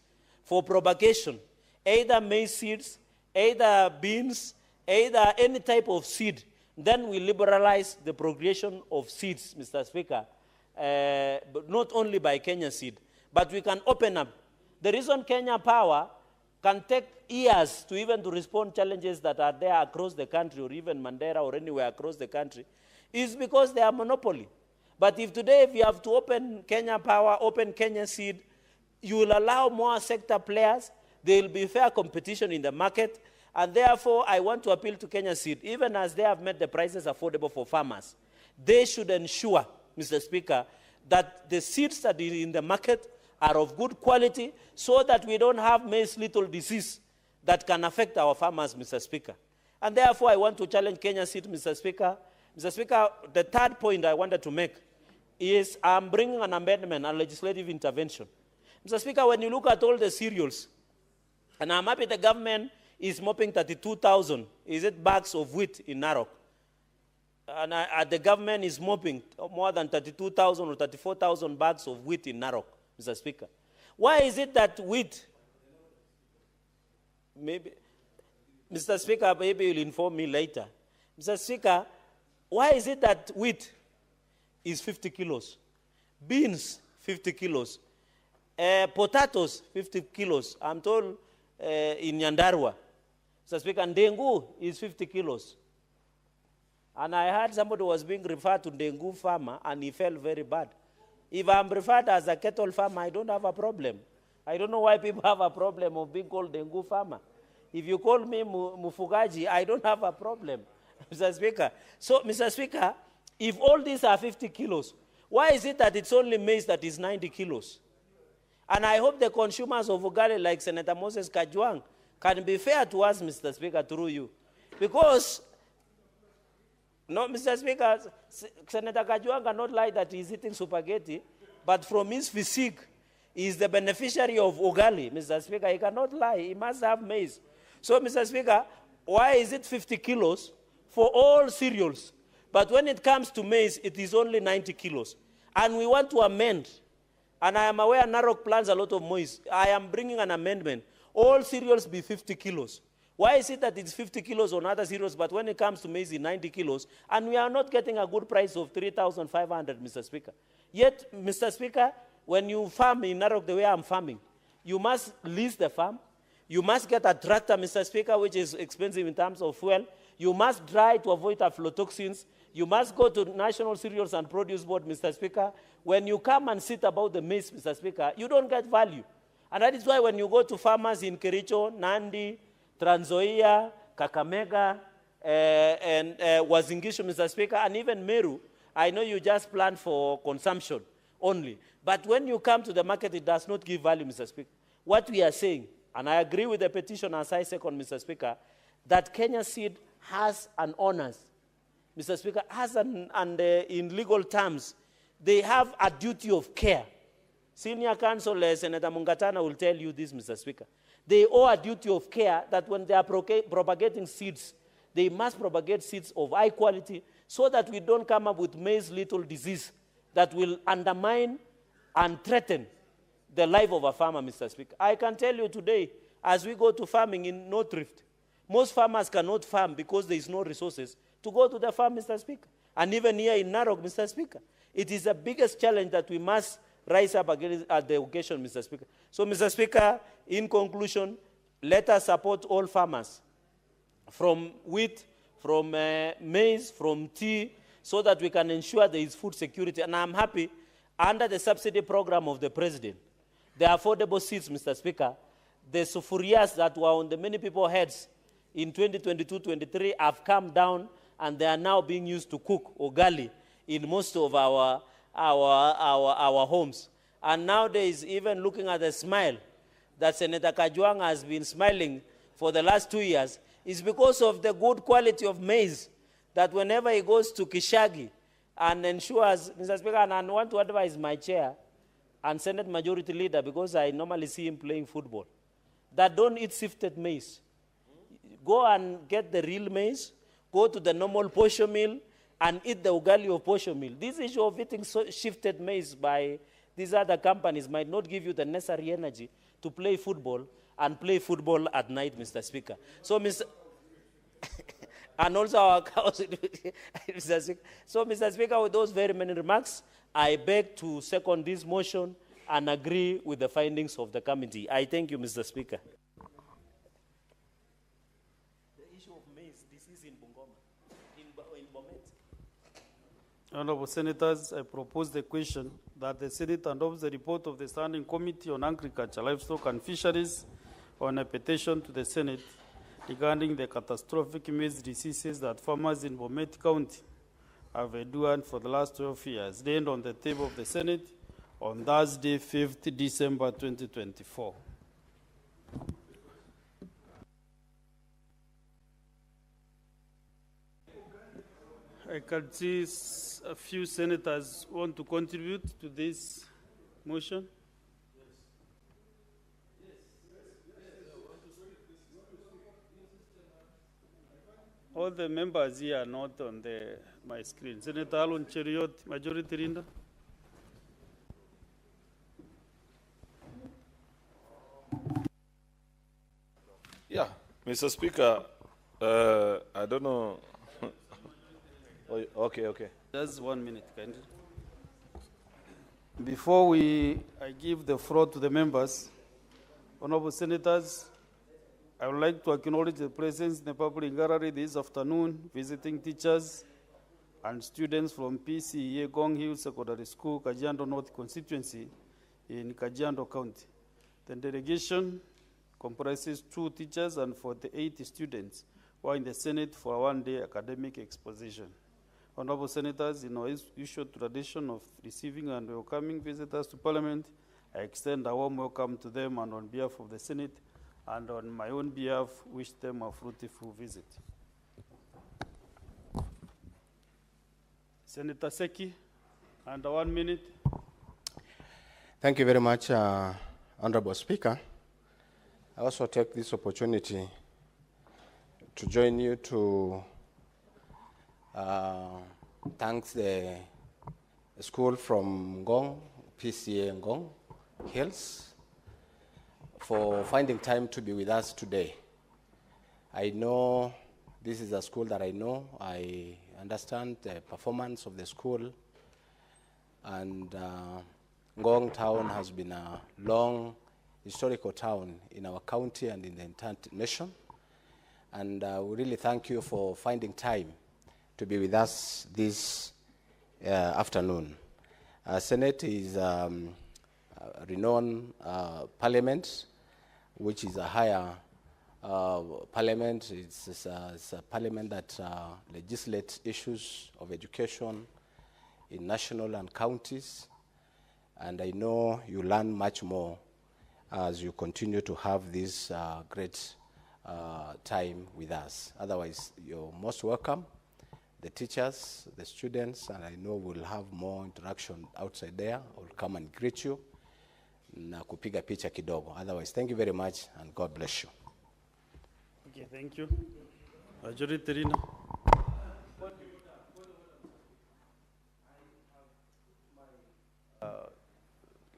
for propagation, either maize seeds, either beans, either any type of seed, then we liberalize the progression of seeds, Mr. Speaker, but not only by Kenya Seed, but we can open up. The reason Kenya Power can take years to even to respond challenges that are there across the country, or even Mandera or anywhere across the country, is because they are monopoly. But if today, if you have to open Kenya Power, open Kenya Seed, you will allow more sector players, there will be fair competition in the market, and therefore I want to appeal to Kenya Seed, even as they have made the prices affordable for farmers, they should ensure, Mr. Speaker, that the seeds that are in the market are of good quality, so that we don't have maize little disease that can affect our farmers, Mr. Speaker. And therefore I want to challenge Kenya Seed, Mr. Speaker. Mr. Speaker, the third point I wanted to make is I'm bringing an amendment, a legislative intervention. Mr. Speaker, when you look at all the cereals, and I'm happy the government is mopping 32,000, bags of wheat in Narok. And the government is mopping more than 32,000 or 34,000 bags of wheat in Narok, Mr. Speaker. Why is it that wheat, maybe, Mr. Speaker, maybe you'll inform me later. Mr. Speaker, why is it that wheat is 50 kilos, beans 50 kilos, potatoes 50 kilos, I'm told in Nyandarua, Mr. Speaker, Ndengu is 50 kilos. And I heard somebody was being referred to Ndengu farmer and he felt very bad. If I'm referred as a cattle farmer, I don't have a problem. I don't know why people have a problem of being called Ndengu farmer. If you call me Mufugaji, I don't have a problem, Mr. Speaker. So, Mr. Speaker, if all these are 50 kilos, why is it that it's only maize that is 90 kilos? And I hope the consumers of ugali, like Senator Moses Kajwang, can be fair to us, Mr. Speaker, through you. Because, no, Mr. Speaker, Senator Kajwang cannot lie that he's eating spaghetti, but from his physique, he is the beneficiary of ugali, Mr. Speaker. He cannot lie. He must have maize. So, Mr. Speaker, why is it 50 kilos for all cereals? But when it comes to maize, it is only 90 kilos. And we want to amend. And I am aware Narok plans a lot of maize. I am bringing an amendment. All cereals be 50 kilos. Why is it that it's 50 kilos on other cereals, but when it comes to maize, it's 90 kilos, and we are not getting a good price of 3,500, Mr. Speaker? Yet, Mr. Speaker, when you farm in Narok the way I'm farming, you must lease the farm. You must get a tractor, Mr. Speaker, which is expensive in terms of fuel. You must dry to avoid aflatoxins. You must go to National Cereals and Produce Board, Mr. Speaker. When you come and sit about the maize, Mr. Speaker, you don't get value. And that is why when you go to farmers in Kericho, Nandi, Trans Nzoia, Kakamega, and Wazingishu, Mr. Speaker, and even Meru, I know you just plan for consumption only. But when you come to the market, it does not give value, Mr. Speaker. What we are saying, and I agree with the petition as I second, Mr. Speaker, that Kenya Seed has an honors, Mr. Speaker, has and in legal terms, they have a duty of care. Senior Counsel Senator Mungatana will tell you this, Mr. Speaker. They owe a duty of care that when they are propagating seeds, they must propagate seeds of high quality so that we don't come up with maize-lethal disease that will undermine and threaten the life of a farmer, Mr. Speaker. I can tell you today, as we go to farming in North Rift, most farmers cannot farm because there is no resources to go to the farm, Mr. Speaker. And even here in Narok, Mr. Speaker, it is the biggest challenge that we must rise up against at the occasion, Mr. Speaker. So, Mr. Speaker, in conclusion, let us support all farmers, from wheat, from maize, from tea, so that we can ensure there is food security. And I'm happy, under the subsidy program of the President, the affordable seeds, Mr. Speaker, the sufurias that were on the many people's heads in 2022-23 have come down, and they are now being used to cook ugali in most of our homes. And nowadays, even looking at the smile that Senator Kajwang has been smiling for the last 2 years, is because of the good quality of maize, that whenever he goes to Kishagi and ensures, Mr. Speaker, and I want to advise my chair and Senate Majority Leader, because I normally see him playing football, that don't eat sifted maize. Go and get the real maize, go to the normal posho mill, and eat the ugali of posho mill. This issue of eating shifted maize by these other companies might not give you the necessary energy to play football and play football at night, Mr. Speaker. So, Mr. and also our cows, Mr. Speaker. So, Mr. Speaker, with those very many remarks, I beg to second this motion and agree with the findings of the committee. I thank you, Mr. Speaker. Honorable Senators, I propose the question that the Senate adopts the report of the Standing Committee on Agriculture, Livestock and Fisheries on a petition to the Senate regarding the catastrophic maize diseases that farmers in Bomet County have endured for the last 12 years, laid on the table of the Senate on Thursday, 5th December 2024. I can see a few senators want to contribute to this motion. All the members here are not on my screen. Senator Alon Cheriot, Majority Leader. Yeah, Mr. Speaker, I don't know. Oh, okay. Just 1 minute, kindly. Before I give the floor to the members, honorable senators, I would like to acknowledge the presence in the public gallery this afternoon, visiting teachers and students from PCEA Gong Hill Secondary School, Kajiado North constituency in Kajiado County. The delegation comprises 2 teachers and 48 students who are in the Senate for a one-day academic exposition. Honorable senators, in our usual tradition of receiving and welcoming visitors to Parliament, I extend a warm welcome to them, and on behalf of the Senate and on my own behalf, wish them a fruitful visit. Senator Seki, under 1 minute. Thank you very much, Honorable Speaker. I also take this opportunity to join you to thank the school from Ngong, PCA Ngong Hills, for finding time to be with us today. I know this is a school that I know. I understand the performance of the school, and Ngong town has been a long historical town in our county and in the entire nation. And we really thank you for finding time to be with us this afternoon. Senate is a renowned parliament, which is a higher parliament. It's a parliament that legislates issues of education in national and counties. And I know you learn much more as you continue to have this great time with us. Otherwise, you're most welcome. The teachers, the students, and I know we'll have more interaction outside there. I'll come and greet you na kupiga picha kidogo. Otherwise, thank you very much, and God bless you. Okay, thank you. Majority Leader.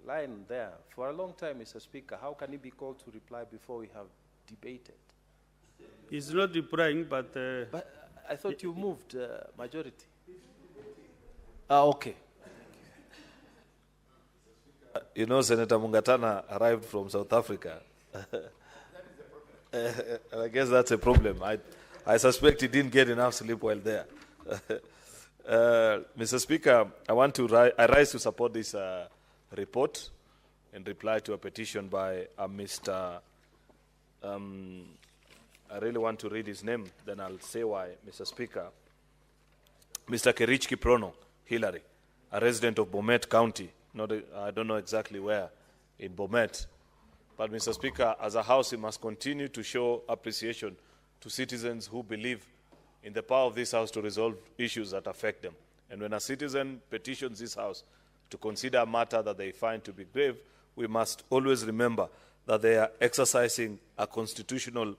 Line there. For a long time, Mr. Speaker, how can he be called to reply before we have debated? He's not replying, but I thought you moved majority. Okay. You know, Senator Mungatana arrived from South Africa. I guess that's a problem. I suspect he didn't get enough sleep while there. Mr. Speaker, I rise to support this report in reply to a petition by Mr. I really want to read his name, then I'll say why, Mr. Speaker. Mr. Kerich Kiprono Hillary, a resident of Bomet County. I don't know exactly where in Bomet. But, Mr. Speaker, as a House, we must continue to show appreciation to citizens who believe in the power of this House to resolve issues that affect them. And when a citizen petitions this House to consider a matter that they find to be grave, we must always remember that they are exercising a constitutional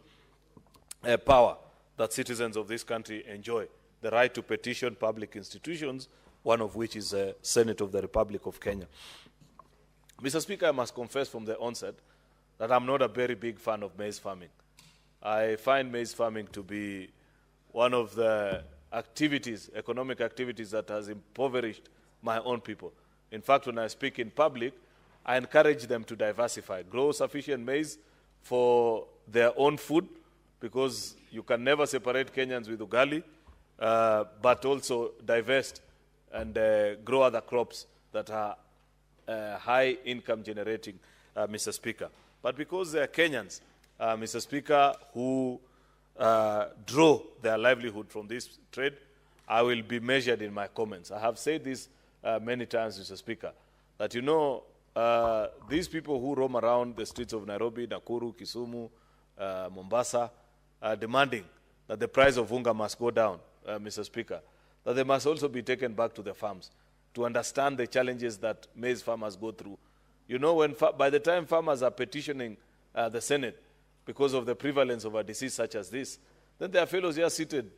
power that citizens of this country enjoy, the right to petition public institutions, one of which is the Senate of the Republic of Kenya. Mr. Speaker, I must confess from the onset that I'm not a very big fan of maize farming. I find maize farming to be one of the activities, economic activities, that has impoverished my own people. In fact, when I speak in public, I encourage them to diversify, grow sufficient maize for their own food, because you can never separate Kenyans with ugali, but also divest and grow other crops that are high income generating, Mr. Speaker. But because they are Kenyans, Mr. Speaker, who draw their livelihood from this trade, I will be measured in my comments. I have said this many times, Mr. Speaker, that you know, these people who roam around the streets of Nairobi, Nakuru, Kisumu, Mombasa, demanding that the price of unga must go down, Mr. Speaker, that they must also be taken back to the farms to understand the challenges that maize farmers go through. You know, by the time farmers are petitioning the Senate because of the prevalence of a disease such as this, then their fellows here seated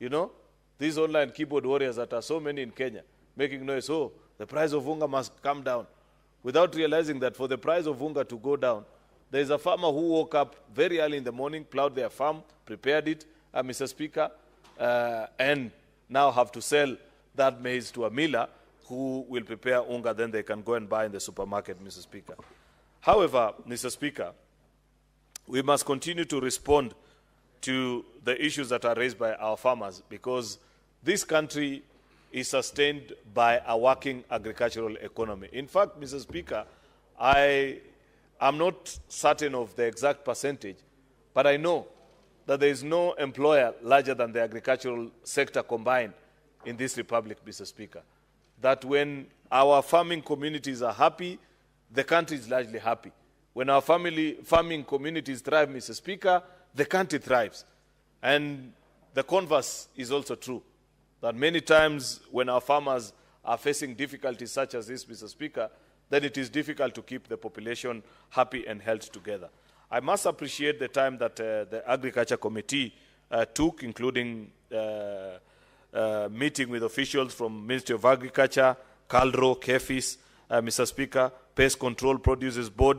You know, these online keyboard warriors that are so many in Kenya, making noise, oh, the price of unga must come down, without realizing that for the price of unga to go down, there is a farmer who woke up very early in the morning, plowed their farm, prepared it, Mr. Speaker, and now have to sell that maize to a miller who will prepare unga, then they can go and buy in the supermarket, Mr. Speaker. However, Mr. Speaker, we must continue to respond to the issues that are raised by our farmers, because this country is sustained by a working agricultural economy. In fact, Mr. Speaker, I am not certain of the exact percentage, but I know that there is no employer larger than the agricultural sector combined in this republic, Mr. Speaker. That when our farming communities are happy, the country is largely happy. When our farming communities thrive, Mr. Speaker, the country thrives. And the converse is also true, that many times when our farmers are facing difficulties such as this, Mr. Speaker, then it is difficult to keep the population happy and held together. I must appreciate the time that the Agriculture Committee took, including meeting with officials from Ministry of Agriculture, CALRO, KEFIS, Mr. Speaker, Pest Control Producers Board,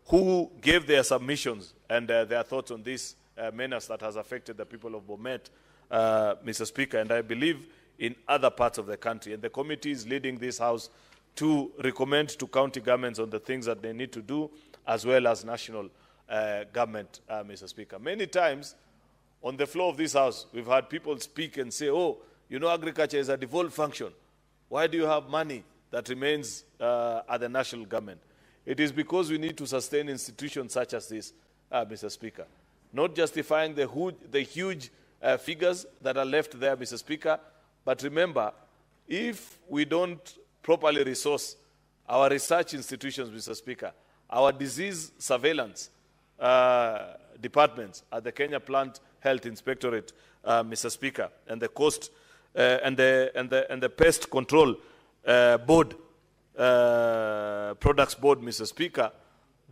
who gave their submissions and their thoughts on this menace that has affected the people of Bomet, Mr. Speaker, and I believe in other parts of the country. And the committee is leading this House to recommend to county governments on the things that they need to do, as well as national government, Mr. Speaker. Many times, on the floor of this House, we've had people speak and say, oh, you know, agriculture is a devolved function. Why do you have money that remains at the national government? It is because we need to sustain institutions such as this, Mr. Speaker. Not justifying the huge figures that are left there, Mr. Speaker, but remember, if we don't properly resource our research institutions, Mr. Speaker, our disease surveillance departments at the Kenya Plant Health Inspectorate, Mr. Speaker, and the coast and the Pest Control Board, Products Board, Mr. Speaker,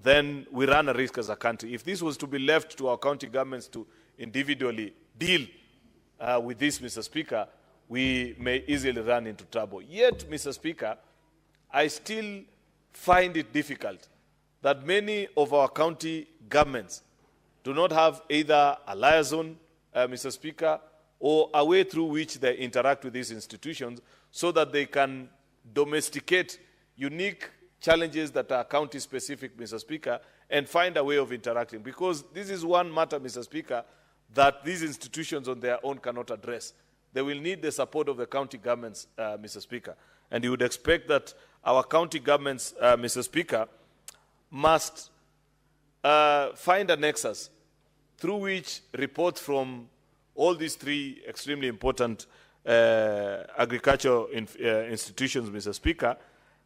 then we run a risk as a country. If this was to be left to our county governments to individually deal with this, Mr. Speaker, we may easily run into trouble. Yet, Mr. Speaker, I still find it difficult that many of our county governments do not have either a liaison, Mr. Speaker, or a way through which they interact with these institutions so that they can domesticate unique challenges that are county-specific, Mr. Speaker, and find a way of interacting. Because this is one matter, Mr. Speaker, that these institutions on their own cannot address. They will need the support of the county governments, Mr. Speaker. And you would expect that our county governments, Mr. Speaker, must find a nexus through which reports from all these three extremely important agricultural institutions, Mr. Speaker,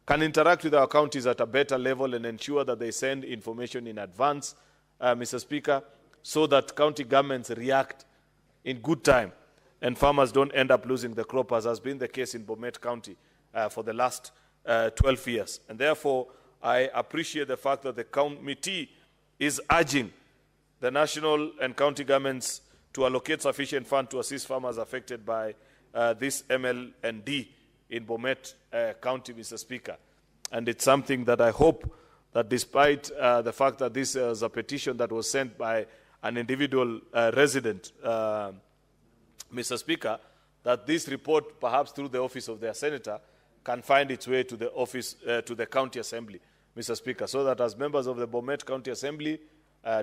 can interact with our counties at a better level and ensure that they send information in advance, Mr. Speaker, so that county governments react in good time and farmers don't end up losing the crop, as has been the case in Bomet County for the last 12 years. And therefore, I appreciate the fact that the committee is urging the national and county governments to allocate sufficient funds to assist farmers affected by this ML&D in Bomet County, Mr. Speaker. And it's something that I hope that despite the fact that this is a petition that was sent by an individual resident, Mr. Speaker, that this report, perhaps through the office of their senator, can find its way to the office, to the county assembly, Mr. Speaker, so that as members of the Bomet County Assembly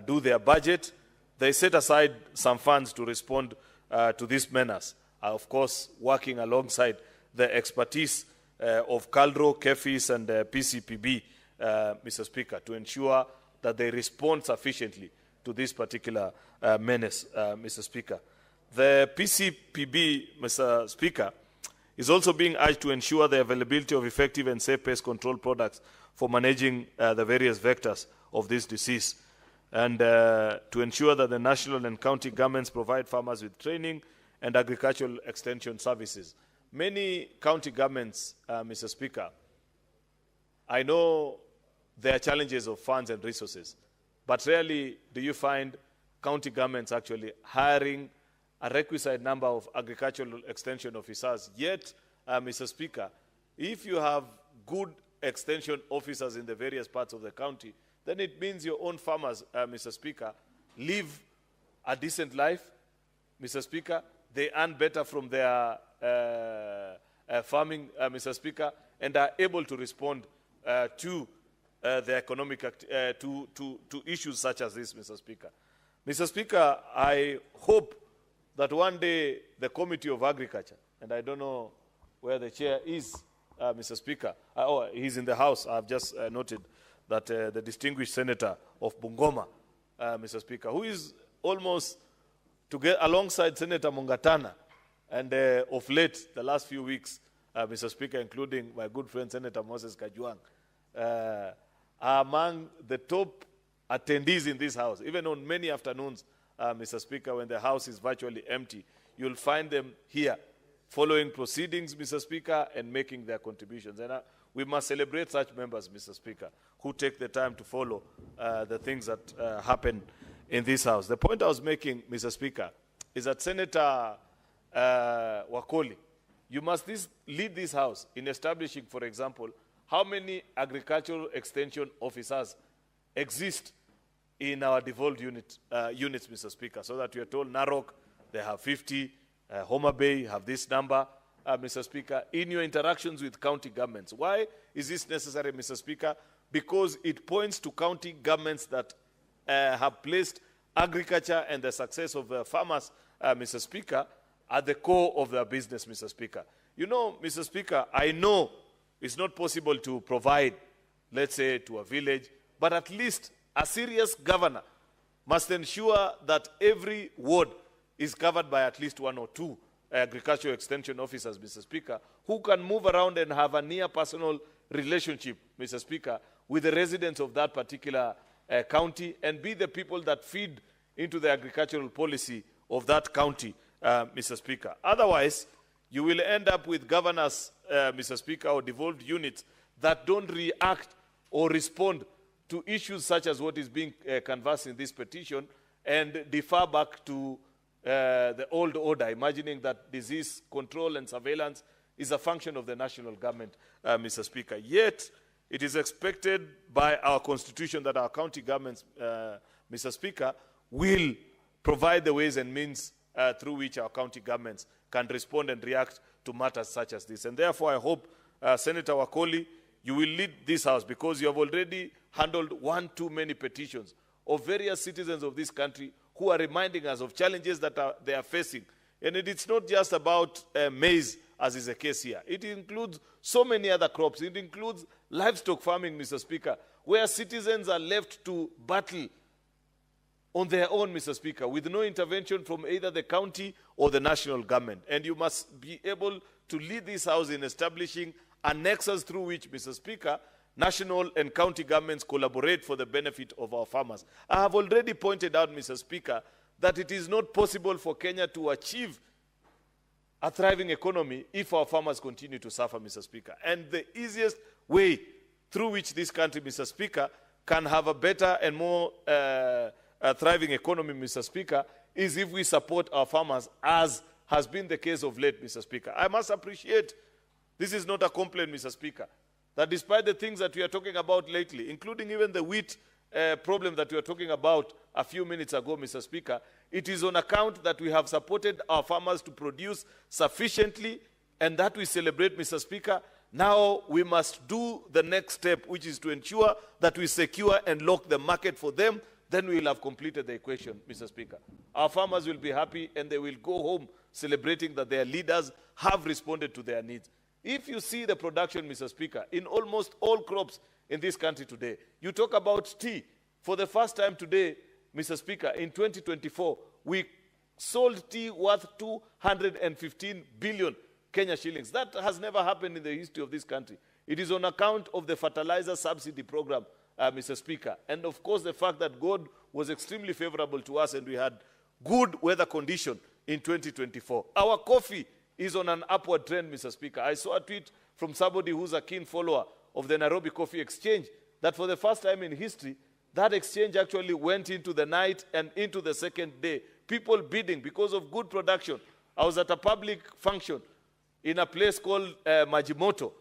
do their budget, they set aside some funds to respond to this menace. Of course, working alongside the expertise of CALRO, KEFIS, and PCPB, Mr. Speaker, to ensure that they respond sufficiently to this particular menace, Mr. Speaker. The PCPB, Mr. Speaker, is also being urged to ensure the availability of effective and safe pest control products for managing the various vectors of this disease, and to ensure that the national and county governments provide farmers with training and agricultural extension services. Many county governments, Mr. Speaker, I know there are challenges of funds and resources, but rarely do you find county governments actually hiring a requisite number of agricultural extension officers. Yet, Mr. Speaker, if you have good extension officers in the various parts of the county, then it means your own farmers, Mr. Speaker, live a decent life, Mr. Speaker. They earn better from their farming, Mr. Speaker, and are able to respond to the economic, to issues such as this, Mr. Speaker. Mr. Speaker, I hope that one day the Committee of Agriculture, and I don't know where the chair is, Mr. Speaker. Oh, he's in the House. I've just noted that the distinguished senator of Bungoma, Mr. Speaker, who is almost to get alongside Senator Mungatana, and of late, the last few weeks, Mr. Speaker, including my good friend Senator Moses Kajwang, are among the top attendees in this House. Even on many afternoons, Mr. Speaker, when the House is virtually empty, you'll find them here, following proceedings, Mr. Speaker, and making their contributions. And we must celebrate such members, Mr. Speaker, who take the time to follow the things that happen in this House. The point I was making, Mr. Speaker, is that Senator Wakoli, you must lead this House in establishing, for example, how many agricultural extension officers exist in our devolved units, Mr. Speaker, so that we are told Narok, they have 50, Homa Bay have this number, Mr. Speaker, in your interactions with county governments. Why is this necessary, Mr. Speaker? Because it points to county governments that have placed agriculture and the success of farmers, Mr. Speaker, at the core of their business, Mr. Speaker. You know, Mr. Speaker, I know it's not possible to provide, let's say, to a village, but at least a serious governor must ensure that every ward is covered by at least one or two agricultural extension officers, Mr. Speaker, who can move around and have a near personal relationship, Mr. Speaker, with the residents of that particular county and be the people that feed into the agricultural policy of that county, Mr. Speaker. Otherwise, you will end up with governors, Mr. Speaker, or devolved units that don't react or respond to issues such as what is being canvassed in this petition and defer back to the old order, imagining that disease control and surveillance is a function of the national government, Mr. Speaker. Yet, it is expected by our constitution that our county governments, Mr. Speaker, will provide the ways and means through which our county governments can respond and react to matters such as this. And therefore, I hope, Senator Wakoli, you will lead this House, because you have already handled one too many petitions of various citizens of this country who are reminding us of challenges that they are facing. And it's not just about maize, as is the case here. It includes so many other crops. It includes livestock farming, Mr. Speaker, where citizens are left to battle on their own, Mr. Speaker, with no intervention from either the county or the national government. And you must be able to lead this House in establishing a nexus through which, Mr. Speaker, national and county governments collaborate for the benefit of our farmers. I have already pointed out, Mr. Speaker, that it is not possible for Kenya to achieve a thriving economy if our farmers continue to suffer, Mr. Speaker. And the easiest way through which this country, Mr. Speaker, can have a better and more thriving economy, Mr. Speaker, is if we support our farmers, as has been the case of late, Mr. Speaker. I must appreciate, this is not a complaint, Mr. Speaker, that despite the things that we are talking about lately, including even the wheat problem that we were talking about a few minutes ago, Mr. Speaker, it is on account that we have supported our farmers to produce sufficiently, and that we celebrate, Mr. Speaker. Now we must do the next step, which is to ensure that we secure and lock the market for them. Then we will have completed the equation, Mr. Speaker. Our farmers will be happy, and they will go home celebrating that their leaders have responded to their needs. If you see the production, Mr. Speaker, in almost all crops in this country today, you talk about tea. For the first time today, Mr. Speaker, in 2024, we sold tea worth 215 billion Kenya shillings. That has never happened in the history of this country. It is on account of the fertilizer subsidy program, Mr. Speaker. And of course, the fact that God was extremely favorable to us and we had good weather condition in 2024. Our coffee is on an upward trend, Mr. Speaker. I saw a tweet from somebody who's a keen follower of the Nairobi Coffee Exchange that for the first time in history, that exchange actually went into the night and into the second day people bidding because of good production. I was at a public function in a place called Majimoto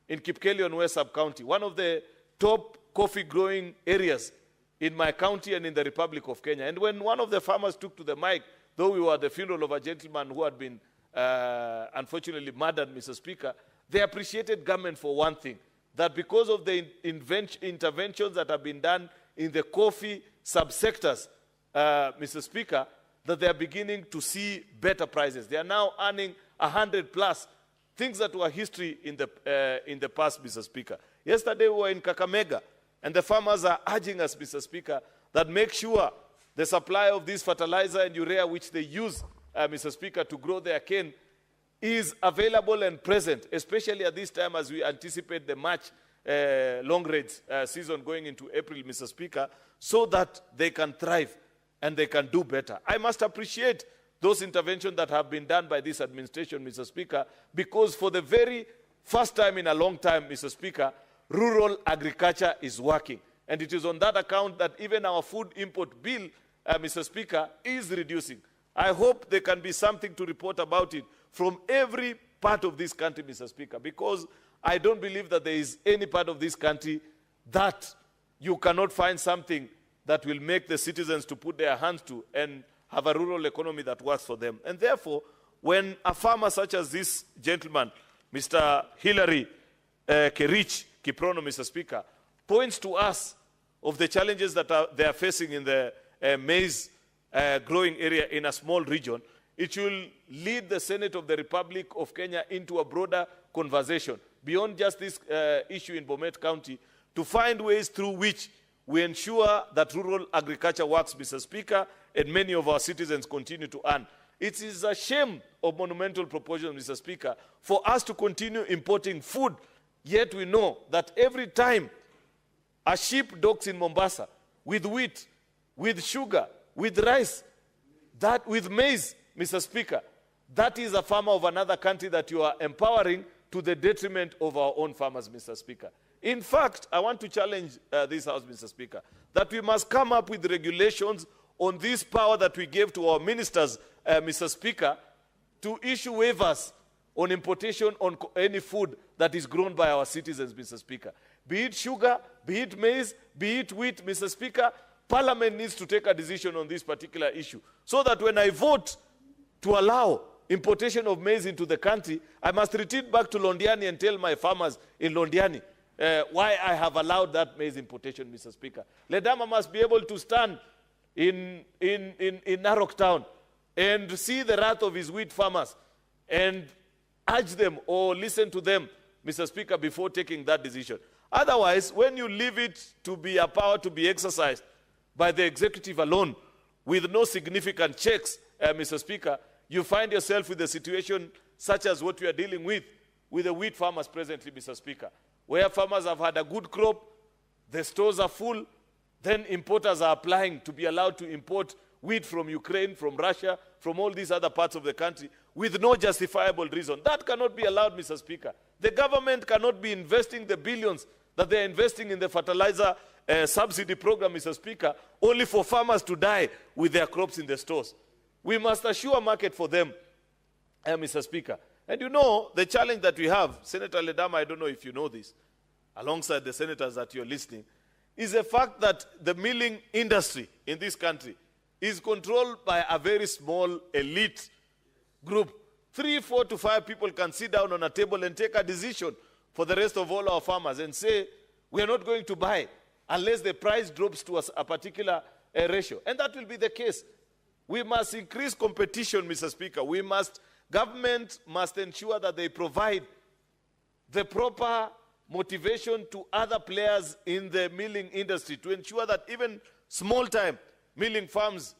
in Kipkelion West Sub-County, one of the top coffee growing areas in my county and in the Republic of Kenya. And when one of the farmers took to the mic, though we were at the funeral of a gentleman who had been unfortunately murdered, Mr. Speaker, they appreciated government for one thing, that because of the interventions that have been done in the coffee subsectors, Mr. Speaker, that they are beginning to see better prices. They are now earning 100 plus, things that were history in the past, Mr. Speaker. Yesterday we were in Kakamega, and the farmers are urging us, Mr. Speaker, that make sure the supply of this fertilizer and urea which they use, Mr. Speaker, to grow their cane is available and present, especially at this time as we anticipate the March long-range season going into April, Mr. Speaker, so that they can thrive and they can do better. I must appreciate those interventions that have been done by this administration, Mr. Speaker, because for the very first time in a long time, Mr. Speaker, rural agriculture is working. And it is on that account that even our food import bill, Mr. Speaker, is reducing. I hope there can be something to report about it from every part of this country, Mr. Speaker, because I don't believe that there is any part of this country that you cannot find something that will make the citizens to put their hands to and have a rural economy that works for them. And therefore, when a farmer such as this gentleman, Mr. Hilary Kerich Kiprono, Mr. Speaker, points to us of the challenges that they are facing in the maize growing area in a small region, it will lead the Senate of the Republic of Kenya into a broader conversation beyond just this issue in Bomet County to find ways through which we ensure that rural agriculture works, Mr. Speaker, and many of our citizens continue to earn. It is a shame of monumental proportions, Mr. Speaker, for us to continue importing food, yet we know that every time a ship docks in Mombasa with wheat, with sugar, with rice, that with maize, Mr. Speaker, that is a farmer of another country that you are empowering to the detriment of our own farmers, Mr. Speaker. In fact, I want to challenge this House, Mr. Speaker, that we must come up with regulations on this power that we gave to our ministers, Mr. Speaker, to issue waivers on importation on any food that is grown by our citizens, Mr. Speaker. Be it sugar, be it maize, be it wheat, Mr. Speaker, Parliament needs to take a decision on this particular issue so that when I vote to allow importation of maize into the country, I must retreat back to Londiani and tell my farmers in Londiani why I have allowed that maize importation, Mr. Speaker. Ledama must be able to stand in Narok Town and see the wrath of his wheat farmers and urge them or listen to them, Mr. Speaker, before taking that decision. Otherwise, when you leave it to be a power to be exercised by the executive alone with no significant checks, Mr. Speaker, you find yourself with a situation such as what we are dealing with the wheat farmers presently, Mr. Speaker, where farmers have had a good crop, the stores are full, then importers are applying to be allowed to import wheat from Ukraine, from Russia, from all these other parts of the country with no justifiable reason. That cannot be allowed, Mr. Speaker. The government cannot be investing the billions that they are investing in the fertilizer subsidy program, Mr. Speaker, only for farmers to die with their crops in the stores. We must assure a market for them, Mr. Speaker. And you know, the challenge that we have, Senator Ledama, I don't know if you know this, alongside the senators that you're listening, is the fact that the milling industry in this country is controlled by a very small elite group. 3, 4 to 5 people can sit down on a table and take a decision for the rest of all our farmers and say, we are not going to buy unless the price drops to a particular ratio. And that will be the case. We must increase competition, Mr. Speaker. Government must ensure that they provide the proper motivation to other players in the milling industry to ensure that even small-time milling farms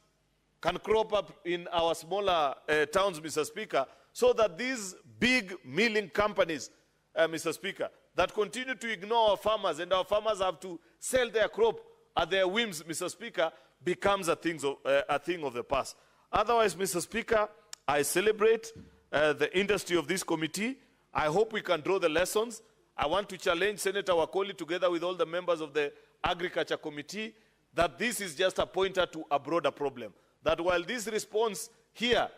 can crop up in our smaller towns, Mr. Speaker, so that these big milling companies, Mr. Speaker, that continue to ignore our farmers and our farmers have to sell their crop at their whims, Mr. Speaker, becomes a thing of the past. Otherwise, Mr. Speaker, I celebrate the industry of this committee. I hope we can draw the lessons. I want to challenge Senator Wakoli together with all the members of the Agriculture Committee that this is just a pointer to a broader problem. that while this response here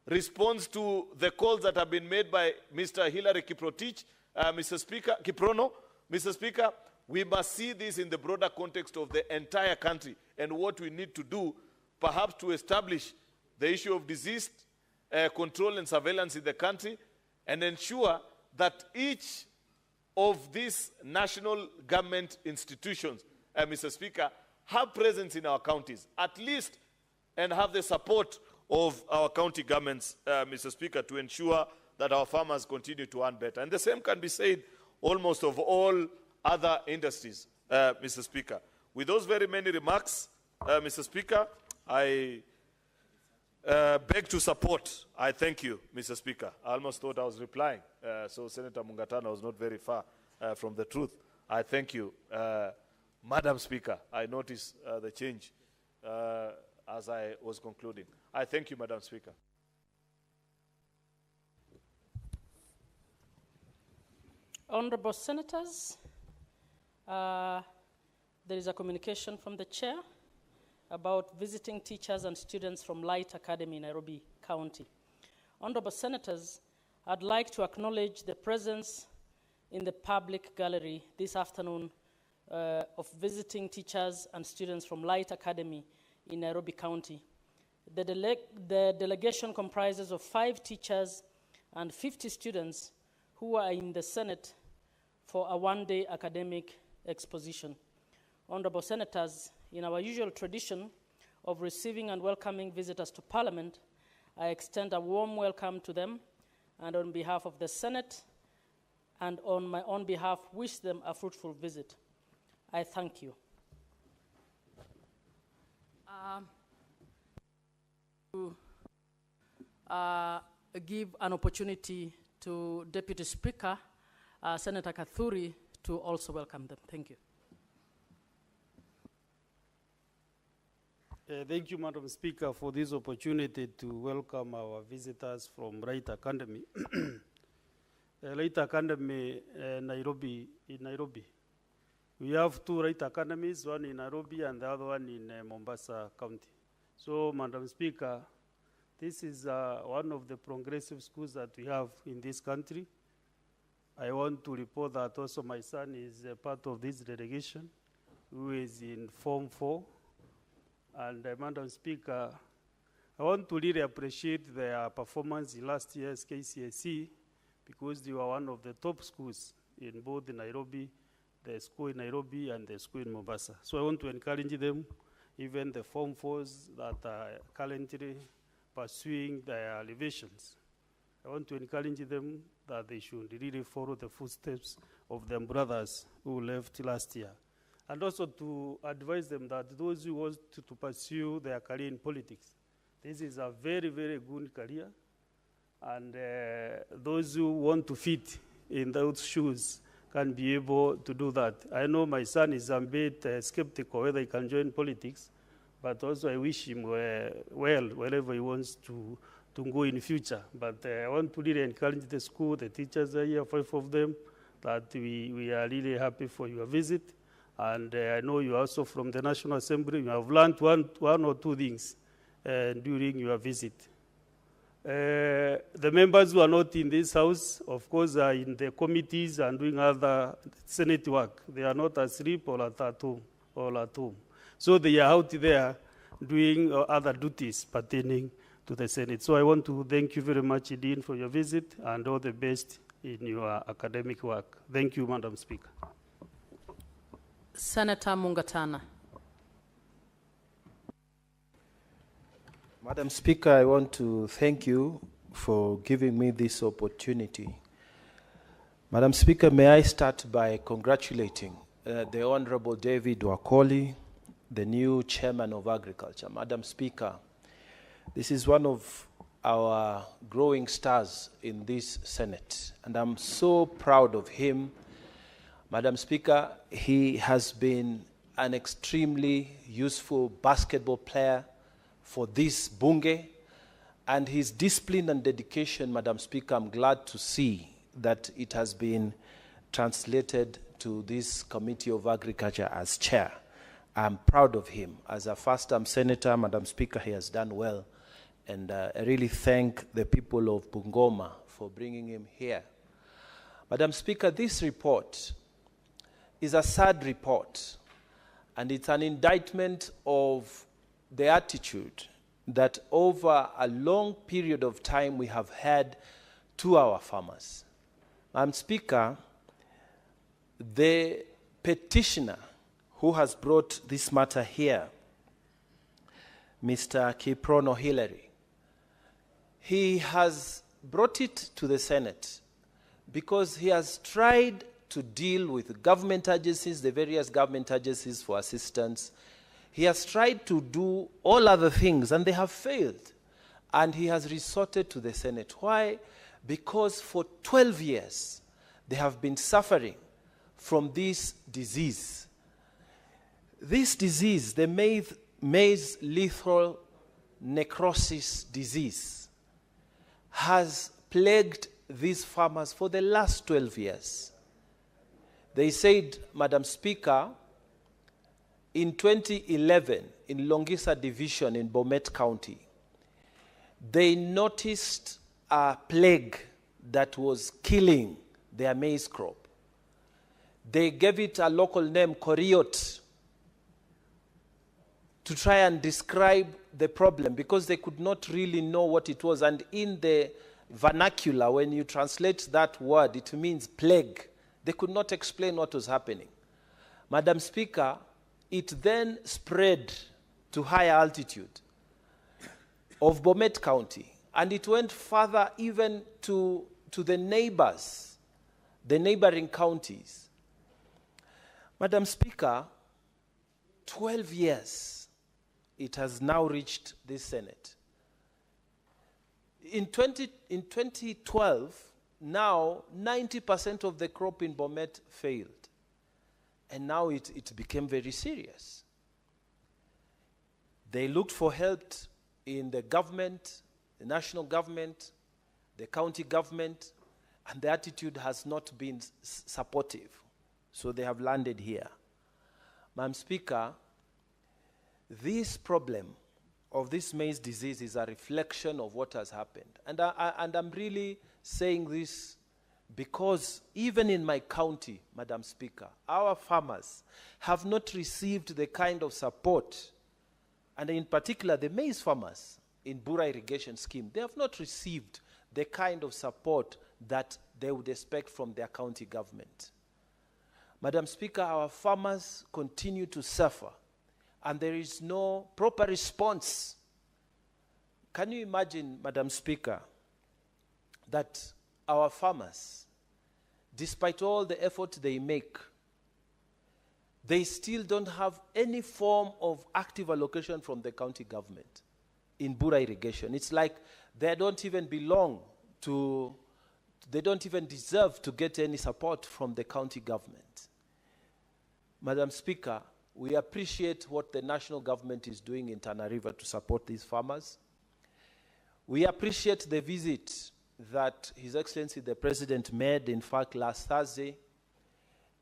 responds to the calls that have been made by Mr. Hilary Kiprotich, Mr. Speaker, Kiprono, Mr. Speaker, we must see this in the broader context of the entire country and what we need to do, perhaps to establish the issue of disease control and surveillance in the country and ensure that each of these national government institutions, Mr. Speaker, have presence in our counties, at least, and have the support of our county governments, Mr. Speaker, to ensure that our farmers continue to earn better. And the same can be said almost of all other industries, Mr. Speaker. With those very many remarks, Mr. Speaker, I beg to support. I thank you, Mr. Speaker. I almost thought I was replying, so Senator Mungatana was not very far from the truth. I thank you, Madam Speaker. I noticed the change as I was concluding. I thank you, Madam Speaker. Honorable Senators, there is a communication from the Chair about visiting teachers and students from Light Academy in Nairobi County. Honorable Senators, I'd like to acknowledge the presence in the public gallery this afternoon of visiting teachers and students from Light Academy in Nairobi County. The delegation comprises of 5 teachers and 50 students who are in the Senate for a one-day academic exposition. Honorable Senators, in our usual tradition of receiving and welcoming visitors to Parliament, I extend a warm welcome to them, and on behalf of the Senate and on my own behalf, wish them a fruitful visit. I thank you. To give an opportunity to Deputy Speaker, Senator Kathuri, to also welcome them. Thank you. Thank you, Madam Speaker, for this opportunity to welcome our visitors from Right Academy. Right Academy, Nairobi, in Nairobi. We have 2 Right Academies, one in Nairobi and the other one in Mombasa County. So, Madam Speaker, this is one of the progressive schools that we have in this country. I want to report that also my son is a part of this delegation, who is in Form 4. And Madam Speaker, I want to really appreciate their performance in last year's KCSE because they were one of the top schools in both Nairobi, the school in Nairobi and the school in Mombasa. So I want to encourage them, even the Form 4s that are currently pursuing their elevations. I want to encourage them that they should really follow the footsteps of their brothers who left last year. And also to advise them that those who want to pursue their career in politics, this is a very, very good career. And those who want to fit in those shoes can be able to do that. I know my son is a bit skeptical whether he can join politics, but also I wish him well wherever he wants to go in the future. But I want to really encourage the school, the teachers are here, 5 of them, that we are really happy for your visit. And I know you are also from the National Assembly. You have learned one or 2 things during your visit. The members who are not in this house, of course, are in the committees and doing other Senate work. They are not asleep or at home. So they are out there doing other duties pertaining to the Senate. So I want to thank you very much, Dean, for your visit and all the best in your academic work. Thank you, Madam Speaker. Senator Mungatana. Madam Speaker, I want to thank you for giving me this opportunity. Madam Speaker, may I start by congratulating the Honorable David Wakoli, the new Chairman of Agriculture. Madam Speaker, this is one of our growing stars in this Senate, and I'm so proud of him. Madam Speaker, he has been an extremely useful basketball player for this Bunge, and his discipline and dedication, Madam Speaker, I'm glad to see that it has been translated to this Committee of Agriculture as chair. I'm proud of him. As a first-term senator, Madam Speaker, he has done well. And I really thank the people of Bungoma for bringing him here. Madam Speaker, this report is a sad report, and it's an indictment of the attitude that over a long period of time we have had to our farmers. Madam Speaker, the petitioner who has brought this matter here, Mr. Kiprono Hillary, he has brought it to the Senate because he has tried to deal with government agencies, the various government agencies for assistance. He has tried to do all other things, and they have failed. And he has resorted to the Senate. Why? Because for 12 years, they have been suffering from this disease. This disease, the maize lethal necrosis disease, has plagued these farmers for the last 12 years. They said, Madam Speaker, in 2011, in Longisa Division in Bomet County, they noticed a plague that was killing their maize crop. They gave it a local name, Coriot, to try and describe the problem because they could not really know what it was. And in the vernacular, when you translate that word, it means plague. They could not explain what was happening. Madam Speaker, it then spread to higher altitude of Bomet County, and it went further even to the neighbors, the neighboring counties. Madam Speaker, 12 years it has now reached this Senate. In 2012, now 90% of the crop in Bomet failed. And now it became very serious. They looked for help in the government, the national government, the county government, and the attitude has not been supportive. So they have landed here. Madam Speaker, this problem of this maize disease is a reflection of what has happened. And I'm really saying this because even in my county, Madam Speaker, our farmers have not received the kind of support, and in particular the maize farmers in Bura irrigation scheme, they have not received the kind of support that they would expect from their county government. Madam Speaker, our farmers continue to suffer, and there is no proper response. Can you imagine, Madam Speaker, that our farmers, despite all the effort they make, they still don't have any form of active allocation from the county government in Bura irrigation. It's like they don't even belong to, they don't even deserve to get any support from the county government. Madam Speaker, we appreciate what the national government is doing in Tana River to support these farmers. We appreciate the visit that His Excellency the President made, in fact, last Thursday,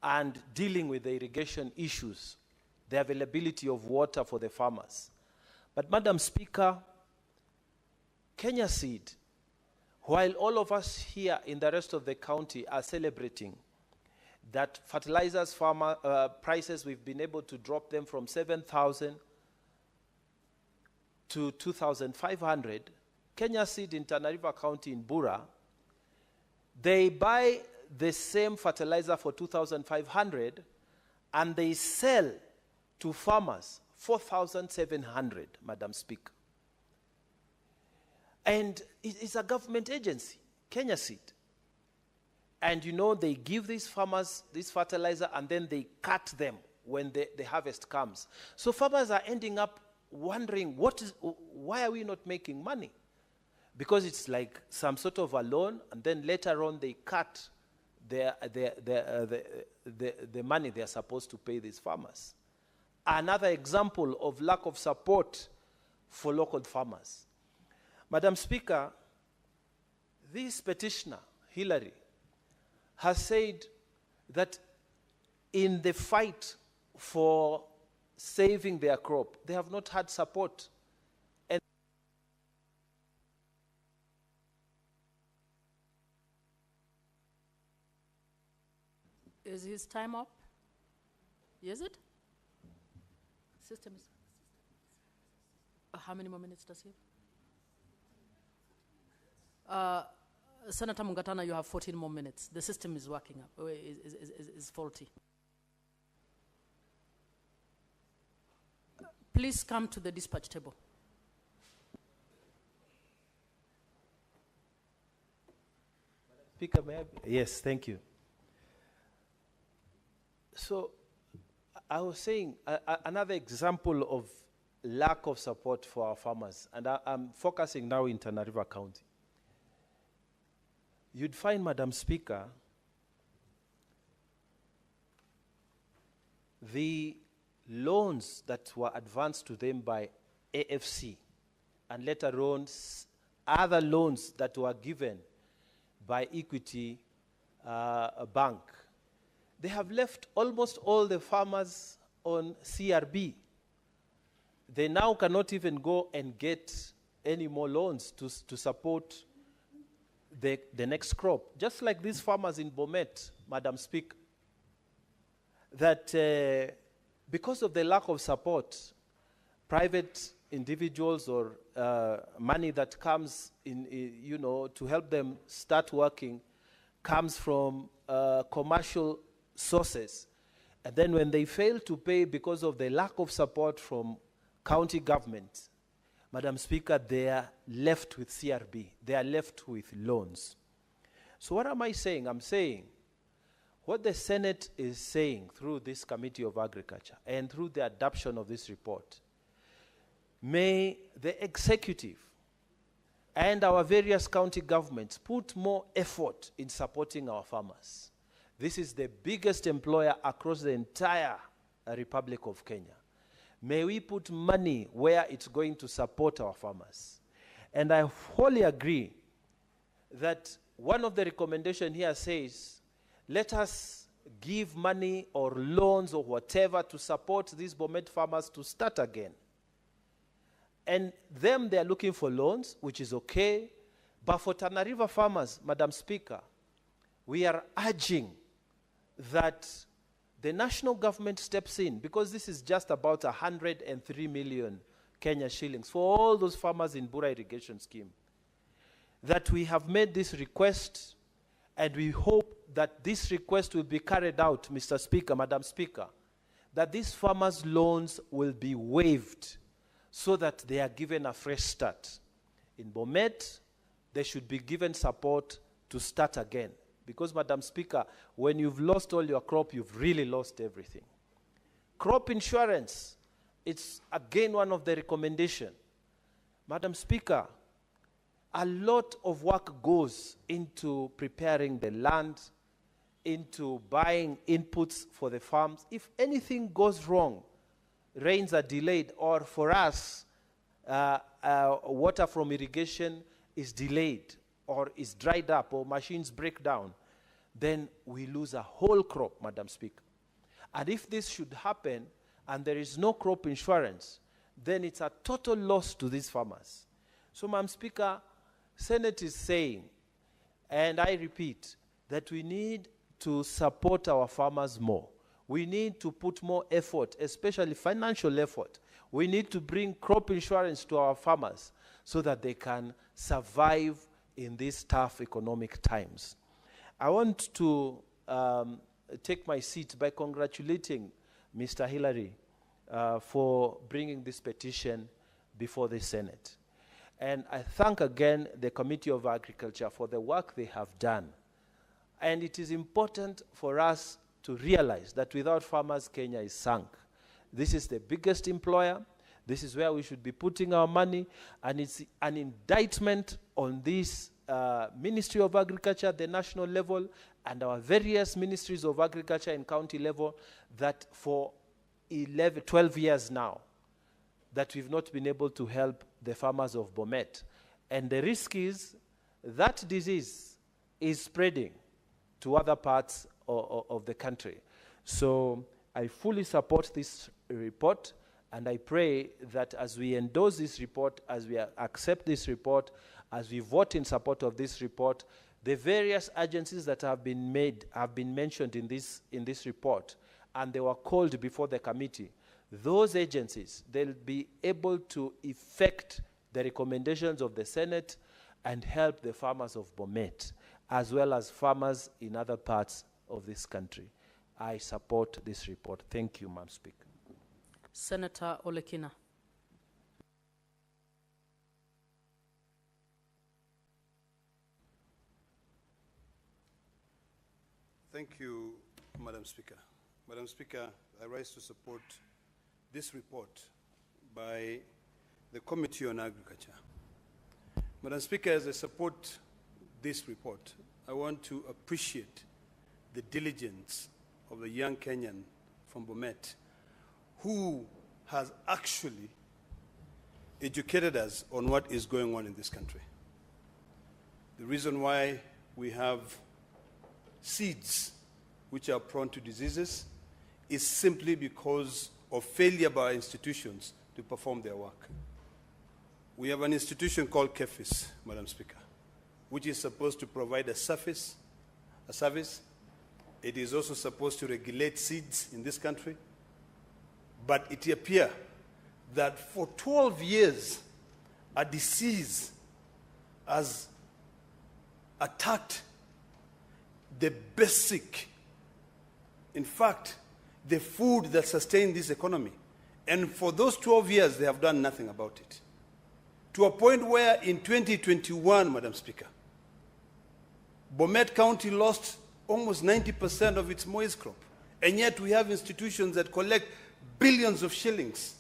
and dealing with the irrigation issues, the availability of water for the farmers. But Madam Speaker, Kenya Seed, while all of us here in the rest of the county are celebrating that fertilizers farmer prices, we've been able to drop them from 7,000 to 2,500. Kenya Seed in Tana River County in Bura, they buy the same fertilizer for 2,500 and they sell to farmers 4,700, Madam Speaker. And it's a government agency, Kenya Seed. And you know, they give these farmers this fertilizer and then they cut them when the harvest comes. So farmers are ending up wondering, why are we not making money? Because it's like some sort of a loan, and then later on they cut the money they are supposed to pay these farmers. Another example of lack of support for local farmers. Madam Speaker, this petitioner, Hillary, has said that in the fight for saving their crop. They have not had support. And is his time up? Is it? System is. How many more minutes does he have? Senator Mungatana, you have 14 more minutes. The system is working up, is faulty. Please come to the dispatch table. Speaker, may I? Yes, thank you. So I was saying another example of lack of support for our farmers, and I'm focusing now in Tana River County. You'd find, Madam Speaker, the loans that were advanced to them by AFC, and later on other loans that were given by Equity Bank, they have left almost all the farmers on CRB. They now cannot even go and get any more loans to support the next crop. Just like these farmers in Bomet, Madam Speaker, that because of the lack of support, private individuals or money that comes in, to help them start working comes from commercial sources. And then when they fail to pay because of the lack of support from county government, Madam Speaker, they are left with CRB. They are left with loans. So what am I saying? I'm saying what the Senate is saying through this Committee of Agriculture and through the adoption of this report, may the executive and our various county governments put more effort in supporting our farmers. This is the biggest employer across the entire Republic of Kenya. May we put money where it's going to support our farmers. And I wholly agree that one of the recommendations here says, let us give money or loans or whatever to support these Bomet farmers to start again. And them, they are looking for loans, which is okay. But for Tana River farmers, Madam Speaker, we are urging that the national government steps in, because this is just about 103 million Kenya shillings for all those farmers in Bura irrigation scheme, that we have made this request, and we hope that this request will be carried out, Mr. Speaker, Madam Speaker, that these farmers' loans will be waived so that they are given a fresh start. In Bomet, they should be given support to start again. Because, Madam Speaker, when you've lost all your crop, you've really lost everything. Crop insurance, it's again one of the recommendations. Madam Speaker, a lot of work goes into preparing the land, into buying inputs for the farms. If anything goes wrong, rains are delayed, or for us, water from irrigation is delayed, or is dried up, or machines break down, then we lose a whole crop, Madam Speaker. And if this should happen, and there is no crop insurance, then it's a total loss to these farmers. So, Madam Speaker, Senate is saying, and I repeat, that we need to support our farmers more. We need to put more effort, especially financial effort. We need to bring crop insurance to our farmers so that they can survive in these tough economic times. I want to take my seat by congratulating Mr. Hillary for bringing this petition before the Senate. And I thank again the Committee of Agriculture for the work they have done. And it is important for us to realize that without farmers, Kenya is sunk. This is the biggest employer. This is where we should be putting our money. And it's an indictment on this Ministry of Agriculture at the national level and our various ministries of agriculture and county level that for 12 years now that we've not been able to help the farmers of Bomet. And the risk is that disease is spreading to other parts of the country. So I fully support this report, and I pray that as we endorse this report, as we accept this report, as we vote in support of this report, the various agencies that have been mentioned in this report, and they were called before the committee, those agencies, they'll be able to effect the recommendations of the Senate and help the farmers of Bomet, as well as farmers in other parts of this country. I support this report. Thank you, Madam Speaker. Senator Olekina. Thank you, Madam Speaker. Madam Speaker, I rise to support this report by the Committee on Agriculture. Madam Speaker, as I support this report, I want to appreciate the diligence of a young Kenyan from Bomet who has actually educated us on what is going on in this country. The reason why we have seeds which are prone to diseases is simply because of failure by our institutions to perform their work. We have an institution called KEFIS, Madam Speaker, which is supposed to provide a service. It is also supposed to regulate seeds in this country. But it appears that for 12 years, a disease has attacked the basic, in fact, the food that sustains this economy. And for those 12 years, they have done nothing about it. To a point where in 2021, Madam Speaker, Bomet County lost almost 90% of its maize crop. And yet we have institutions that collect billions of shillings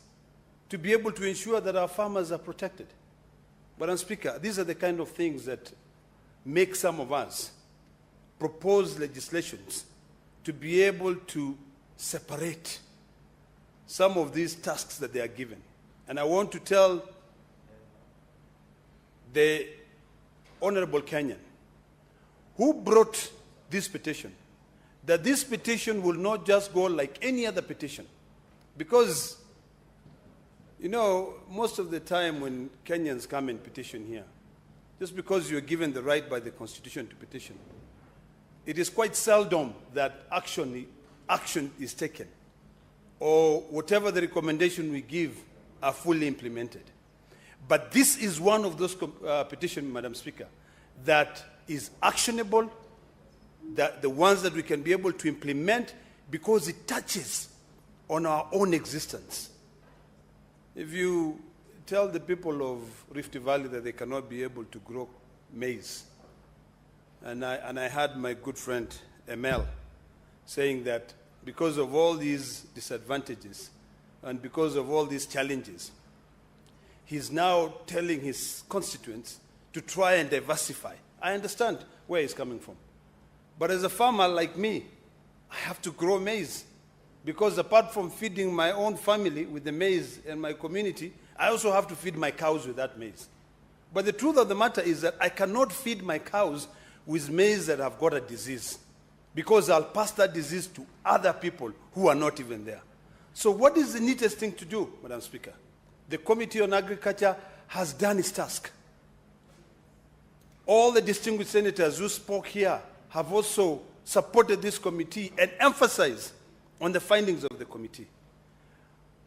to be able to ensure that our farmers are protected. Madam Speaker, these are the kind of things that make some of us propose legislations to be able to separate some of these tasks that they are given. And I want to tell the Honorable Kenyan who brought this petition that this petition will not just go like any other petition. Because, you know, most of the time when Kenyans come and petition here, just because you're given the right by the Constitution to petition, it is quite seldom that action is taken, or whatever the recommendation we give are fully implemented. But this is one of those petitions, Madam Speaker, that is actionable, that the ones that we can be able to implement because it touches on our own existence. If you tell the people of Rift Valley that they cannot be able to grow maize, and I had my good friend Emel saying that because of all these disadvantages and because of all these challenges, he's now telling his constituents to try and diversify. I understand where he's coming from. But as a farmer like me, I have to grow maize because apart from feeding my own family with the maize and my community, I also have to feed my cows with that maize. But the truth of the matter is that I cannot feed my cows with maize that have got a disease because I'll pass that disease to other people who are not even there. So what is the neatest thing to do, Madam Speaker? The Committee on Agriculture has done its task. All the distinguished senators who spoke here have also supported this committee and emphasized on the findings of the committee.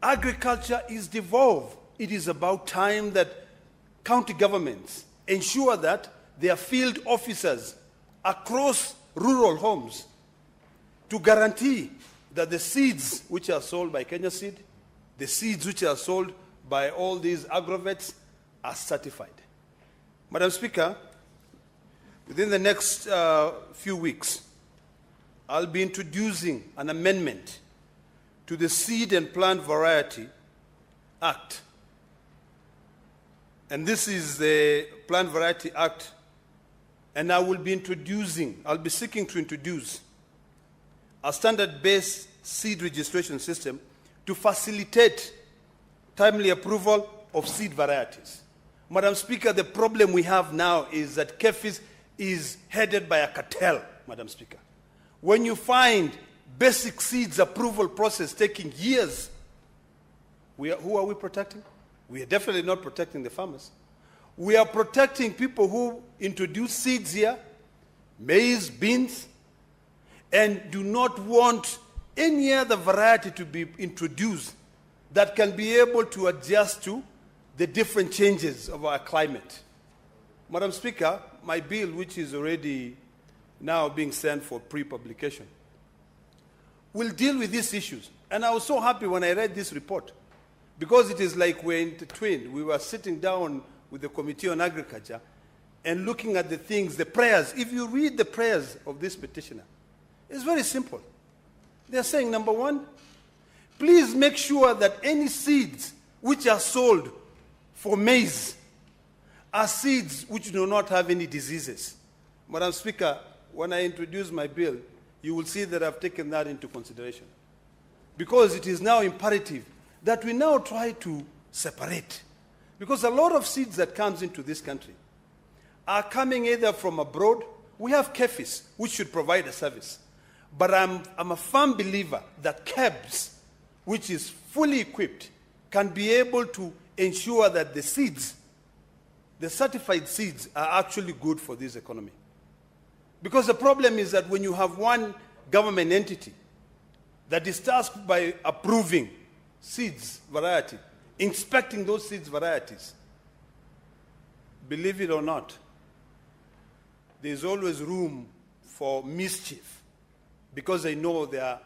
Agriculture is devolved. It is about time that county governments ensure that their field officers across rural homes to guarantee that the seeds which are sold by Kenya Seed, the seeds which are sold by all these agrovets are certified. Madam Speaker, within the next few weeks, I'll be introducing an amendment to the Seed and Plant Variety Act. And this is the Plant Variety Act, and I'll be seeking to introduce a standard-based seed registration system to facilitate timely approval of seed varieties. Madam Speaker, the problem we have now is that KEFIS is headed by a cartel, Madam Speaker. When you find basic seeds approval process taking years. Who are we protecting? We are definitely not protecting the farmers. We are protecting people who introduce seeds here, maize, beans, and do not want any other variety to be introduced that can be able to adjust to the different changes of our climate. Madam Speaker, my bill, which is already now being sent for pre-publication, will deal with these issues. And I was so happy when I read this report, because it is like we're intertwined. We were sitting down with the Committee on Agriculture and looking at the things, the prayers. If you read the prayers of this petitioner, it's very simple. They're saying, number one, please make sure that any seeds which are sold for maize are seeds which do not have any diseases. Madam Speaker, when I introduce my bill, you will see that I've taken that into consideration. Because it is now imperative that we now try to separate. Because a lot of seeds that comes into this country are coming either from abroad. We have KEFIS, which should provide a service. But I'm a firm believer that KEBS, which is fully equipped, can be able to ensure that the seeds, the certified seeds, are actually good for this economy. Because the problem is that when you have one government entity that is tasked by approving seeds variety, inspecting those seeds varieties, believe it or not, there's always room for mischief, because they know they are,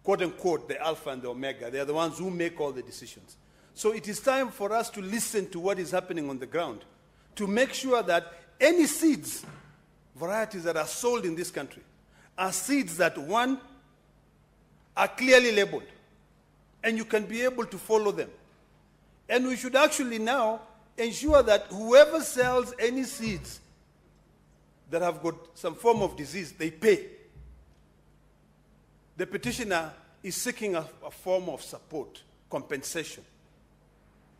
quote unquote, the alpha and the omega. They are the ones who make all the decisions. So it is time for us to listen to what is happening on the ground, to make sure that any seeds, varieties that are sold in this country, are seeds that, one, are clearly labeled, and you can be able to follow them. And we should actually now ensure that whoever sells any seeds that have got some form of disease, they pay. The petitioner is seeking a form of support, compensation.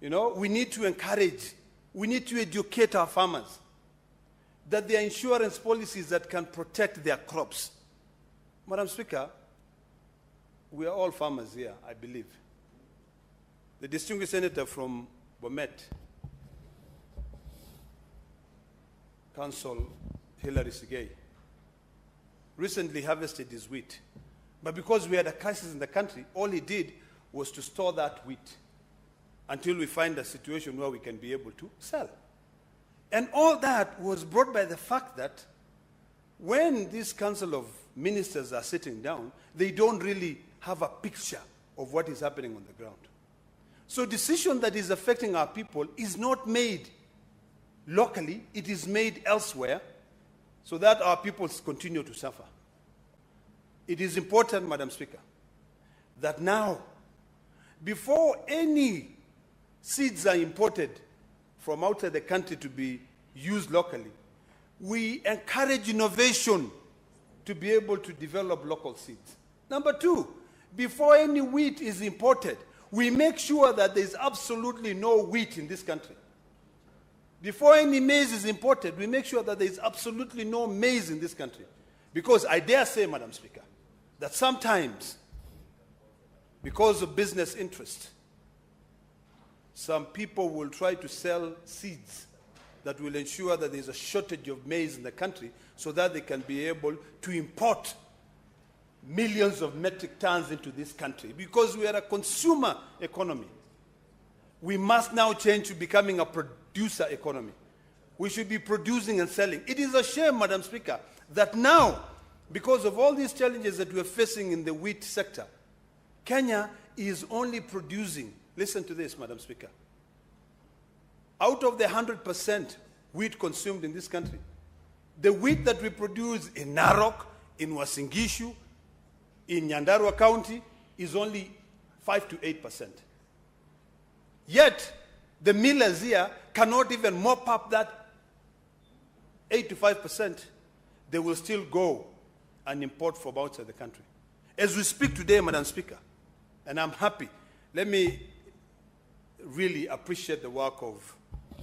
You know, we need to encourage, we need to educate our farmers that there are insurance policies that can protect their crops. Madam Speaker, we are all farmers here, I believe. The distinguished senator from Bomet, Council Hilary Sigei, recently harvested his wheat. But because we had a crisis in the country, all he did was to store that wheat until we find a situation where we can be able to sell. And all that was brought by the fact that when this Council of Ministers are sitting down, they don't really have a picture of what is happening on the ground. So decision that is affecting our people is not made locally, it is made elsewhere, so that our people continue to suffer. It is important, Madam Speaker, that now, before any seeds are imported from outside the country to be used locally, we encourage innovation to be able to develop local seeds. Number two, before any wheat is imported, we make sure that there is absolutely no wheat in this country. Before any maize is imported, we make sure that there is absolutely no maize in this country. Because I dare say, Madam Speaker, that sometimes, because of business interest, some people will try to sell seeds that will ensure that there's a shortage of maize in the country so that they can be able to import millions of metric tons into this country. Because we are a consumer economy, we must now change to becoming a producer economy. We should be producing and selling. It is a shame, Madam Speaker, that now, because of all these challenges that we are facing in the wheat sector, Kenya is only producing, listen to this, Madam Speaker, out of the 100% wheat consumed in this country, the wheat that we produce in Narok, in Uasin Gishu, in Nyandarua County is only 5 to 8%. Yet, the millers here cannot even mop up that 8 to 5%. They will still go and import from outside the country. As we speak today, Madam Speaker, and I'm happy, let me really appreciate the work of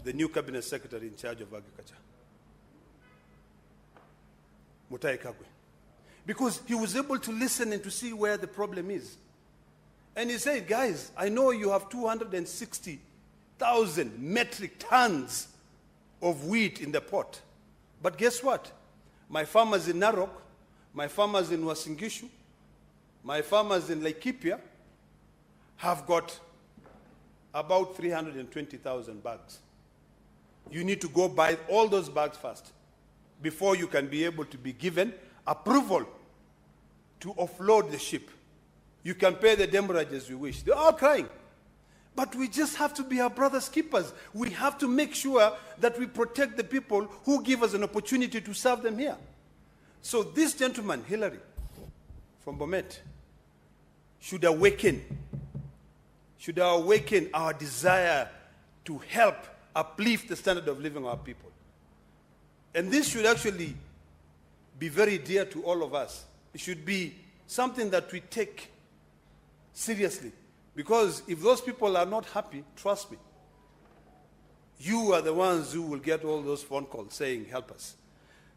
the new Cabinet Secretary in charge of Agriculture, Mutai Kagwe. because he was able to listen and to see where the problem is. And he said, guys, I know you have 260,000 metric tons of wheat in the pot. But guess what? My farmers in Narok, my farmers in Wasingishu, my farmers in Laikipia have got about 320,000 bags. You need to go buy all those bags first before you can be able to be given approval to offload the ship. You can pay the demurrage as you wish. They're all crying. But we just have to be our brother's keepers. We have to make sure that we protect the people who give us an opportunity to serve them here. So this gentleman, Hillary, from Bomet, should awaken our desire to help uplift the standard of living of our people. And this should actually be very dear to all of us. It should be something that we take seriously. Because if those people are not happy, trust me, you are the ones who will get all those phone calls saying, help us.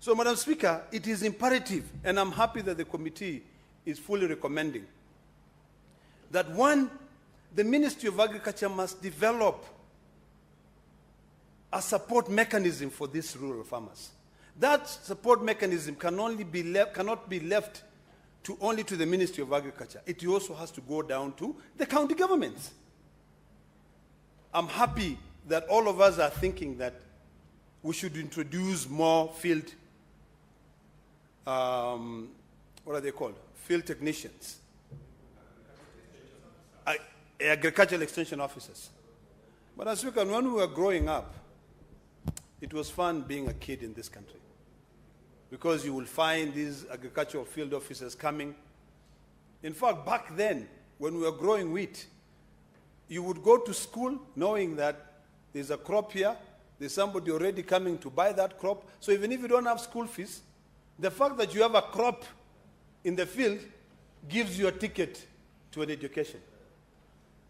So, Madam Speaker, it is imperative, and I'm happy that the committee is fully recommending, that one, the Ministry of Agriculture must develop a support mechanism for these rural farmers. That support mechanism cannot be left only to the Ministry of Agriculture. It also has to go down to the county governments. I'm happy that all of us are thinking that we should introduce more field, what are they called? Field technicians. Agricultural extension officers. But as when we were growing up, it was fun being a kid in this country. Because you will find these agricultural field officers coming. In fact, back then, when we were growing wheat, you would go to school knowing that there's a crop here, there's somebody already coming to buy that crop. So even if you don't have school fees, the fact that you have a crop in the field gives you a ticket to an education.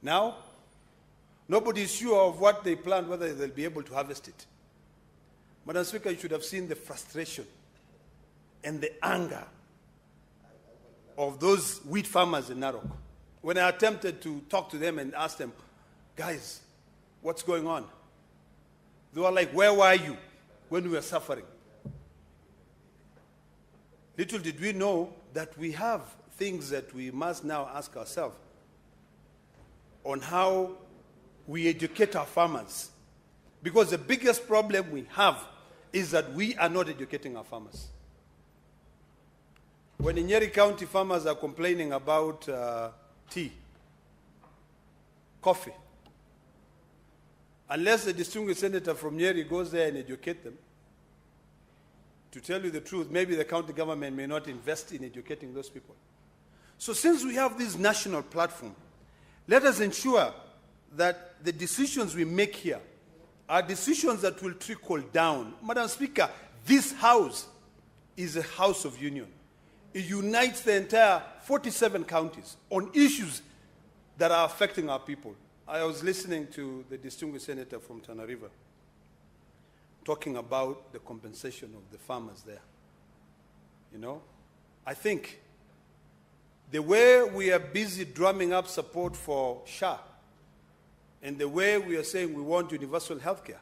Now, nobody is sure of what they plant, whether they'll be able to harvest it. Madam Speaker, you should have seen the frustration and the anger of those wheat farmers in Narok. When I attempted to talk to them and ask them, guys, what's going on? They were like, where were you when we were suffering? Little did we know that we have things that we must now ask ourselves on how we educate our farmers. Because the biggest problem we have is that we are not educating our farmers. When in Nyeri County farmers are complaining about tea, coffee, unless the distinguished senator from Nyeri goes there and educate them, to tell you the truth, maybe the county government may not invest in educating those people. So since we have this national platform, let us ensure that the decisions we make here are decisions that will trickle down. Madam Speaker, this house is a house of union. It unites the entire 47 counties on issues that are affecting our people. I was listening to the distinguished senator from Tana River talking about the compensation of the farmers there. You know, I think the way we are busy drumming up support for SHA and the way we are saying we want universal health care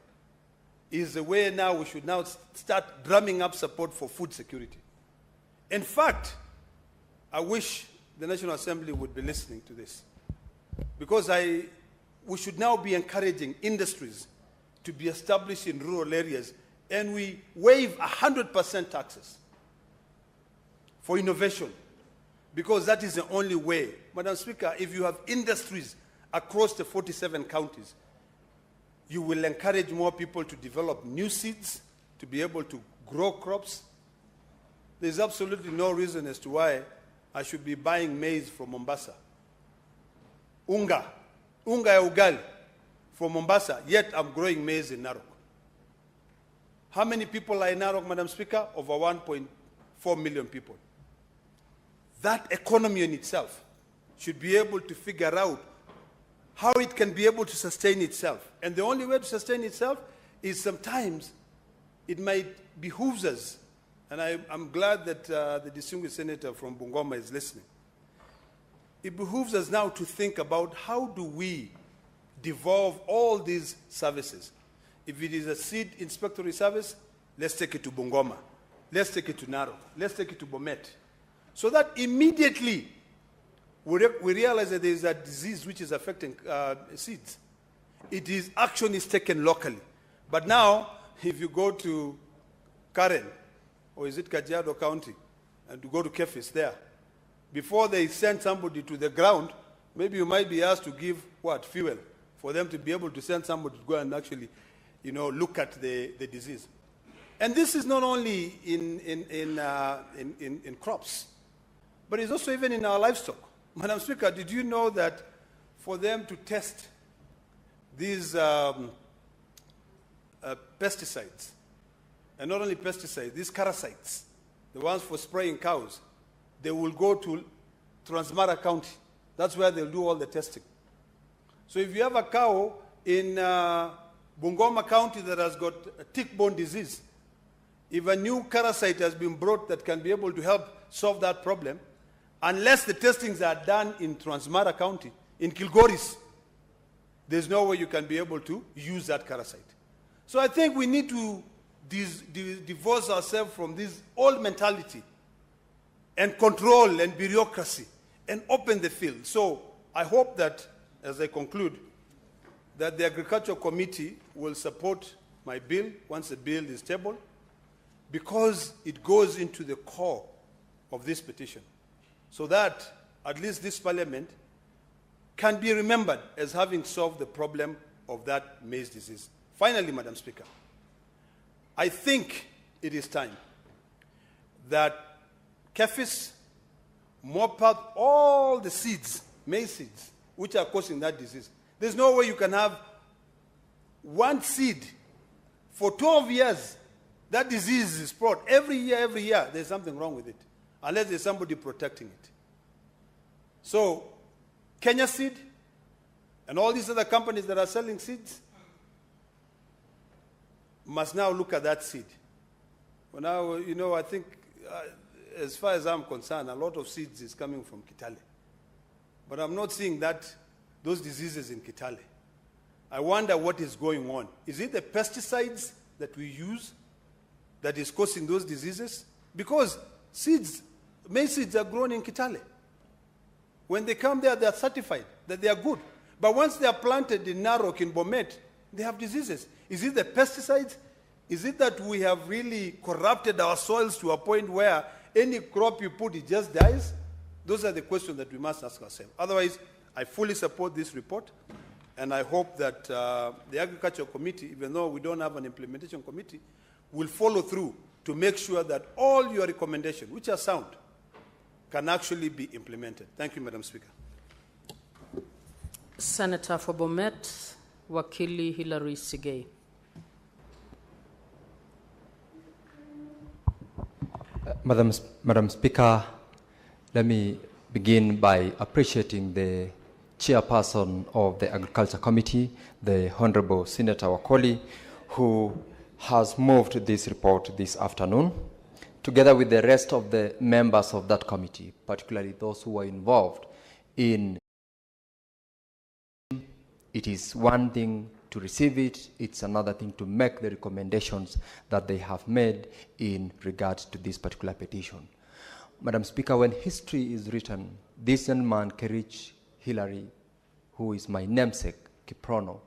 is the way now we should now start drumming up support for food security. In fact, I wish the National Assembly would be listening to this, because we should now be encouraging industries to be established in rural areas, and we waive 100% taxes for innovation, because that is the only way. Madam Speaker, if you have industries across the 47 counties, you will encourage more people to develop new seeds, to be able to grow crops. There's absolutely no reason as to why I should be buying maize from Mombasa. Unga ya ugali from Mombasa, yet I'm growing maize in Narok. How many people are in Narok, Madam Speaker? Over 1.4 million people. That economy in itself should be able to figure out how it can be able to sustain itself. And the only way to sustain itself is sometimes it might behoove us and I'm glad that the distinguished senator from Bungoma is listening. It behooves us now to think about how do we devolve all these services. If it is a seed inspectory service, let's take it to Bungoma. Let's take it to Narok. Let's take it to Bomet. So that immediately we realize that there is a disease which is affecting seeds. Action is taken locally. But now, if you go to Karen, or is it Kajiado County, and to go to Kefis there, before they send somebody to the ground, maybe you might be asked to give, fuel, for them to be able to send somebody to go and actually, look at the disease. And this is not only in crops, but it's also even in our livestock. Madam Speaker, did you know that for them to test these pesticides, and not only pesticides, these parasites, the ones for spraying cows, they will go to Transmara County. That's where they'll do all the testing. So if you have a cow in Bungoma County that has got a tick-borne disease, if a new parasite has been brought that can be able to help solve that problem, unless the testings are done in Transmara County, in Kilgoris, there's no way you can be able to use that parasite. So I think we need to divorce ourselves from this old mentality and control and bureaucracy and open the field. So I hope that, as I conclude, that the Agriculture Committee will support my bill once the bill is tabled, because it goes into the core of this petition, so that at least this Parliament can be remembered as having solved the problem of that maize disease. Finally, Madam Speaker, I think it is time that Kefis mop up all the seeds, maize seeds, which are causing that disease. There's no way you can have one seed for 12 years. That disease is brought every year, there's something wrong with it, unless there's somebody protecting it. So, Kenya Seed and all these other companies that are selling seeds must now look at that seed. Well, now, I think, as far as I'm concerned, a lot of seeds is coming from Kitale. But I'm not seeing those diseases in Kitale. I wonder what is going on. Is it the pesticides that we use that is causing those diseases? Because maize seeds are grown in Kitale. When they come there, they are certified that they are good. But once they are planted in Narok, in Bomet, they have diseases. Is it the pesticides? Is it that we have really corrupted our soils to a point where any crop you put, it just dies? Those are the questions that we must ask ourselves. Otherwise, I fully support this report, and I hope that the Agriculture Committee, even though we don't have an implementation committee, will follow through to make sure that all your recommendations, which are sound, can actually be implemented. Thank you, Madam Speaker. Senator for Bomet, Wakili Hilary Sigei. Madam Speaker, let me begin by appreciating the chairperson of the Agriculture Committee, the Honorable Senator Wakoli, who has moved this report this afternoon, together with the rest of the members of that committee, particularly those who were involved in. It is one thing to receive it, it's another thing to make the recommendations that they have made in regard to this particular petition. Madam Speaker, when history is written, this young man, Kerich Hilary, who is my namesake, Kiprono,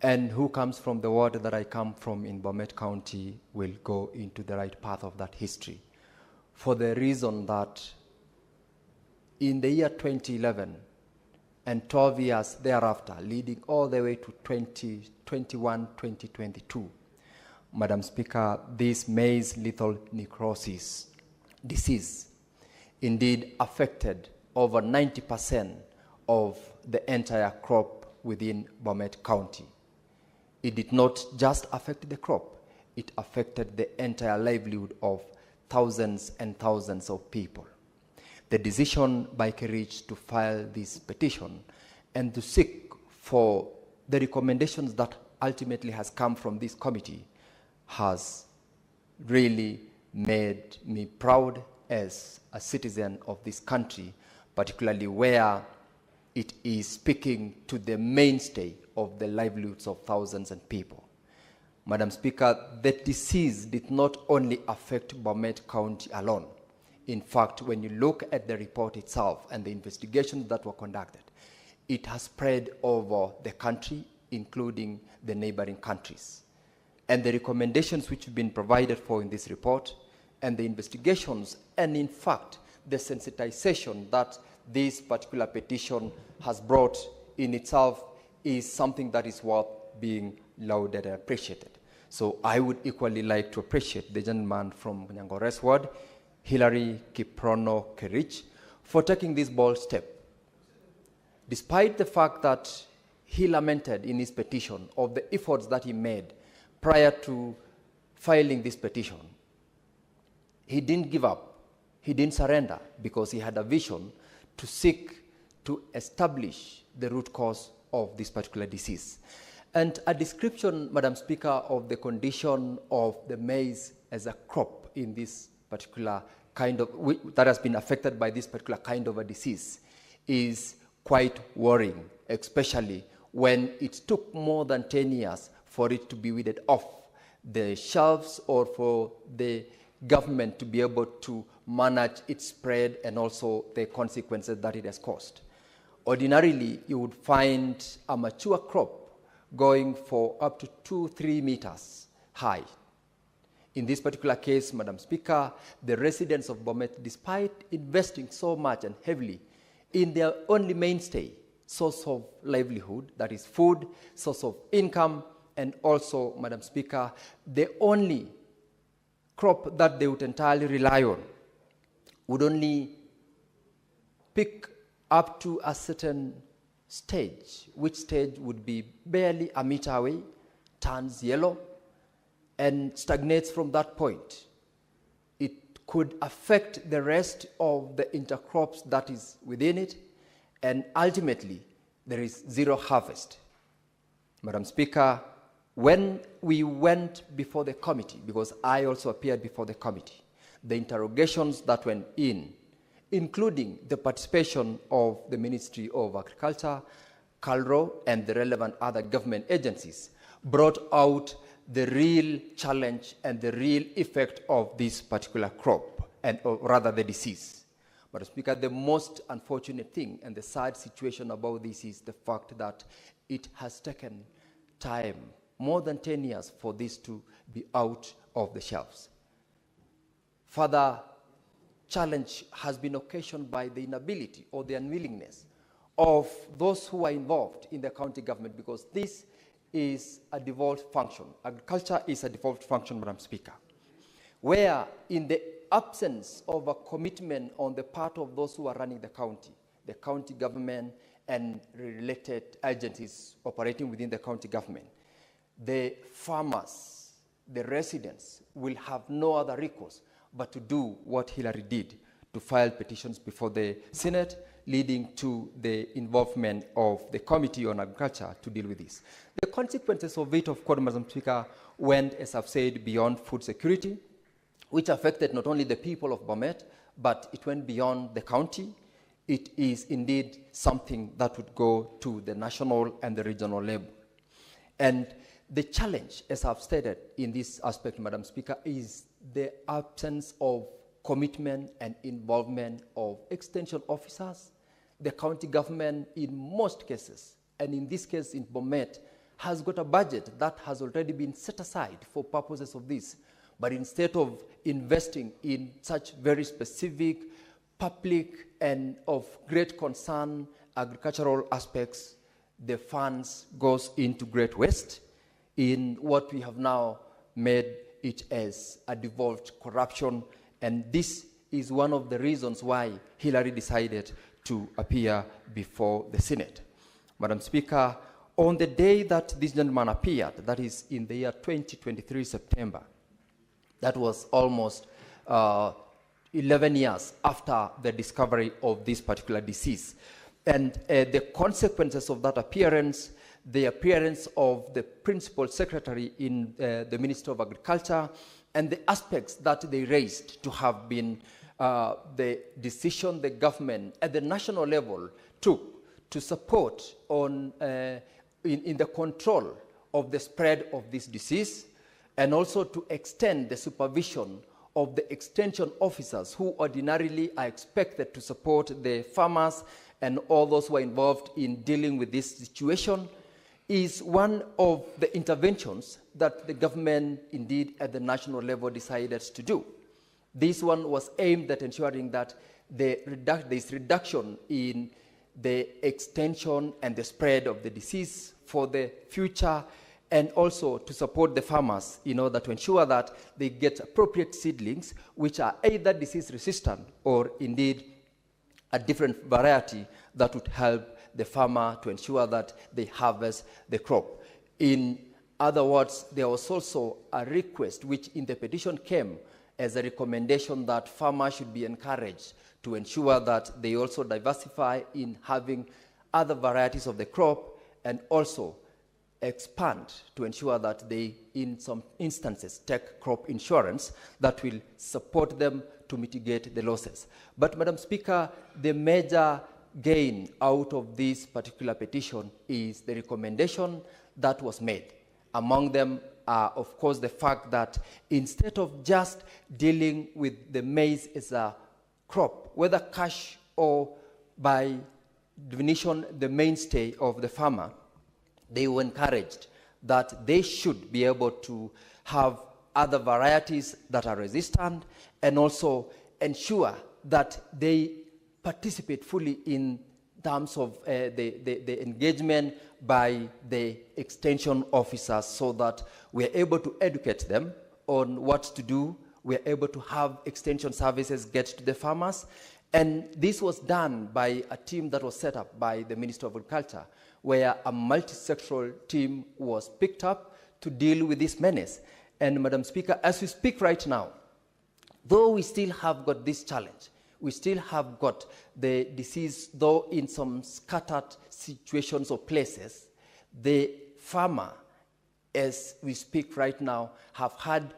and who comes from the ward that I come from in Bomet County, will go into the right path of that history, for the reason that in the year 2011 and 12 years thereafter, leading all the way to 2021, 2022, Madam Speaker, this maize lethal necrosis disease indeed affected over 90% of the entire crop within Bomet County. It did not just affect the crop, it affected the entire livelihood of thousands and thousands of people. The decision by Kerich to file this petition and to seek for the recommendations that ultimately has come from this committee has really made me proud as a citizen of this country, particularly where it is speaking to the mainstay of the livelihoods of thousands of people. Madam Speaker, the disease did not only affect Bomet County alone. In fact, when you look at the report itself and the investigations that were conducted, it has spread over the country, including the neighboring countries. And the recommendations which have been provided for in this report, and the investigations, and in fact, the sensitization that this particular petition has brought in itself is something that is worth being lauded and appreciated. So I would equally like to appreciate the gentleman from Nyangore's ward, Hilary Kiprono Kerich, for taking this bold step. Despite the fact that he lamented in his petition of the efforts that he made prior to filing this petition, he didn't give up. He didn't surrender because he had a vision to seek to establish the root cause of this particular disease. And a description, Madam Speaker, of the condition of the maize as a crop in this particular kind of, that has been affected by this particular kind of a disease is quite worrying, especially when it took more than 10 years for it to be weeded off the shelves or for the government to be able to manage its spread and also the consequences that it has caused. Ordinarily, you would find a mature crop going for up to 2-3 meters high. In this particular case, Madam Speaker, the residents of Bomet, despite investing so much and heavily in their only mainstay, source of livelihood, that is food, source of income, and also, Madam Speaker, the only crop that they would entirely rely on would only pick up to a certain stage, which stage would be barely a meter away, turns yellow, and stagnates from that point. It could affect the rest of the intercrops that is within it, and ultimately, there is zero harvest. Madam Speaker, when we went before the committee, because I also appeared before the committee, the interrogations that went in, including the participation of the Ministry of Agriculture, CALRO, and the relevant other government agencies, brought out the real challenge and the real effect of this particular crop, or rather the disease. Madam Speaker, the most unfortunate thing and the sad situation about this is the fact that it has taken time, more than 10 years, for this to be out of the shelves. Further challenge has been occasioned by the inability or the unwillingness of those who are involved in the county government, because this is a devolved function. Agriculture is a devolved function, Madam Speaker, where in the absence of a commitment on the part of those who are running the county government and related agencies operating within the county government, the farmers, the residents will have no other recourse but to do what Hillary did, to file petitions before the Senate, leading to the involvement of the Committee on Agriculture to deal with this. The consequences of it, of course, Madam Speaker, went, as I've said, beyond food security, which affected not only the people of Bomet, but it went beyond the county. It is indeed something that would go to the national and the regional level. And the challenge, as I've stated in this aspect, Madam Speaker, is the absence of commitment and involvement of extension officers. The county government, in most cases, and in this case in Bomet, has got a budget that has already been set aside for purposes of this. But instead of investing in such very specific, public, and of great concern agricultural aspects, the funds goes into great waste in what we have now made it as a devolved corruption. And this is one of the reasons why Hillary decided to appear before the Senate. Madam Speaker, on the day that this gentleman appeared, that is in the year 2023, September, that was almost 11 years after the discovery of this particular disease. And the consequences of that appearance, the appearance of the principal secretary in the Ministry of Agriculture, and the aspects that they raised to have been the decision the government at the national level took to support on, in the control of the spread of this disease, and also to extend the supervision of the extension officers who ordinarily are expected to support the farmers and all those who are involved in dealing with this situation, is one of the interventions that the government indeed at the national level decided to do. This one was aimed at ensuring that this reduction in the extension and the spread of the disease for the future, and also to support the farmers in order to ensure that they get appropriate seedlings which are either disease resistant or indeed a different variety that would help the farmer to ensure that they harvest the crop. In other words, there was also a request which in the petition came as a recommendation that farmers should be encouraged to ensure that they also diversify in having other varieties of the crop, and also expand to ensure that they, in some instances, take crop insurance that will support them to mitigate the losses. But, Madam Speaker, the major gain out of this particular petition is the recommendation that was made. Among them are, of course, the fact that instead of just dealing with the maize as a crop, whether cash or by definition the mainstay of the farmer, they were encouraged that they should be able to have other varieties that are resistant, and also ensure that they participate fully in terms of the engagement by the extension officers, so that we're able to educate them on what to do. We're able to have extension services get to the farmers. And this was done by a team that was set up by the Minister of Agriculture, where a multi-sectoral team was picked up to deal with this menace. And, Madam Speaker, as we speak right now, though we still have got this challenge, we still have got the disease, though in some scattered situations or places, the farmer, as we speak right now, have had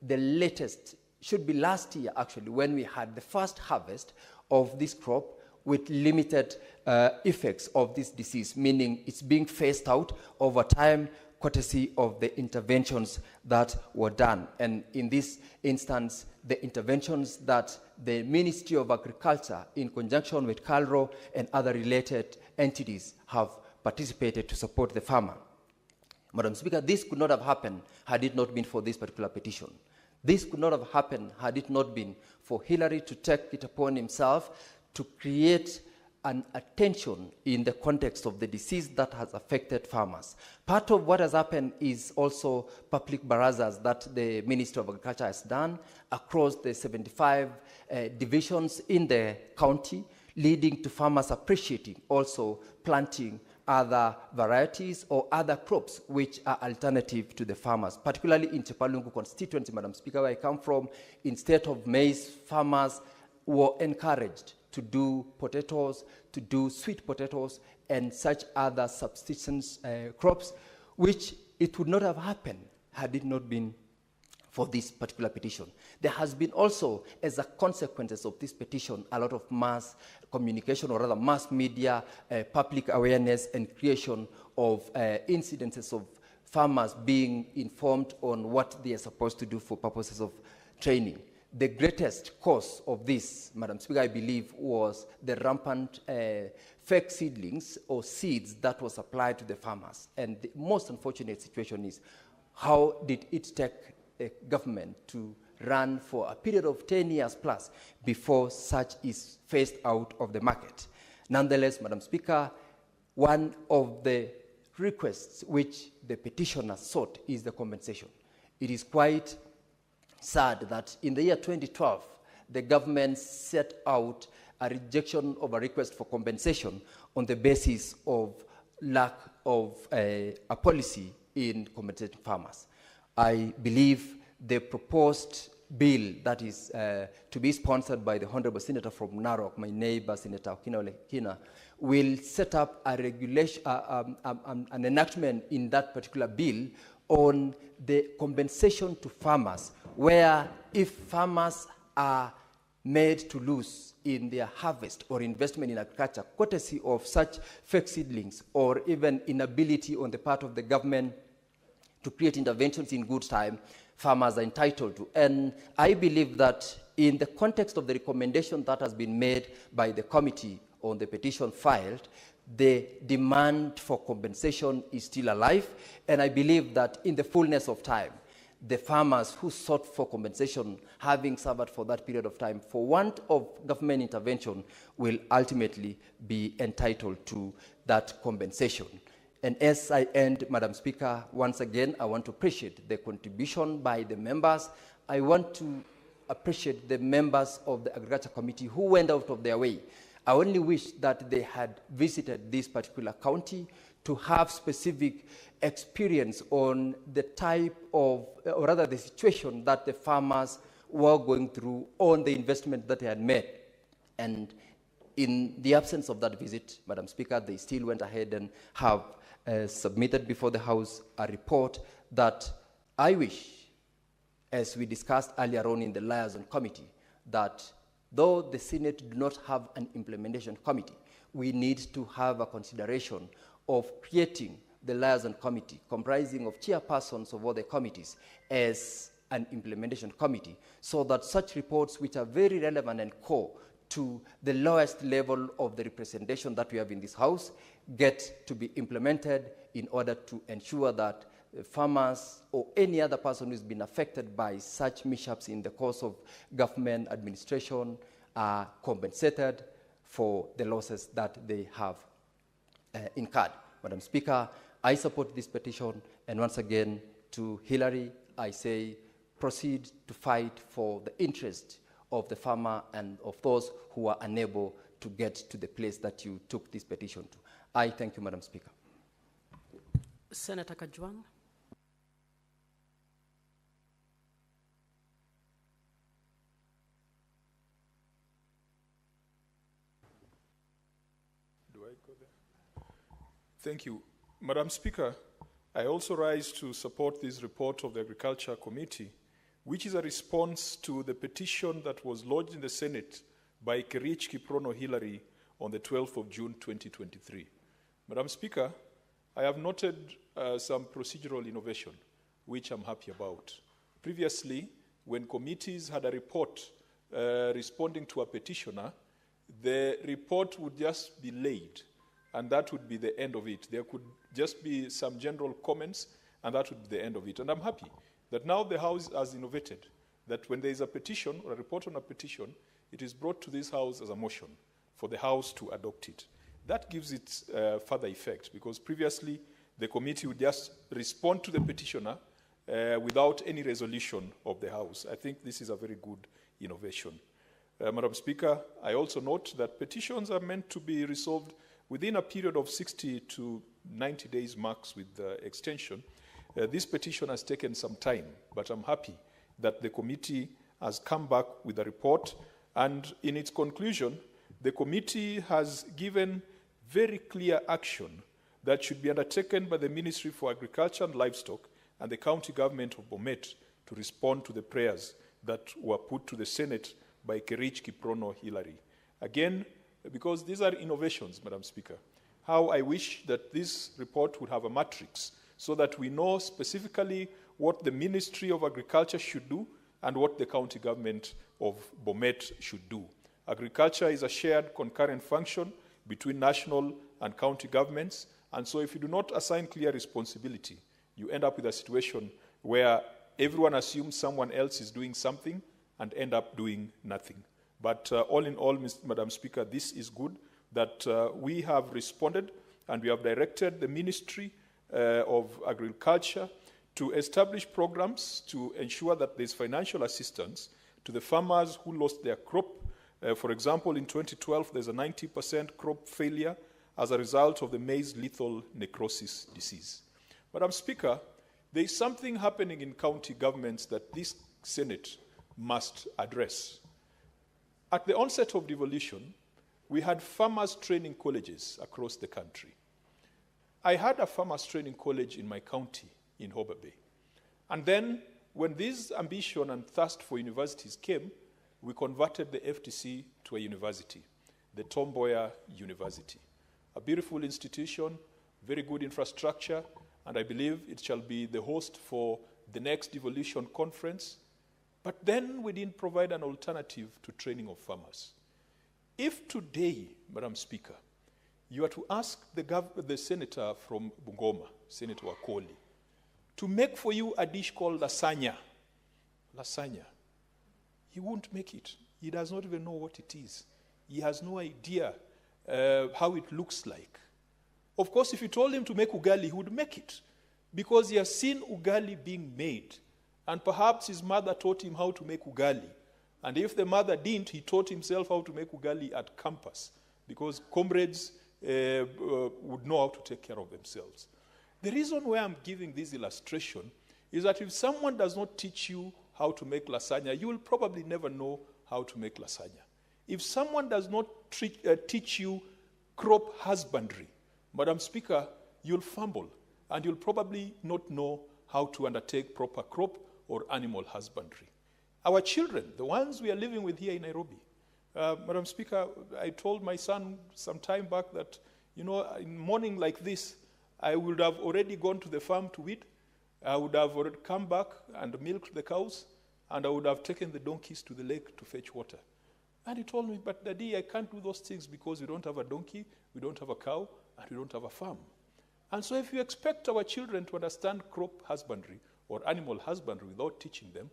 the latest, should be last year actually, when we had the first harvest of this crop with limited effects of this disease, meaning it's being phased out over time, courtesy of the interventions that were done. And in this instance, the interventions that the Ministry of Agriculture, in conjunction with CALRO and other related entities, have participated to support the farmer. Madam Speaker, this could not have happened had it not been for this particular petition. This could not have happened had it not been for Hillary to take it upon himself to create an attention in the context of the disease that has affected farmers. Part of what has happened is also public barazas that the Ministry of Agriculture has done across the 75 divisions in the county, leading to farmers appreciating also planting other varieties or other crops which are alternative to the farmers, particularly in Chepalungu constituency, Madam Speaker, where I come from. Instead of maize, farmers were encouraged to do potatoes, to do sweet potatoes, and such other subsistence crops, which it would not have happened had it not been for this particular petition. There has been also, as a consequence of this petition, a lot of mass communication, or rather mass media, public awareness, and creation of incidences of farmers being informed on what they are supposed to do for purposes of training. The greatest cause of this, Madam Speaker, I believe, was the rampant fake seedlings or seeds that was applied to the farmers. And the most unfortunate situation is, how did it take a government to run for a period of 10 years plus before such is phased out of the market? Nonetheless, Madam Speaker, one of the requests which the petitioner sought is the compensation. It is quite sad that in the year 2012, the government set out a rejection of a request for compensation on the basis of lack of a policy in compensating farmers. I believe the proposed bill that is to be sponsored by the Honorable Senator from Narok, my neighbor, Senator Okina Olekina, will set up a regulation, an enactment in that particular bill on the compensation to farmers, where if farmers are made to lose in their harvest or investment in agriculture, courtesy of such fake seedlings or even inability on the part of the government to create interventions in good time, farmers are entitled to. And I believe that in the context of the recommendation that has been made by the committee on the petition filed, the demand for compensation is still alive, and I believe that in the fullness of time, the farmers who sought for compensation, having suffered for that period of time, for want of government intervention, will ultimately be entitled to that compensation. And as I end, Madam Speaker, once again, I want to appreciate the contribution by the members. I want to appreciate the members of the Agriculture Committee who went out of their way. I only wish that they had visited this particular county to have specific experience on the type of, or rather the situation that the farmers were going through on the investment that they had made. And in the absence of that visit, Madam Speaker, they still went ahead and have submitted before the House a report that I wish, as we discussed earlier on in the Liaison Committee, that though the Senate do not have an implementation committee, we need to have a consideration of creating the Liaison Committee, comprising of chairpersons of all the committees, as an implementation committee, so that such reports, which are very relevant and core to the lowest level of the representation that we have in this House, get to be implemented in order to ensure that farmers or any other person who has been affected by such mishaps in the course of government administration are compensated for the losses that they have incurred. Madam Speaker, I support this petition, and once again to Hillary, I say proceed to fight for the interest of the farmer and of those who are unable to get to the place that you took this petition to. I thank you, Madam Speaker. Senator Kajwang. Do I go there? Thank you. Madam Speaker, I also rise to support this report of the Agriculture Committee, which is a response to the petition that was lodged in the Senate by Kerich Kiprono Hillary on the 12th of June 2023. Madam Speaker, I have noted some procedural innovation, which I'm happy about. Previously, when committees had a report responding to a petitioner, the report would just be laid, and that would be the end of it. There could just be some general comments, and that would be the end of it. And I'm happy that now the House has innovated, that when there is a petition or a report on a petition, it is brought to this House as a motion for the House to adopt it. That gives it further effect, because previously the committee would just respond to the petitioner without any resolution of the House. I think this is a very good innovation. Madam Speaker, I also note that petitions are meant to be resolved within a period of 60 to 90 days max with extension. This petition has taken some time, but I'm happy that the committee has come back with a report, and in its conclusion, the committee has given very clear action that should be undertaken by the Ministry for Agriculture and Livestock and the county government of Bomet to respond to the prayers that were put to the Senate by Kerich Kiprono Hillary. Again, because these are innovations, Madam Speaker, how I wish that this report would have a matrix so that we know specifically what the Ministry of Agriculture should do and what the county government of Bomet should do. Agriculture is a shared concurrent function between national and county governments, and so if you do not assign clear responsibility, you end up with a situation where everyone assumes someone else is doing something and end up doing nothing. But all in all, Madam Speaker, this is good that we have responded and we have directed the Ministry of Agriculture to establish programs to ensure that there's financial assistance to the farmers who lost their crop. For example, in 2012, there's a 90% crop failure as a result of the maize lethal necrosis disease. Madam Speaker, there is something happening in county governments that this Senate must address. At the onset of devolution, we had farmers training colleges across the country. I had a farmers training college in my county, in Hobart Bay. And then, when this ambition and thirst for universities came, we converted the FTC to a university, the Tom Mboya University. A beautiful institution, very good infrastructure, and I believe it shall be the host for the next devolution conference. But then we didn't provide an alternative to training of farmers. If today, Madam Speaker, you are to ask the senator from Bungoma, Senator Wakoli, to make for you a dish called lasagna, he won't make it. He does not even know what it is. He has no idea how it looks like. Of course, if you told him to make ugali, he would make it, because he has seen ugali being made. And perhaps his mother taught him how to make ugali. And if the mother didn't, he taught himself how to make ugali at campus, because comrades would know how to take care of themselves. The reason why I'm giving this illustration is that if someone does not teach you how to make lasagna, you will probably never know how to make lasagna. If someone does not teach you crop husbandry, Madam Speaker, you'll fumble, and you'll probably not know how to undertake proper crop or animal husbandry. Our children, the ones we are living with here in Nairobi, Madam Speaker, I told my son some time back that, in a morning like this, I would have already gone to the farm to weed. I would have already come back and milked the cows, and I would have taken the donkeys to the lake to fetch water. And he told me, but Daddy, I can't do those things because we don't have a donkey, we don't have a cow, and we don't have a farm. And so if you expect our children to understand crop husbandry or animal husbandry without teaching them,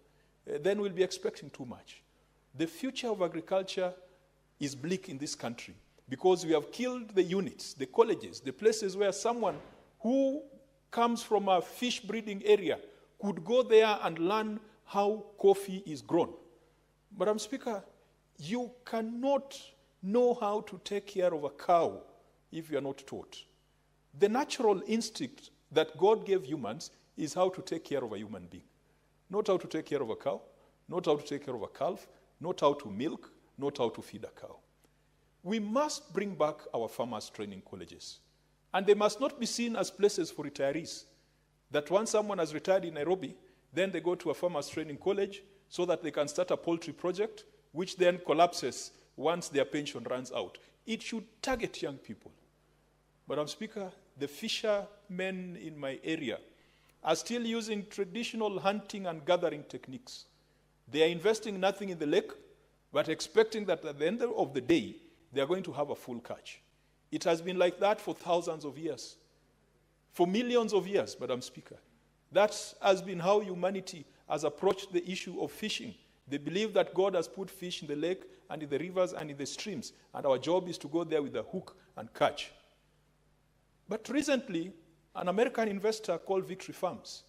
then we'll be expecting too much. The future of agriculture is bleak in this country because we have killed the units, the colleges, the places where someone who comes from a fish breeding area could go there and learn how coffee is grown. Madam Speaker, you cannot know how to take care of a cow if you are not taught. The natural instinct that God gave humans is how to take care of a human being. Not how to take care of a cow, not how to take care of a calf, not how to milk, not how to feed a cow. We must bring back our farmers' training colleges. And they must not be seen as places for retirees. That once someone has retired in Nairobi, then they go to a farmers' training college so that they can start a poultry project, which then collapses once their pension runs out. It should target young people. Madam Speaker, the fishermen in my area are still using traditional hunting and gathering techniques. They are investing nothing in the lake, but expecting that at the end of the day, they are going to have a full catch. It has been like that for thousands of years, for millions of years, Madam Speaker. That has been how humanity has approached the issue of fishing. They believe that God has put fish in the lake and in the rivers and in the streams, and our job is to go there with a hook and catch. But recently, an American investor called Victory Farms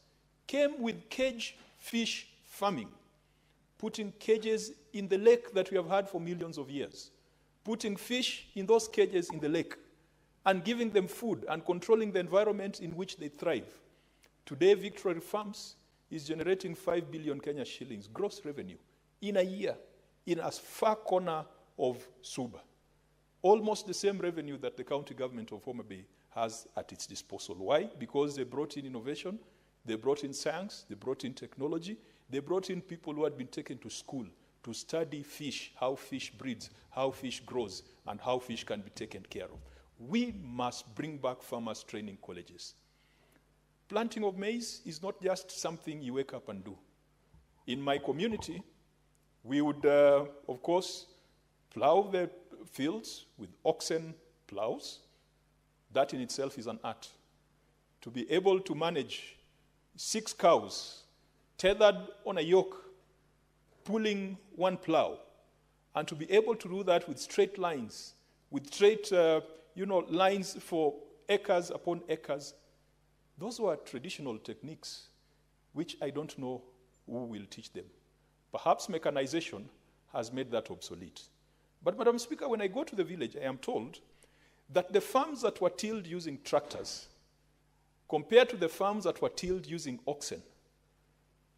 came with cage fish farming, putting cages in the lake that we have had for millions of years, putting fish in those cages in the lake, and giving them food and controlling the environment in which they thrive. Today, Victory Farms is generating 5 billion Kenya shillings gross revenue in a year in a far corner of Suba. Almost the same revenue that the county government of Homa Bay has at its disposal. Why? Because they brought in innovation, they brought in science, they brought in technology, they brought in people who had been taken to school to study fish, how fish breeds, how fish grows, and how fish can be taken care of. We must bring back farmers' training colleges. Planting of maize is not just something you wake up and do. In my community, we would, of course, plow the fields with oxen plows. That in itself is an art. To be able to manage 6 cows tethered on a yoke, pulling one plow, and to be able to do that with straight lines, with straight lines for acres upon acres, those were traditional techniques which I don't know who will teach them. Perhaps mechanization has made that obsolete. But Madam Speaker, when I go to the village, I am told that the farms that were tilled using tractors, compared to the farms that were tilled using oxen,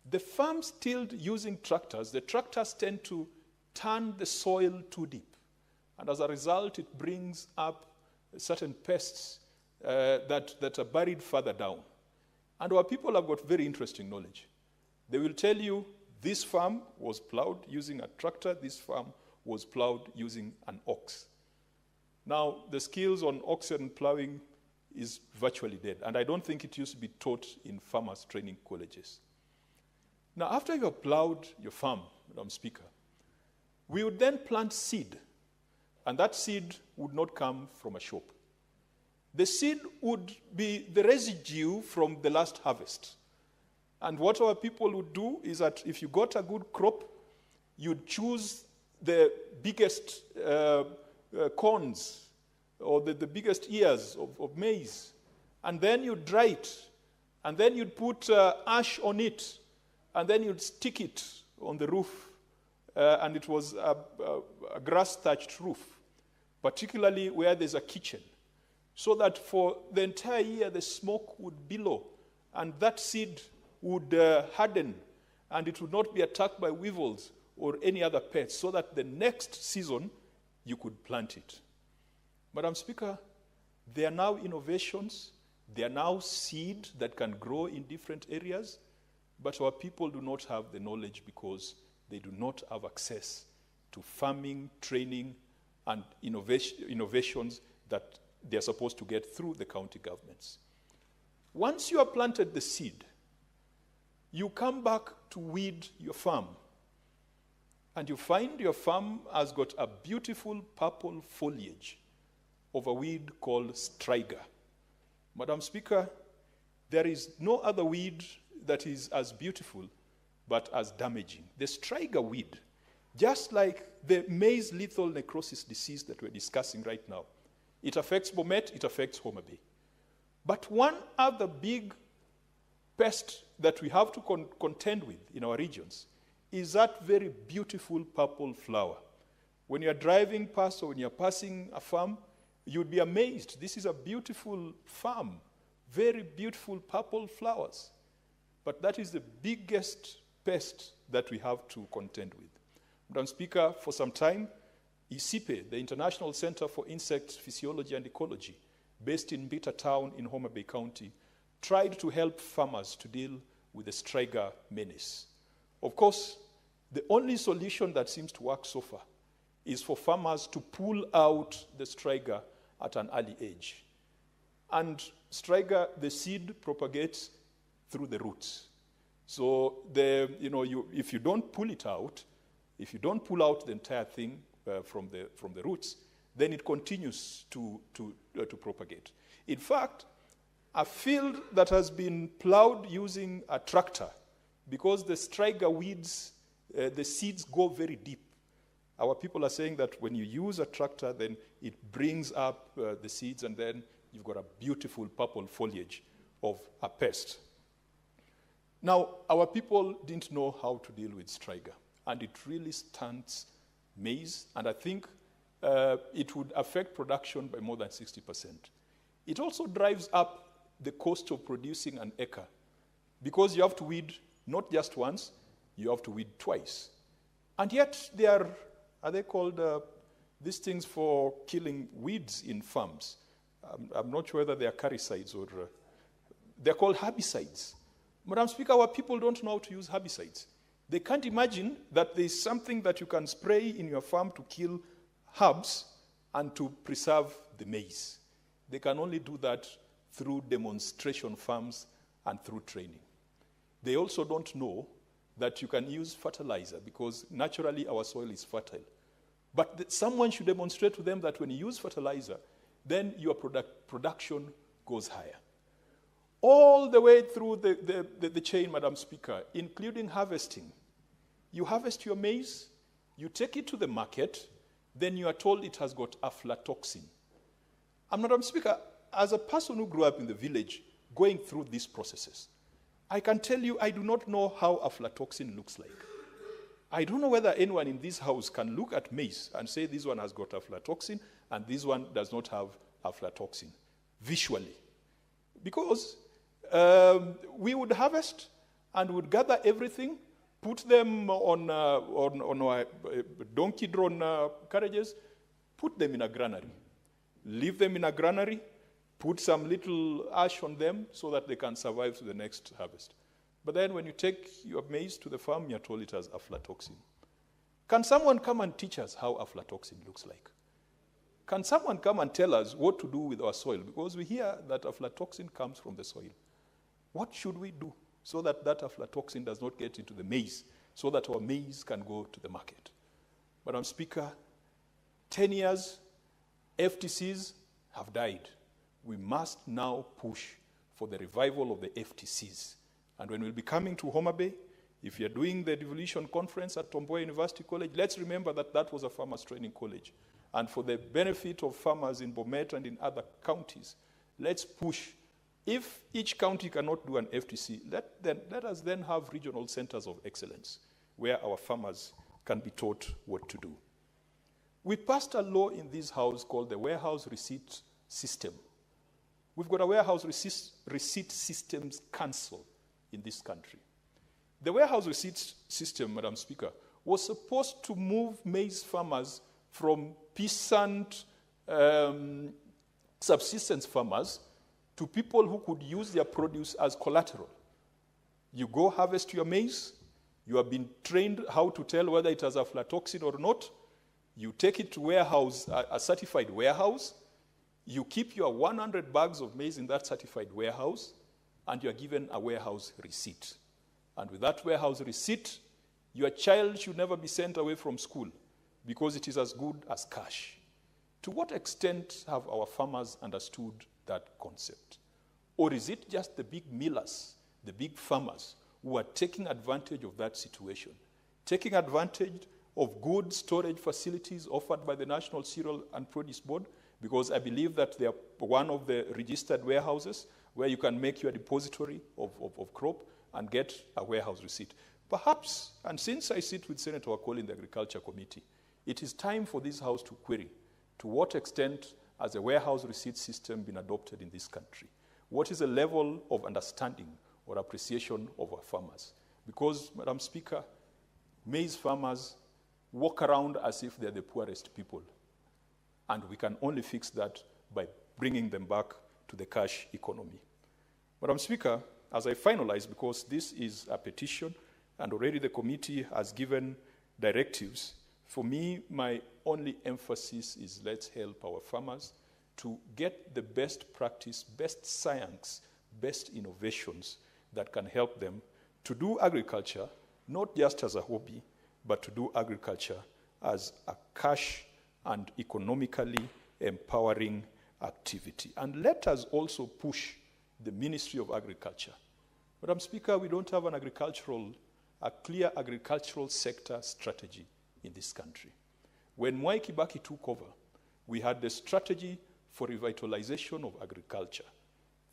the farms tilled using tractors, the tractors tend to turn the soil too deep. And as a result, it brings up certain pests that are buried further down. And our people have got very interesting knowledge. They will tell you this farm was plowed using a tractor, this farm was plowed using an ox. Now, the skills on oxen plowing is virtually dead, and I don't think it used to be taught in farmers' training colleges. Now, after you have plowed your farm, Madam Speaker, we would then plant seed, and that seed would not come from a shop. The seed would be the residue from the last harvest. And what our people would do is that if you got a good crop, you'd choose the biggest corns or the biggest ears of maize, and then you'd dry it, and then you'd put ash on it, and then you'd stick it on the roof, and it was a grass-thatched roof, particularly where there's a kitchen, so that for the entire year the smoke would billow, and that seed would harden, and it would not be attacked by weevils or any other pests, so that the next season you could plant it. Madam Speaker, there are now innovations, there are now seed that can grow in different areas, but our people do not have the knowledge because they do not have access to farming, training, and innovations that they are supposed to get through the county governments. Once you have planted the seed, you come back to weed your farm, and you find your farm has got a beautiful purple foliage of a weed called striga. Madam Speaker, there is no other weed that is as beautiful but as damaging. The striga weed, just like the maize lethal necrosis disease that we're discussing right now, it affects Bomet, it affects Homa Bay. But one other big pest that we have to contend with in our regions is that very beautiful purple flower. When you're driving past or when you're passing a farm, you'd be amazed. This is a beautiful farm, very beautiful purple flowers. But that is the biggest pest that we have to contend with. Madam Speaker, for some time, ICIPE, the International Center for Insect Physiology and Ecology, based in Beta Town in Homa Bay County, tried to help farmers to deal with the striga menace. Of course, the only solution that seems to work so far is for farmers to pull out the striga at an early age. And striga, the seed propagates through the roots. So if you don't pull it out, if you don't pull out the entire thing from the roots, then it continues to propagate. In fact, a field that has been plowed using a tractor, because the striga weeds, the seeds go very deep. Our people are saying that when you use a tractor, then it brings up the seeds, and then you've got a beautiful purple foliage of a pest. Now, our people didn't know how to deal with striga, and it really stunts maize, and I think it would affect production by more than 60%. It also drives up the cost of producing an acre, because you have to weed not just once, you have to weed twice. And yet there are they called these things for killing weeds in farms? I'm not sure whether they are caricides or they're called herbicides. Madam Speaker, our people don't know how to use herbicides. They can't imagine that there's something that you can spray in your farm to kill herbs and to preserve the maize. They can only do that through demonstration farms and through training. They also don't know that you can use fertilizer because naturally our soil is fertile. But someone should demonstrate to them that when you use fertilizer, then your production goes higher. All the way through the chain, Madam Speaker, including harvesting. You harvest your maize, you take it to the market, then you are told it has got aflatoxin. And Madam Speaker, as a person who grew up in the village going through these processes, I can tell you I do not know how aflatoxin looks like. I don't know whether anyone in this house can look at maize and say this one has got aflatoxin and this one does not have aflatoxin visually. Because we would harvest and would gather everything, put them on donkey-drawn carriages, put them in a granary, leave them in a granary, put some little ash on them so that they can survive to the next harvest. But then when you take your maize to the farm, you're told it has aflatoxin. Can someone come and teach us how aflatoxin looks like? Can someone come and tell us what to do with our soil? Because we hear that aflatoxin comes from the soil. What should we do so that that aflatoxin does not get into the maize, so that our maize can go to the market? Madam Speaker, 10 years, FTCs have died. We must now push for the revival of the FTCs. And when we'll be coming to Homa Bay, if you're doing the devolution conference at Tomboya University College, let's remember that that was a farmers training college. And for the benefit of farmers in Bomet and in other counties, let's push. If each county cannot do an FTC, let us then have regional centers of excellence where our farmers can be taught what to do. We passed a law in this house called the Warehouse Receipt System. We've got a Warehouse Receipt Systems Council in this country. The Warehouse Receipt System, Madam Speaker, was supposed to move maize farmers from peasant subsistence farmers to people who could use their produce as collateral. You go harvest your maize, you have been trained how to tell whether it has aflatoxin or not, you take it to warehouse, a certified warehouse, you keep your 100 bags of maize in that certified warehouse, and you are given a warehouse receipt. And with that warehouse receipt, your child should never be sent away from school because it is as good as cash. To what extent have our farmers understood that concept? Or is it just the big millers, the big farmers, who are taking advantage of that situation, taking advantage of good storage facilities offered by the National Cereal and Produce Board? Because I believe that they are one of the registered warehouses where you can make your depository of crop and get a warehouse receipt. Perhaps, and since I sit with Senator Wakoli in the Agriculture Committee, it is time for this House to query to what extent has a warehouse receipt system been adopted in this country? What is the level of understanding or appreciation of our farmers? Because, Madam Speaker, maize farmers walk around as if they're the poorest people. And we can only fix that by bringing them back to the cash economy. Madam Speaker, as I finalize, because this is a petition and already the committee has given directives, for me, my only emphasis is let's help our farmers to get the best practice, best science, best innovations that can help them to do agriculture, not just as a hobby, but to do agriculture as a cash and economically empowering activity. And let us also push the Ministry of Agriculture. Madam Speaker, we don't have a clear agricultural sector strategy in this country. When Mwai Kibaki took over, we had the strategy for revitalization of agriculture.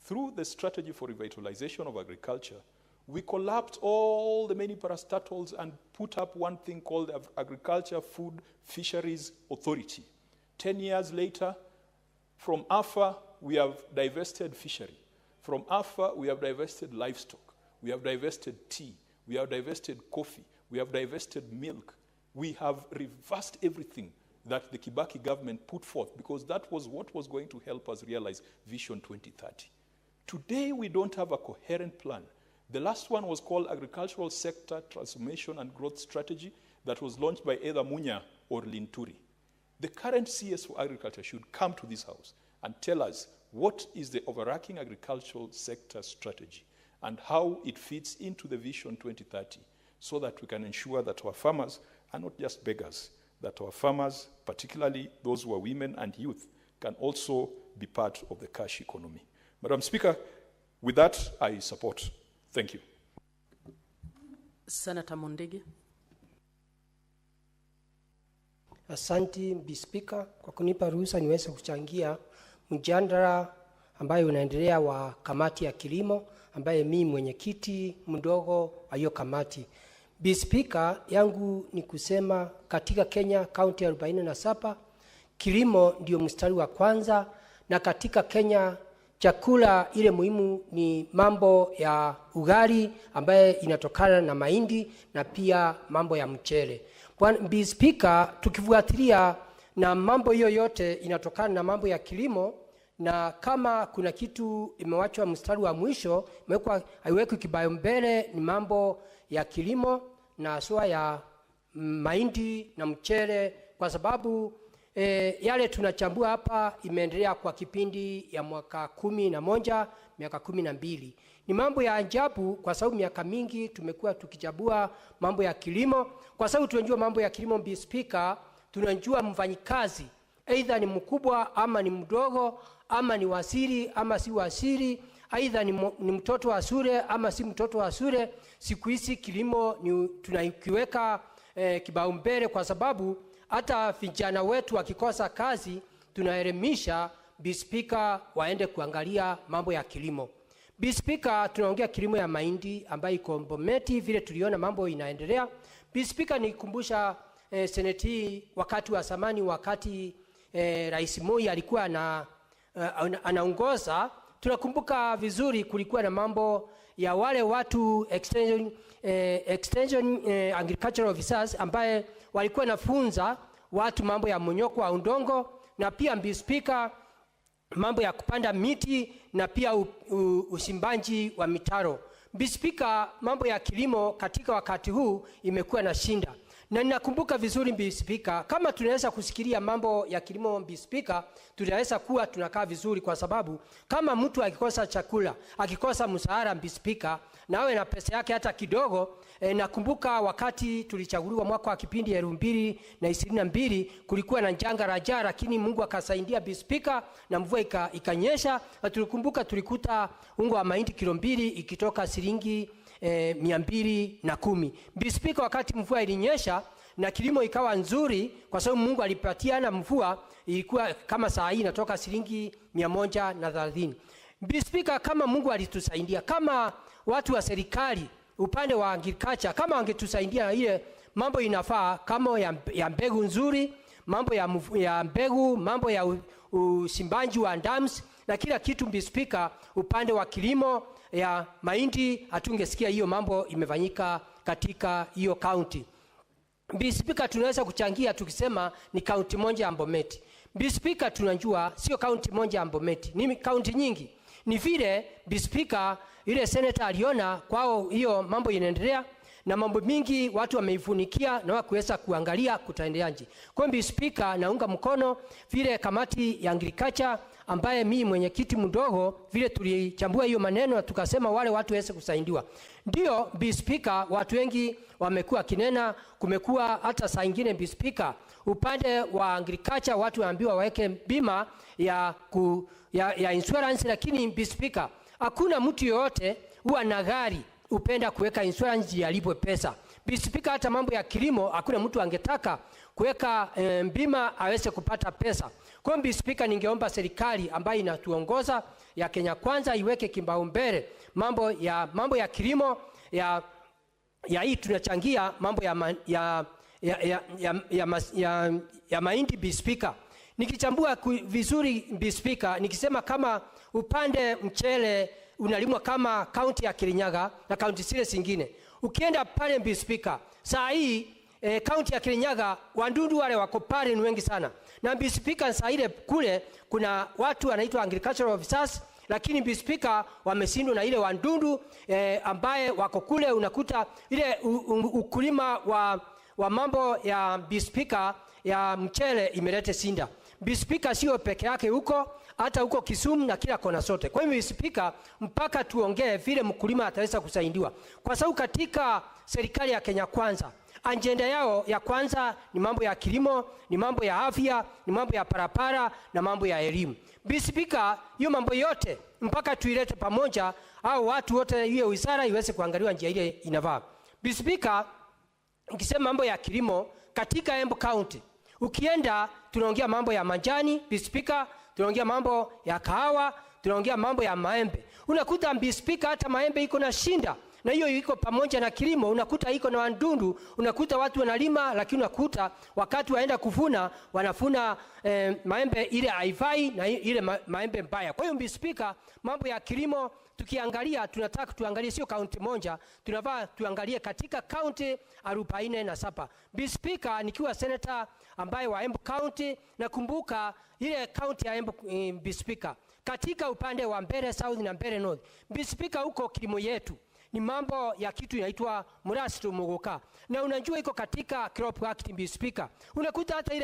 Through the strategy for revitalization of agriculture, we collapsed all the many parastatals and put up one thing called the Agriculture, Food, Fisheries Authority. 10 years later, from AFA, we have divested fishery. From AFA, we have divested livestock. We have divested tea. We have divested coffee. We have divested milk. We have reversed everything that the Kibaki government put forth because that was what was going to help us realize Vision 2030. Today, we don't have a coherent plan. The last one was called Agricultural Sector Transformation and Growth Strategy that was launched by either Munya or Linturi. The current CS for Agriculture should come to this House and tell us what is the overarching agricultural sector strategy and how it fits into the Vision 2030 so that we can ensure that our farmers are not just beggars, that our farmers, particularly those who are women and youth, can also be part of the cash economy. Madam Speaker, with that, I support. Thank you. Senator Mundigi. Asanti Bi Speaker kwa kunipa ruhusa niweze kuchangia mjadala ambayo unaendelea wa kamati ya kilimo ambaye mimi mwenyekiti mdogo wa hiyo kamati. Bi Speaker, yangu ni kusema katika Kenya kaunti ya 47 kilimo ndio mstari wa kwanza, na katika Kenya chakula ile muhimu ni mambo ya ugali ambaye inatokana na mahindi na pia mambo ya mchele. Bi Speaker, tukifuatilia na mambo hiyo yote inatokana na mambo ya kilimo, na kama kuna kitu imewachwa mstari wa mwisho, haiwekwi kipaumbele, ni mambo ya kilimo na sua ya mahindi na mchele, kwa sababu yale tunachambua hapa imeendelea kwa kipindi ya mwaka 11, miaka 12. Ni mambo ya ajabu, kwa sababu miaka mingi tumekuwa tukichambua mambo ya kilimo, kwa sababu tunajua mambo ya kilimo, Mr. Speaker, tunajua mfanyikazi aidha ni mkubwa ama ni mdogo, ama ni waziri ama si waziri, aidha ni mtoto wa shule ama si mtoto wa shule. Siku hizi kilimo tunakiweka kipaumbele, kwa sababu hata vijana wetu wakikosa kazi tunaelimisha Mr. Speaker waende kuangalia mambo ya kilimo. Mr. Speaker, tunaongea kilimo ya mahindi ambayo iko Bometi, vile tuliona mambo inaendelea. Mr. Speaker, nikumbusha seneti wakati wa zamani, wakati Rais Moi alikuwa anaongoza, tunakumbuka vizuri kulikuwa na mambo ya wale watu extension agricultural officers ambaye walikuwa nafunza watu mambo ya monyoko wa udongo, na pia Mr. Speaker, mambo ya kupanda miti na pia usimbanji wa mitaro. Mr. Speaker, mambo ya kilimo katika wakati huu imekuwa na shinda. Na ninakumbuka vizuri Mr. Speaker, kama tunaweza kusikilia mambo ya kilimo Mr. Speaker, tunaweza kuwa tunakaa vizuri, kwa sababu kama mtu akikosa chakula, akikosa msaada Mr. Speaker, na awe na pesa yake hata kidogo, nakumbuka wakati tulichaguliwa mwaka wa kipindi 2022 kulikuwa na janga la njaa, lakini Mungu akasaidia Mr. Speaker, na mvua ikanyesha, na tulikumbuka tulikuta unga wa mahindi kilo 2 ikitoka shilingi 210. Mr. Speaker, wakati mvua ilinyesha na kilimo ikawa nzuri, kwa sababu Mungu alipatiana mvua, ilikuwa kama saa hii inatoka shilingi 130. Mr. Speaker, kama Mungu alitusaidia, kama watu wa serikali upande wa agriculture, kama wangetusaidia ile mambo inafaa, kama ya mbegu nzuri, mambo ya mbegu, mambo ya usimbanji wa dams na kila kitu Mr. Speaker, upande wa kilimo ya mahindi hatungesikia hiyo mambo imefanyika katika hiyo county. Mr. Speaker, tunaweza kuchangia tukisema ni county moja ya Bomet. Mr. Speaker, tunajua sio county moja ya Bomet, ni county nyingi. Ni vile Mr. Speaker, ile senator aliona kwao hiyo mambo inaendelea, na mambo mingi watu wameifunikia na wakuweza kuangalia kutaendeaje. Kwa Mr. Speaker, naunga mkono vile kamati ya agriculture ambaye mimi mwenyekiti mdogo, vile tulichambua hiyo maneno na tukasema wale watu waweze kusaidiwa. Ndio Mr. Speaker, watu wengi wamekuwa kinena, kumekuwa hata saa nyingine Mr. Speaker, upande wa agriculture watu waambiwa waweke bima ya insurance, lakini Mr. Speaker, hakuna mtu yoyote huwa na gari upenda kuweka insurance yalipwe pesa. Mr. Speaker, hata mambo ya kilimo hakuna mtu angetaka kuweka bima aweze kupata pesa. Kwa Mr. Speaker, ningeomba serikali ambayo inatuongoza ya Kenya Kwanza iweke kipaumbele mambo ya kilimo ya hii tunachangia mambo ya mahindi Mr. Speaker. Nikichambua vizuri Mr. Speaker, nikisema kama upande mchele unalimwa kama kaunti ya Kirinyaga na kaunti zile zingine, ukienda pale Mr. Speaker, saa hii kaunti ya Kirinyaga wadudu wale wako pale ni wengi sana, na Mr. Speaker, saa ile kule kuna watu wanaitwa agricultural officers, lakini Mr. Speaker, wameshindwa na ile wadudu ambaye wako kule. Unakuta ile ukulima wa mambo ya Mr. Speaker ya mchele imelete sinda. Mr. Speaker, sio peke yake huko, hata huko Kisumu na kila kona sote. Kwa hiyo Mr. Speaker, mpaka tuongee vile mkulima ataweza kusaidiwa, kwa sababu katika serikali ya Kenya Kwanza agenda yao ya kwanza ni mambo ya kilimo, ni mambo ya afya, ni mambo ya parapara na mambo ya elimu. Mr. Speaker, hiyo mambo yote mpaka tuilete pamoja, au watu wote hiyo wizara iweze kuangaliwa njia ile inafaa. Mr. Speaker, nikisema mambo ya kilimo katika Embu County, ukienda tunaongea mambo ya majani Mr. Speaker, tunaongea mambo ya kahawa, tunaongea mambo ya maembe. Unakuta Mr. Speaker, hata maembe iko na shinda, na hiyo iko pamoja na kilimo, unakuta iko na wadudu, unakuta watu wanalima, lakini unakuta wakati waenda kuvuna wanafuna maembe ile haifai na ile maembe mbaya. Kwa hiyo Mr. Speaker, mambo ya kilimo tukiangalia, tunataka tuangalie sio kaunti moja, tunafaa tuangalie katika kaunti 47. Mr. Speaker, nikiwa senator ambaye wa Embu County, nakumbuka ile kaunti ya Embu Mr. Speaker, katika upande wa Mbeere South na Mbeere North. Mr. Speaker, huko kilimo yetu ni mambo ya kitu inaitwa murasitu muguka, na unajua iko katika Crop Act. Mr. Speaker, unakuta hata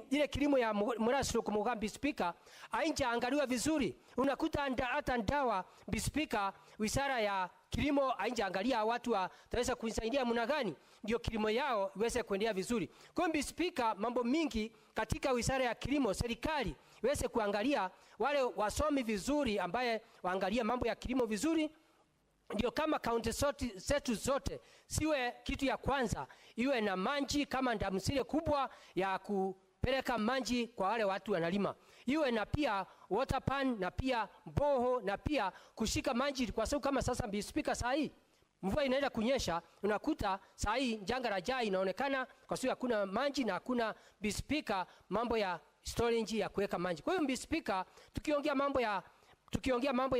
ile kilimo ya murasitu muguka, Mr. Speaker, hainjaangaliwa vizuri. Unakuta hata ndawa, Mr. Speaker, wizara ya kilimo hainjaangalia watu wataweza kuisaidia mna gani ndio kilimo yao iweze kuendelea vizuri. Kwa hiyo Mr. Speaker, mambo mingi katika wizara ya kilimo, serikali iweze kuangalia wale wasomi vizuri ambaye waangalia mambo ya kilimo vizuri, ndio kama kaunti zetu zote siwe kitu ya kwanza iwe na maji kama ndamsile kubwa ya kupeleka maji kwa wale watu wanalima, iwe na pia water pan na pia boho na pia kushika maji, kwa sababu kama sasa Mr. Speaker, saa hii mvua inaenda kunyesha, unakuta saa hii janga la njaa inaonekana kwa sababu hakuna maji na hakuna Mr. Speaker mambo ya storage ya kuweka maji. Kwa hiyo Mr. Speaker, tukiongea mambo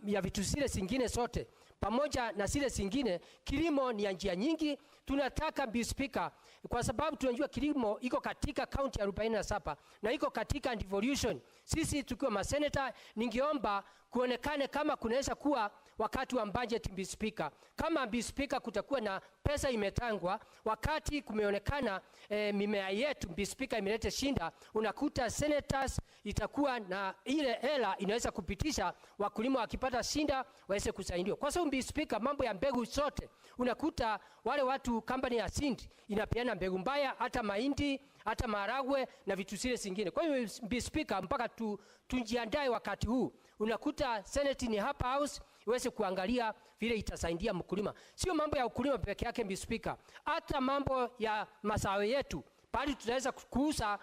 ya vitu zile zingine zote pamoja na zile zingine, kilimo ni ya njia nyingi. Tunataka Mr. Speaker, kwa sababu tunajua kilimo iko katika kaunti ya 47 na iko katika devolution. Sisi tukiwa maseneta, ningeomba kuonekane kama kunaweza kuwa wakati wa budget, Mr. Speaker, kama Mr. Speaker kutakuwa na pesa imetangwa wakati kumeonekana mimea yetu Mr. Speaker imeleta shinda, unakuta senators itakuwa na ile hela inaweza kupitisha wakulima wakipata shinda waweze kusaidiwa. Kwa sababu Mr. Speaker, mambo ya mbegu zote unakuta wale watu company ya Sind inapeana mbegu mbaya, hata mahindi, hata maharagwe na vitu zile zingine. Kwa hiyo Mr. Speaker, mpaka tujiandae wakati huu, unakuta Senate ni hapa house iweze kuangalia vile itasaidia mkulima. Sio mambo ya ukulima peke yake Mr. Speaker, hata mambo ya mazao yetu bali tutaweza kuuza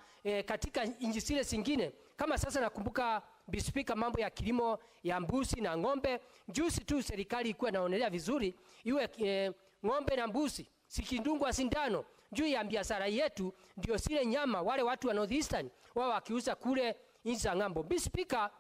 katika nchi zile zingine. Kama sasa nakumbuka Mr. Speaker, mambo ya kilimo ya mbuzi na ng'ombe, juzi tu serikali ilikuwa inaonelea vizuri iwe ng'ombe na mbuzi sikindungwa sindano juu ya biashara yetu, ndio zile nyama wale watu wa Northeastern wao wakiuza kule nchi za ng'ambo. Mr. Speaker,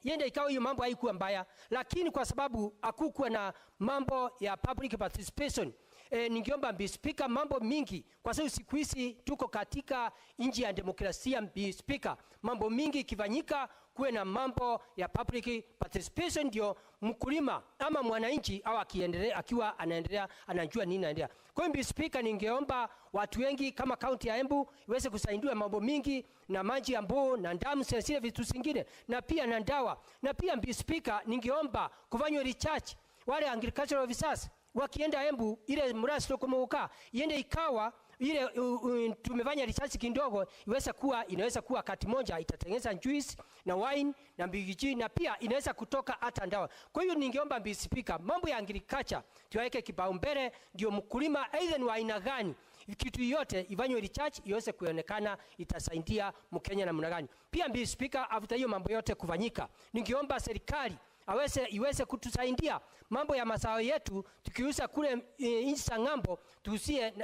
yende ikawa hiyo mambo haikuwa mbaya, lakini kwa sababu hakukuwa na mambo ya public participation, ningeomba Mr. Speaker, mambo mingi, kwa sababu siku hizi tuko katika nchi ya demokrasia Mr. Speaker, mambo mingi ikifanyika kuwe na mambo ya public participation, ndio mkulima ama mwananchi au akiwa anaendelea anajua nini anaendelea. Kwa hiyo Mr. Speaker, ningeomba watu wengi kama kaunti ya Embu iweze kusaidiwa mambo mingi na maji ya mboo na ndamu zile vitu zingine na pia na ndawa. Na pia Mr. Speaker, ningeomba kufanywa research wale agricultural officers wakienda Embu ile mrasi tokomuka iende ikawa ile tumefanya research kidogo inaweza kuwa wakati moja itatengeneza juice na wine na mbigiji na pia inaweza kutoka hata ndawa. Kwa hiyo ningeomba Mr. Speaker, mambo ya agriculture tuweke kipaumbele, ndio mkulima aidha ni wa aina gani, kitu yote ifanywe research iweze kuonekana itasaidia Mkenya na mna gani. Pia Mr. Speaker, after hiyo mambo yote kufanyika, ningeomba serikali iweze kutusaidia mambo ya mazao yetu, tukiuza kule nchi za ng'ambo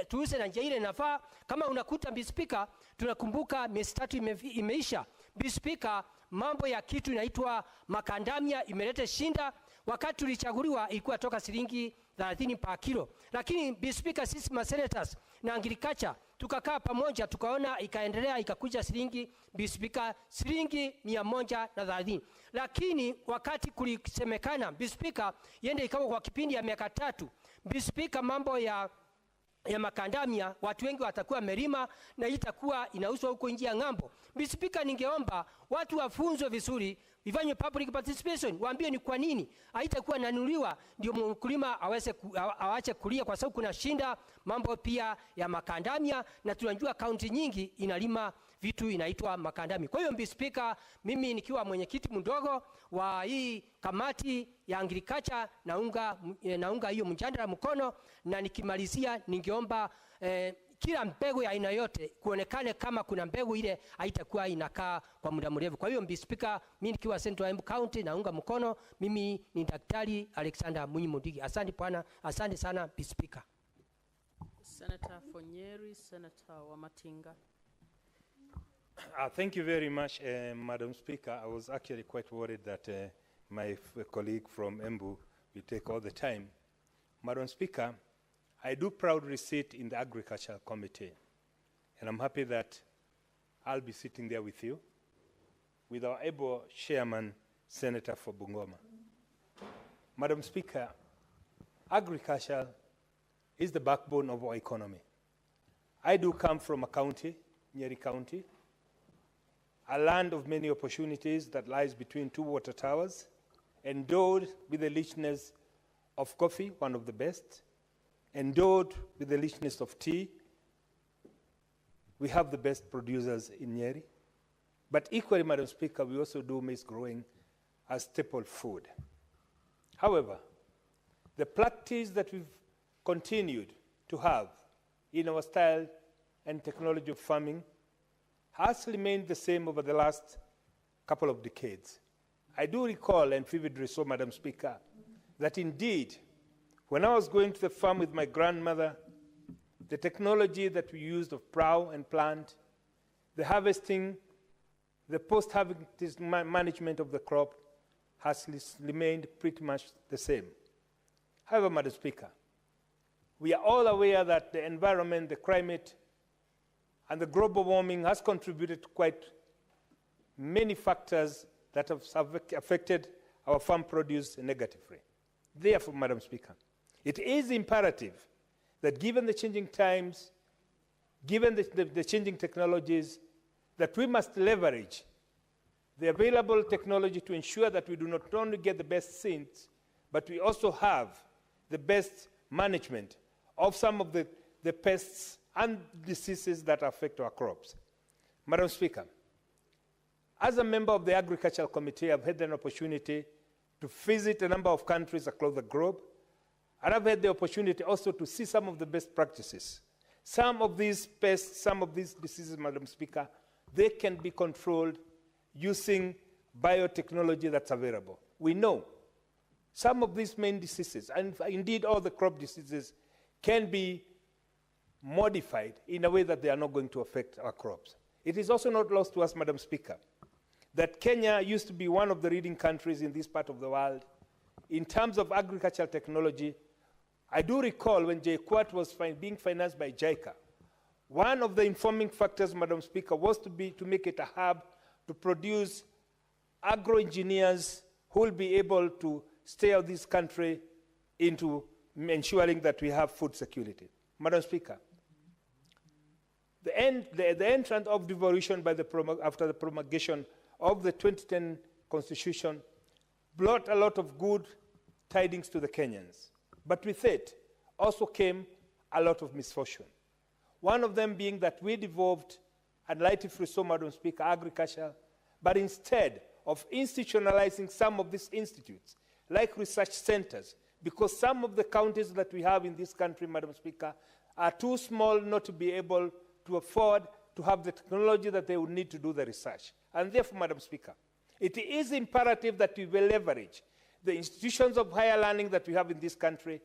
tuuze na njia ile nafaa. Kama unakuta Mr. Speaker, tunakumbuka miezi 3 imeisha Mr. Speaker, mambo ya kitu inaitwa makandamia imeleta shinda. Wakati tulichaguliwa ilikuwa toka shilingi 30 per kilo, lakini Mr. Speaker, sisi ma senators na agriculture tukakaa pamoja tukaona ikaendelea ikakuja shilingi Mr. Speaker shilingi 130. Lakini wakati kulisemekana Mr. Speaker yende ikawa kwa kipindi ya miaka 3 Mr. Speaker, mambo ya makandamia watu wengi watakuwa merima na itakuwa inauzwa huko nje ya ng'ambo. Mr. Speaker, ningeomba watu wafunzwe vizuri, ifanywe public participation, waambie ni kwa nini haitakuwa nanuliwa, ndio mkulima awache kulia, kwa sababu kuna shinda mambo pia ya makandamia na tunajua kaunti nyingi inalima vitu inaitwa makandamia. Kwa hiyo Mr. Speaker, mimi nikiwa mwenyekiti mdogo wa hii kamati ya agriculture naunga hiyo mjadala mkono, na nikimalizia ningeomba kila mbegu ya aina yote kuonekane kama kuna mbegu ile haitakuwa inakaa kwa muda mrefu. Kwa hiyo Mr. Speaker, mimi nikiwa Central Embu County naunga mkono. Mimi ni Daktari Alexander Munyimudigi. Asante bwana, asante sana Mr. Speaker. Senator Fonyeri, Senator Wamatinga. Thank you very much, Madam Speaker. I was actually quite worried that my colleague from Embu will take all the time. Madam Speaker, I do proudly sit in the Agriculture Committee, and I'm happy that I'll be sitting there with you. with our able chairman, Senator for Bungoma. Madam Speaker, agriculture is the backbone of our economy. I do come from a county, Nyeri County, a land of many opportunities that lies between two water towers, endowed with the richness of coffee, one of the best, endowed with the richness of tea. We have the best producers in Nyeri. But equally, Madam Speaker, we also do maize growing as staple food. However, the practice that we've continued to have in our style and technology of farming has remained the same over the last couple of decades. I do recall, and vividly so, Madam Speaker, that indeed, when I was going to the farm with my grandmother, the technology that we used of plow and plant, the harvesting, the post-harvest management of the crop has remained pretty much the same. However, Madam Speaker, we are all aware that the environment, the climate, and the global warming has contributed to quite many factors that have affected our farm produce negatively. Therefore, Madam Speaker, it is imperative that given the changing times, given the changing technologies, that we must leverage the available technology to ensure that we do not only get the best seeds, but we also have the best management of some of the pests and diseases that affect our crops. Madam Speaker, as a member of the Agricultural Committee, I've had an opportunity to visit a number of countries across the globe, and I've had the opportunity also to see some of the best practices. Some of these pests, some of these diseases, Madam Speaker, they can be controlled using biotechnology that's available. We know some of these main diseases, and indeed all the crop diseases, can be modified in a way that they are not going to affect our crops. It is also not lost to us, Madam Speaker, that Kenya used to be one of the leading countries in this part of the world in terms of agricultural technology. I do recall when JKUAT was being financed by JICA, one of the informing factors, Madam Speaker, was to make it a hub to produce agro-engineers who will be able to steer this country into ensuring that we have food security. Madam Speaker, the entrance of devolution after the promulgation of the 2010 Constitution brought a lot of good tidings to the Kenyans. But with it also came a lot of misfortune. One of them being that we devolved, and rightfully so, Madam Speaker, agriculture, but instead of institutionalizing some of these institutes, like research centers, because some of the counties that we have in this country, Madam Speaker, are too small not to be able to afford to have the technology that they would need to do the research. And therefore, Madam Speaker, it is imperative that we will leverage the institutions of higher learning that we have in this country,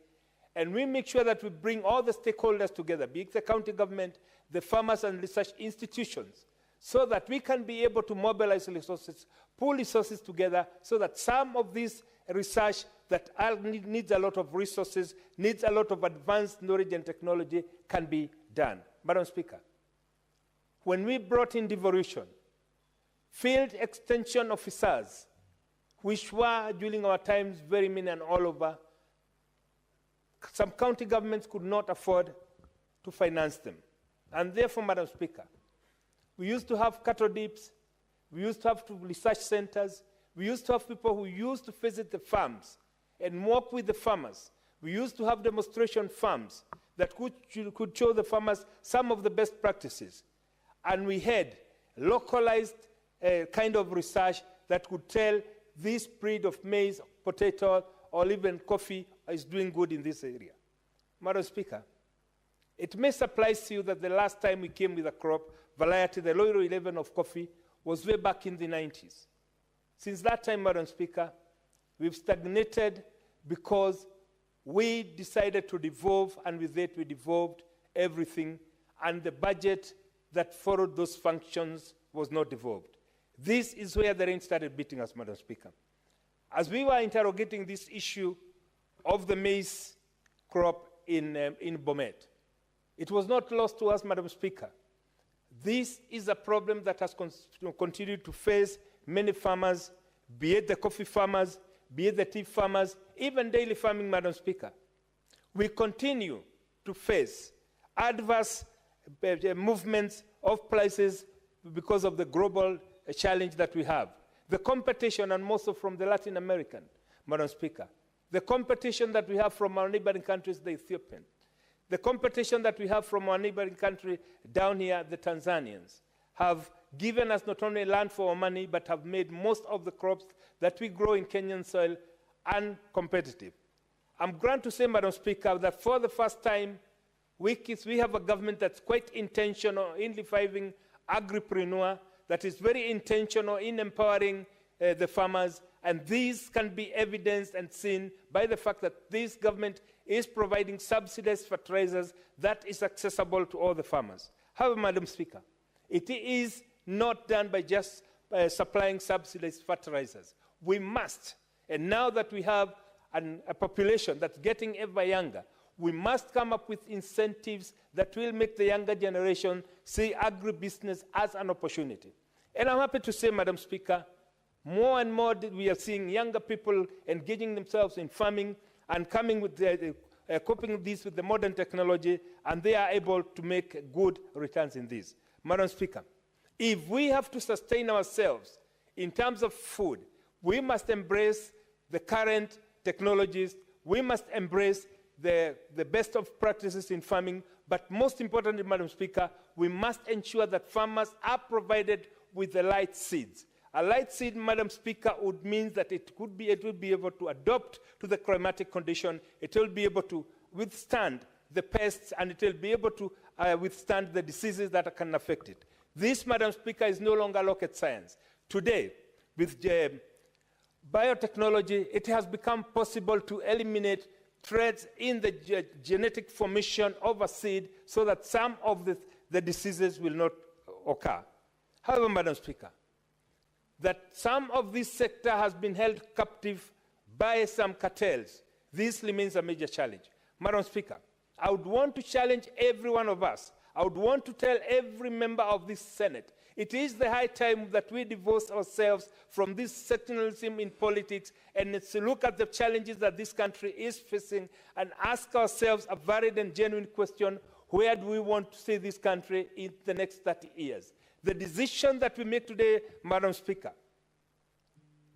and we make sure that we bring all the stakeholders together, be it the county government, the farmers and research institutions, so that we can be able to mobilize resources, pull resources together, so that some of this research that needs a lot of resources, needs a lot of advanced knowledge and technology can be done. Madam Speaker, when we brought in devolution, field extension officers, which were during our times very many and all over, some county governments could not afford to finance them. And therefore, Madam Speaker, we used to have cattle dips, we used to have research centers, we used to have people who used to visit the farms and work with the farmers. We used to have demonstration farms that could show the farmers some of the best practices. And we had localized kind of research that could tell this breed of maize, potato, or even coffee is doing good in this area. Madam Speaker, it may surprise you that the last time we came with a crop variety, the Loiro 11 of coffee, was way back in the 90s. Since that time, Madam Speaker, we've stagnated because we decided to devolve, and with it we devolved everything, and the budget that followed those functions was not devolved. This is where the rain started beating us, Madam Speaker. As we were interrogating this issue of the maize crop in Bomet, it was not lost to us, Madam Speaker. This is a problem that has continued to face many farmers, be it the coffee farmers, be it the tea farmers, even daily farming, Madam Speaker. We continue to face adverse movements of prices because of the global challenge that we have. The competition, and most of from the Latin American, Madam Speaker. The competition that we have from our neighboring countries, the Ethiopian. The competition that we have from our neighboring country down here, the Tanzanians, have given us not only land for our money, but have made most of the crops that we grow in Kenyan soil uncompetitive. I'm glad to say, Madam Speaker, that for the first time, we have a government that's quite intentional in reviving agripreneur, that is very intentional in empowering the farmers, and these can be evidenced and seen by the fact that this government is providing subsidized fertilizers that is accessible to all the farmers. However, Madam Speaker, it is not done by just supplying subsidized fertilizers. We must, and now that we have a population that's getting ever younger, we must come up with incentives that will make the younger generation see agribusiness as an opportunity. And I'm happy to say, Madam Speaker, more and more we are seeing younger people engaging themselves in farming and coming with coping this with the modern technology, and they are able to make good returns in this. Madam Speaker, if we have to sustain ourselves in terms of food, we must embrace the current technologies, we must embrace the best of practices in farming, but most importantly, Madam Speaker, we must ensure that farmers are provided with the light seeds. A light seed, Madam Speaker, would mean that it will be able to adapt to the climatic condition, it will be able to withstand the pests, and it will be able to withstand the diseases that can affect it. This, Madam Speaker, is no longer rocket science. Today, with biotechnology, it has become possible to eliminate threats in the genetic formation of a seed so that some of the diseases will not occur. However, Madam Speaker, that some of this sector has been held captive by some cartels. This remains a major challenge. Madam Speaker, I would want to challenge every one of us. I would want to tell every member of this Senate, it is the high time that we divorce ourselves from this sectionalism in politics and let's look at the challenges that this country is facing and ask ourselves a varied and genuine question: where do we want to see this country in the next 30 years? The decision that we make today, Madam Speaker,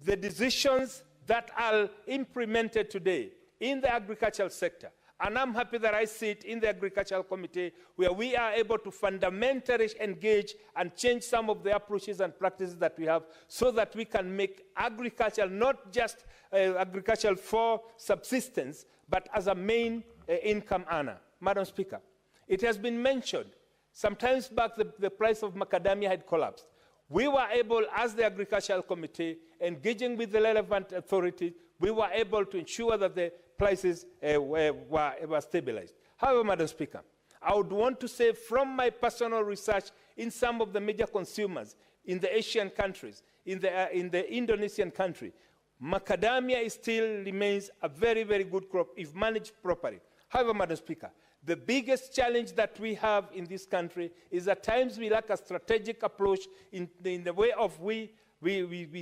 the decisions that are implemented today in the agricultural sector, and I'm happy that I sit in the Agricultural Committee where we are able to fundamentally engage and change some of the approaches and practices that we have so that we can make agriculture not just agriculture for subsistence, but as a main income earner. Madam Speaker, it has been mentioned, sometimes back the price of macadamia had collapsed. We were able, as the Agricultural Committee, engaging with the relevant authorities, we were able to ensure that the prices were stabilized. However, Madam Speaker, I would want to say from my personal research in some of the major consumers in the Asian countries, in the Indonesian country, macadamia still remains a very, very good crop if managed properly. However, Madam Speaker, the biggest challenge that we have in this country is at times we lack a strategic approach in the way of we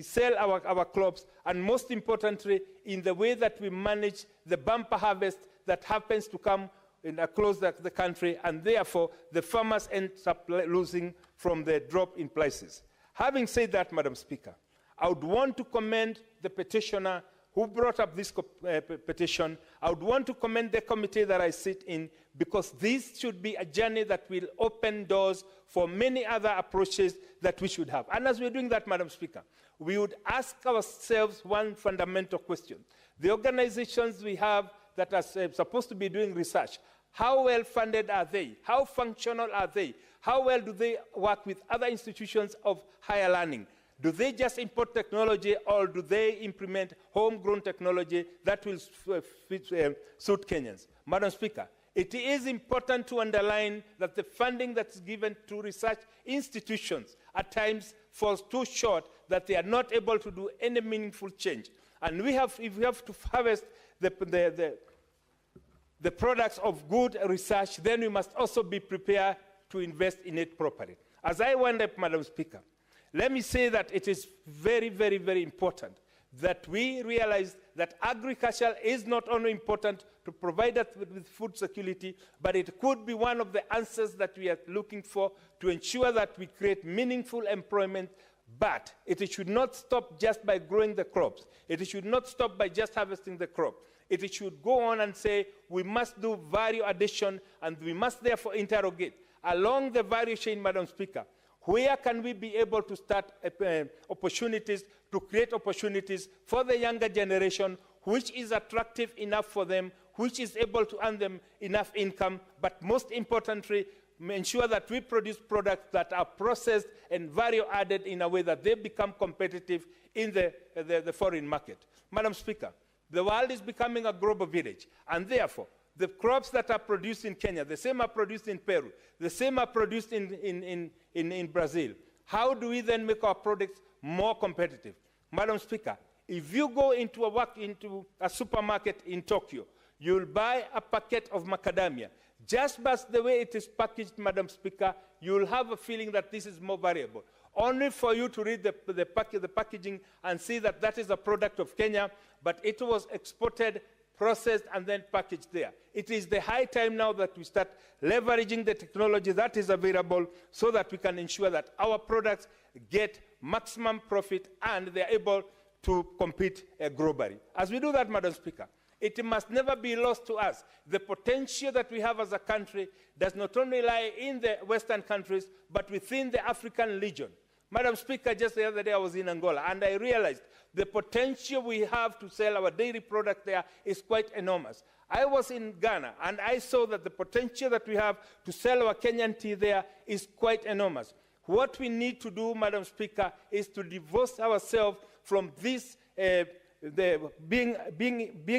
sell our crops, and most importantly, in the way that we manage the bumper harvest that happens to come across the country, and therefore the farmers end up losing from the drop in prices. Having said that, Madam Speaker, I would want to commend the petitioner who brought up this petition. I would want to commend the committee that I sit in, because this should be a journey that will open doors for many other approaches that we should have. And as we're doing that, Madam Speaker, we would ask ourselves one fundamental question. The organizations we have that are supposed to be doing research, how well funded are they? How functional are they? How well do they work with other institutions of higher learning? Do they just import technology, or do they implement homegrown technology that will suit Kenyans? Madam Speaker, it is important to underline that the funding that's given to research institutions at times falls too short, that they are not able to do any meaningful change. And if we have to harvest the products of good research, then we must also be prepared to invest in it properly. As I wind up, Madam Speaker, Let me say that it is very, very, very important that we realize that agriculture is not only important to provide us with food security, but it could be one of the answers that we are looking for to ensure that we create meaningful employment. But it should not stop just by growing the crops. It should not stop by just harvesting the crop. It should go on and say we must do value addition, and we must therefore interrogate along the value chain, Madam Speaker, where can we be able to start opportunities, to create opportunities for the younger generation, which is attractive enough for them, which is able to earn them enough income, but most importantly, ensure that we produce products that are processed and value added in a way that they become competitive in the foreign market. Madam Speaker, the world is becoming a global village, and therefore, the crops that are produced in Kenya, the same are produced in Peru, the same are produced in Brazil. How do we then make our products more competitive? Madam Speaker, if you go into a supermarket in Tokyo, you'll buy a packet of macadamia. Just by the way it is packaged, Madam Speaker, you'll have a feeling that this is more variable. Only for you to read the packaging and see that that is a product of Kenya, but it was exported, processed, and then packaged there. It is the high time now that we start leveraging the technology that is available so that we can ensure that our products get maximum profit and they are able to compete globally. As we do that, Madam Speaker, it must never be lost to us. The potential that we have as a country does not only lie in the Western countries, but within the African region. Madam Speaker, just the other day I was in Angola, and I realized the potential we have to sell our dairy product there is quite enormous. I was in Ghana, and I saw that the potential that we have to sell our Kenyan tea there is quite enormous. What we need to do, Madam Speaker, is to divorce ourselves from this being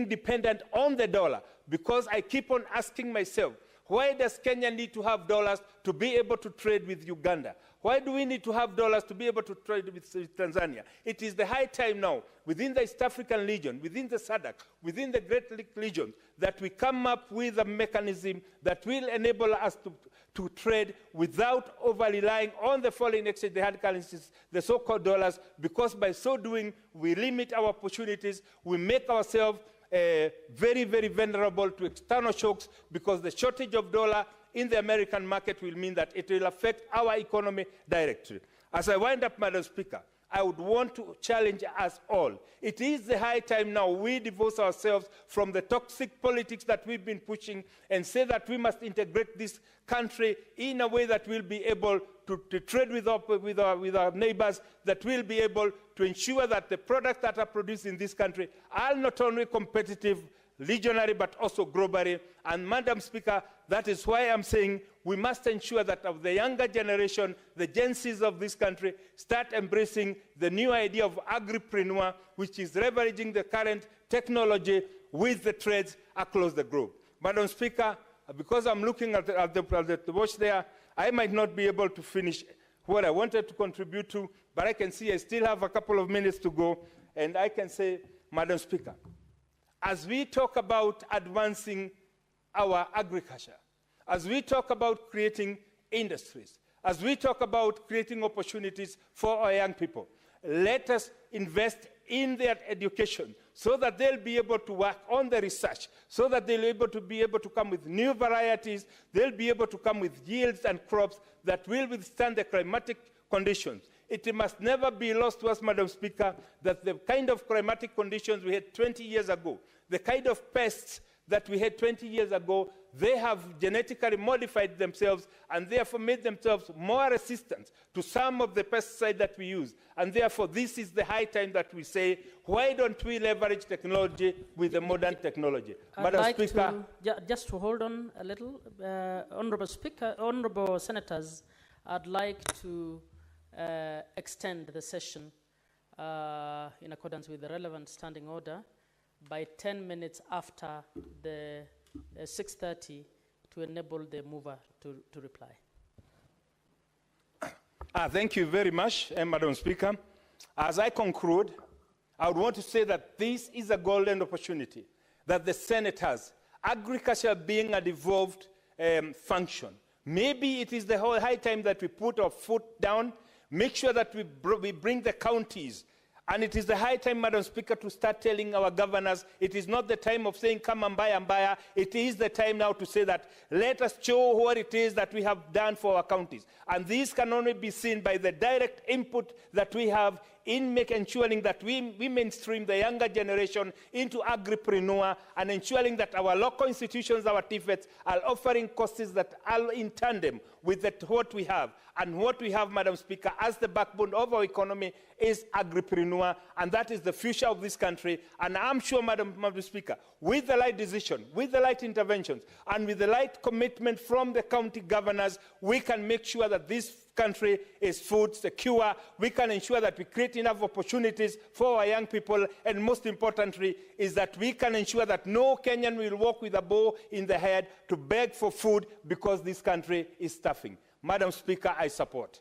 dependent on the dollar, because I keep on asking myself, why does Kenya need to have dollars to be able to trade with Uganda? Why do we need to have dollars to be able to trade with Tanzania? It is the high time now, within the East African region, within the SADC, within the Great Lake region, that we come up with a mechanism that will enable us to trade without over-relying on the foreign exchange, the hard currencies, the so-called dollars, because by so doing, we limit our opportunities, we make ourselves very, very vulnerable to external shocks, because the shortage of dollar in the American market will mean that it will affect our economy directly. As I wind up, Madam Speaker, I would want to challenge us all. It is the high time now we divorce ourselves from the toxic politics that we've been pushing and say that we must integrate this country in a way that we'll be able to trade with our neighbors, that we'll be able to ensure that the products that are produced in this country are not only competitive regionally, but also globally. And Madam Speaker, that is why I'm saying we must ensure that of the younger generation, the Gen Zs of this country, start embracing the new idea of agripreneur, which is leveraging the current technology with the trades across the globe. Madam Speaker, because I'm looking at the watch there, I might not be able to finish what I wanted to contribute to, but I can see I still have a couple of minutes to go, and I can say, Madam Speaker, as we talk about advancing our agriculture, as we talk about creating industries, as we talk about creating opportunities for our young people, let us invest in their education so that they'll be able to work on the research, so that they'll be able to come with new varieties, they'll be able to come with yields and crops that will withstand the climatic conditions. It must never be lost to us, Madam Speaker, that the kind of climatic conditions we had 20 years ago, the kind of pests that we had 20 years ago, they have genetically modified themselves and therefore made themselves more resistant to some of the pesticides that we use. And therefore, this is the high time that we say, why don't we leverage technology with the modern technology? Madam Speaker. Just to hold on a little, Honorable Speaker, Honorable Senators, I'd like to extend the session in accordance with the relevant standing order by 10 minutes after the 6:30 to enable the mover to reply. Thank you very much, Madam Speaker. As I conclude, I would want to say that this is a golden opportunity that the Senate has. Agriculture being a devolved function. Maybe it is the whole high time that we put our foot down. Make sure that we bring the counties. And it is the high time, Madam Speaker, to start telling our governors it is not the time of saying come and buy. It is the time now to say that let us show what it is that we have done for our counties. And this can only be seen by the direct input that we have in ensuring that we mainstream the younger generation into agripreneur and ensuring that our local institutions, our TFETs, are offering courses that are in tandem with what we have. And what we have, Madam Speaker, as the backbone of our economy is agripreneur, and that is the future of this country. And I'm sure, Madam Speaker, with the right decision, with the right interventions, and with the right commitment from the county governors, we can make sure that this country is food secure. We can ensure that we create enough opportunities for our young people, and most importantly is that we can ensure that no Kenyan will walk with a bow in the head to beg for food because this country is starving. Madam Speaker, I support.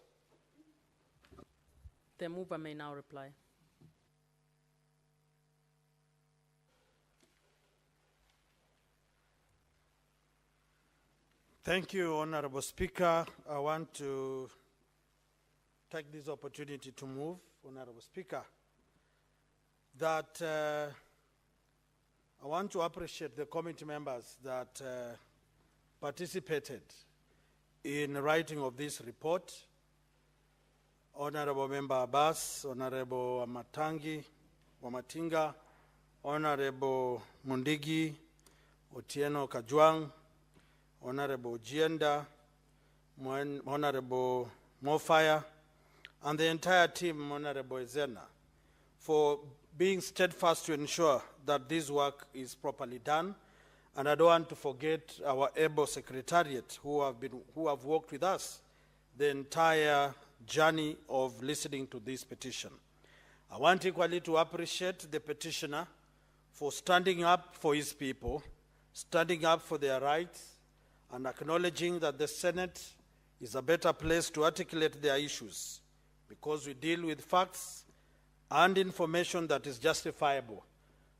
The mover may now reply. Thank you, Honorable Speaker. I want to take this opportunity to move, Honorable Speaker, that I want to appreciate the committee members that participated in writing of this report. Honorable Member Abbas, Honorable Wamatinga, Honorable Mundigi, Otieno Kajwang, Honorable Jienda, Honorable Mofire, and the entire team, Honorable Ezena, for being steadfast to ensure that this work is properly done. And I don't want to forget our able secretariat who have worked with us the entire journey of listening to this petition. I want equally to appreciate the petitioner for standing up for his people, standing up for their rights, and acknowledging that the Senate is a better place to articulate their issues because we deal with facts and information that is justifiable.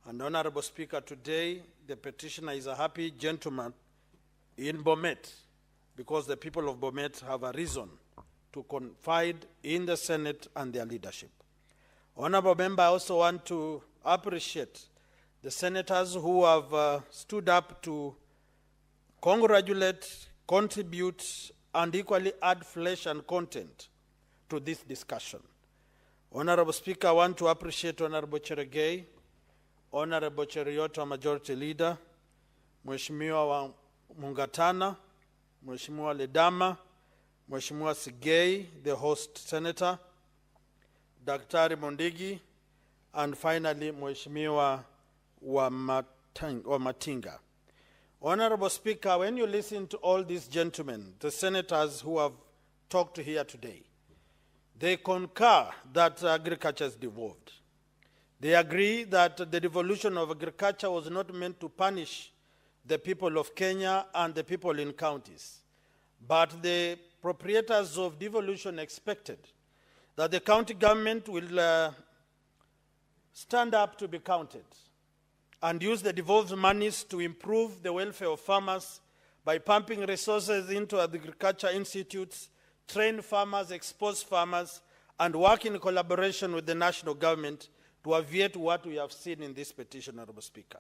And Honorable Speaker, today the petitioner is a happy gentleman in Bomet because the people of Bomet have a reason to confide in the Senate and their leadership. Honorable Member, I also want to appreciate the senators who have stood up to congratulate, contribute, and equally add flesh and content to this discussion. Honorable Speaker, I want to appreciate Honorable Cheregei, Honorable Cherioto, Majority Leader, Mheshimiwa wa Mungatana, Mheshimiwa Ledama, Mheshimiwa Sigei, the host senator, Daktari Mondigi, and finally Mheshimiwa Wamatinga. Honorable Speaker, when you listen to all these gentlemen, the senators who have talked here today, they concur that agriculture is devolved. They agree that the devolution of agriculture was not meant to punish the people of Kenya and the people in counties, but the proprietors of devolution expected that the county government will stand up to be counted and use the devolved monies to improve the welfare of farmers by pumping resources into agriculture institutes, train farmers, expose farmers, and work in collaboration with the national government to obviate what we have seen in this petition, Honorable Speaker.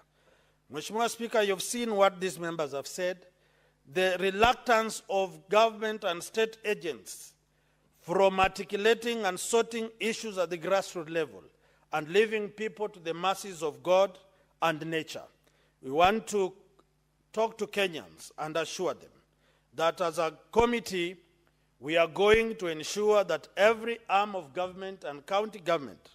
Mheshimiwa Speaker, you've seen what these members have said. The reluctance of government and state agents from articulating and sorting issues at the grassroots level and leaving people to the mercies of God and nature. We want to talk to Kenyans and assure them that as a committee, we are going to ensure that every arm of government and county government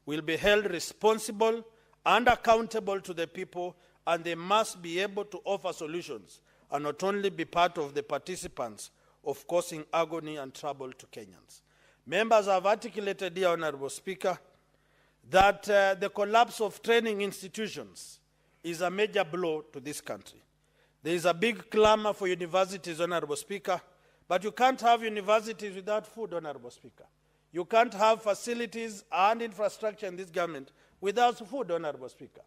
will be held responsible and accountable to the people, and they must be able to offer solutions and not only be part of the participants of causing agony and trouble to Kenyans. Members have articulated here, Honorable Speaker, that the collapse of training institutions is a major blow to this country. There is a big clamor for universities, Honorable Speaker, but you can't have universities without food, Honorable Speaker. You can't have facilities and infrastructure in this government without food, Honorable Speaker.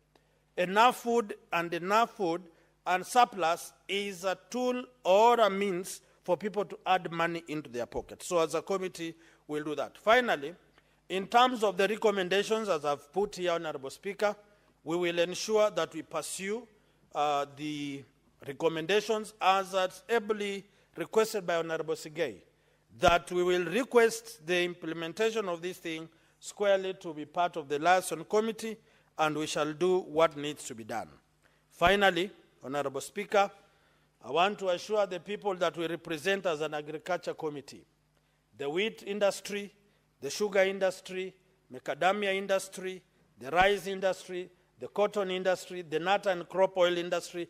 Enough food and surplus is a tool or a means for people to add money into their pocket. So as a committee, we'll do that. Finally, in terms of the recommendations, as I've put here, Honorable Speaker, we will ensure that we pursue the recommendations as ably requested by Honorable Sigei, that we will request the implementation of this thing squarely to be part of the liaison committee, and we shall do what needs to be done. Finally, Honorable Speaker, I want to assure the people that we represent as an agriculture committee, the wheat industry, the sugar industry, macadamia industry, the rice industry, the cotton industry, the nut and crop oil industry,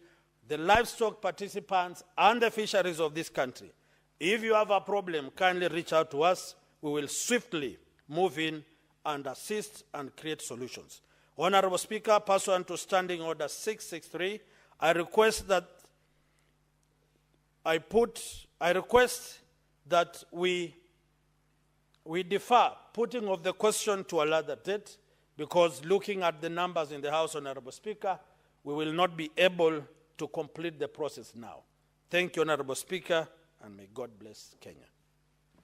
the livestock participants, and the fisheries of this country. If you have a problem, kindly reach out to us. We will swiftly move in and assist and create solutions. Honorable Speaker, pursuant to Standing Order 663, I request that we defer putting of the question to a later date, because looking at the numbers in the House, Honorable Speaker, we will not be able to complete the process now. Thank you, Honorable Speaker, and may God bless Kenya.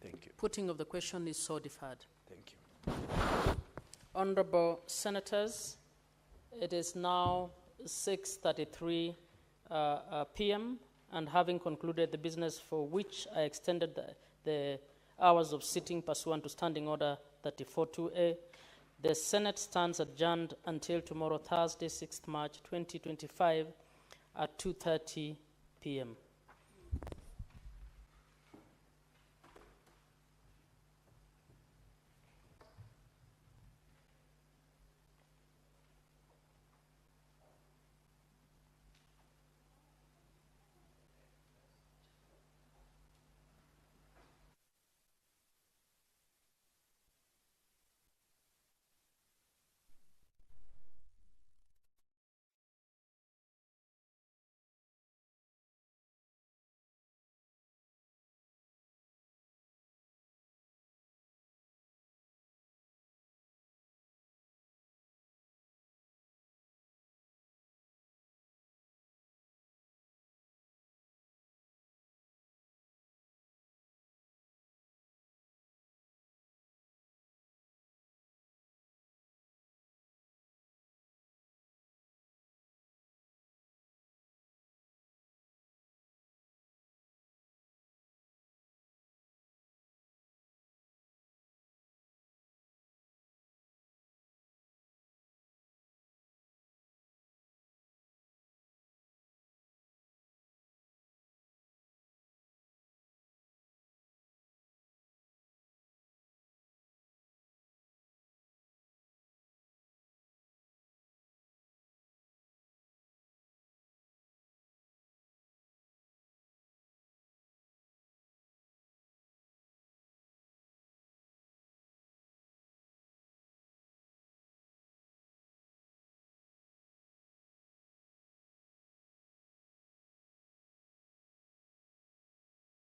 Thank you. Putting of the question is so deferred. Thank you. Honorable Senators, it is now 6:33 p.m. and having concluded the business for which I extended the hours of sitting pursuant to Standing Order 34-2A, the Senate stands adjourned until tomorrow, Thursday, 6th March 2025 at 2:30 p.m.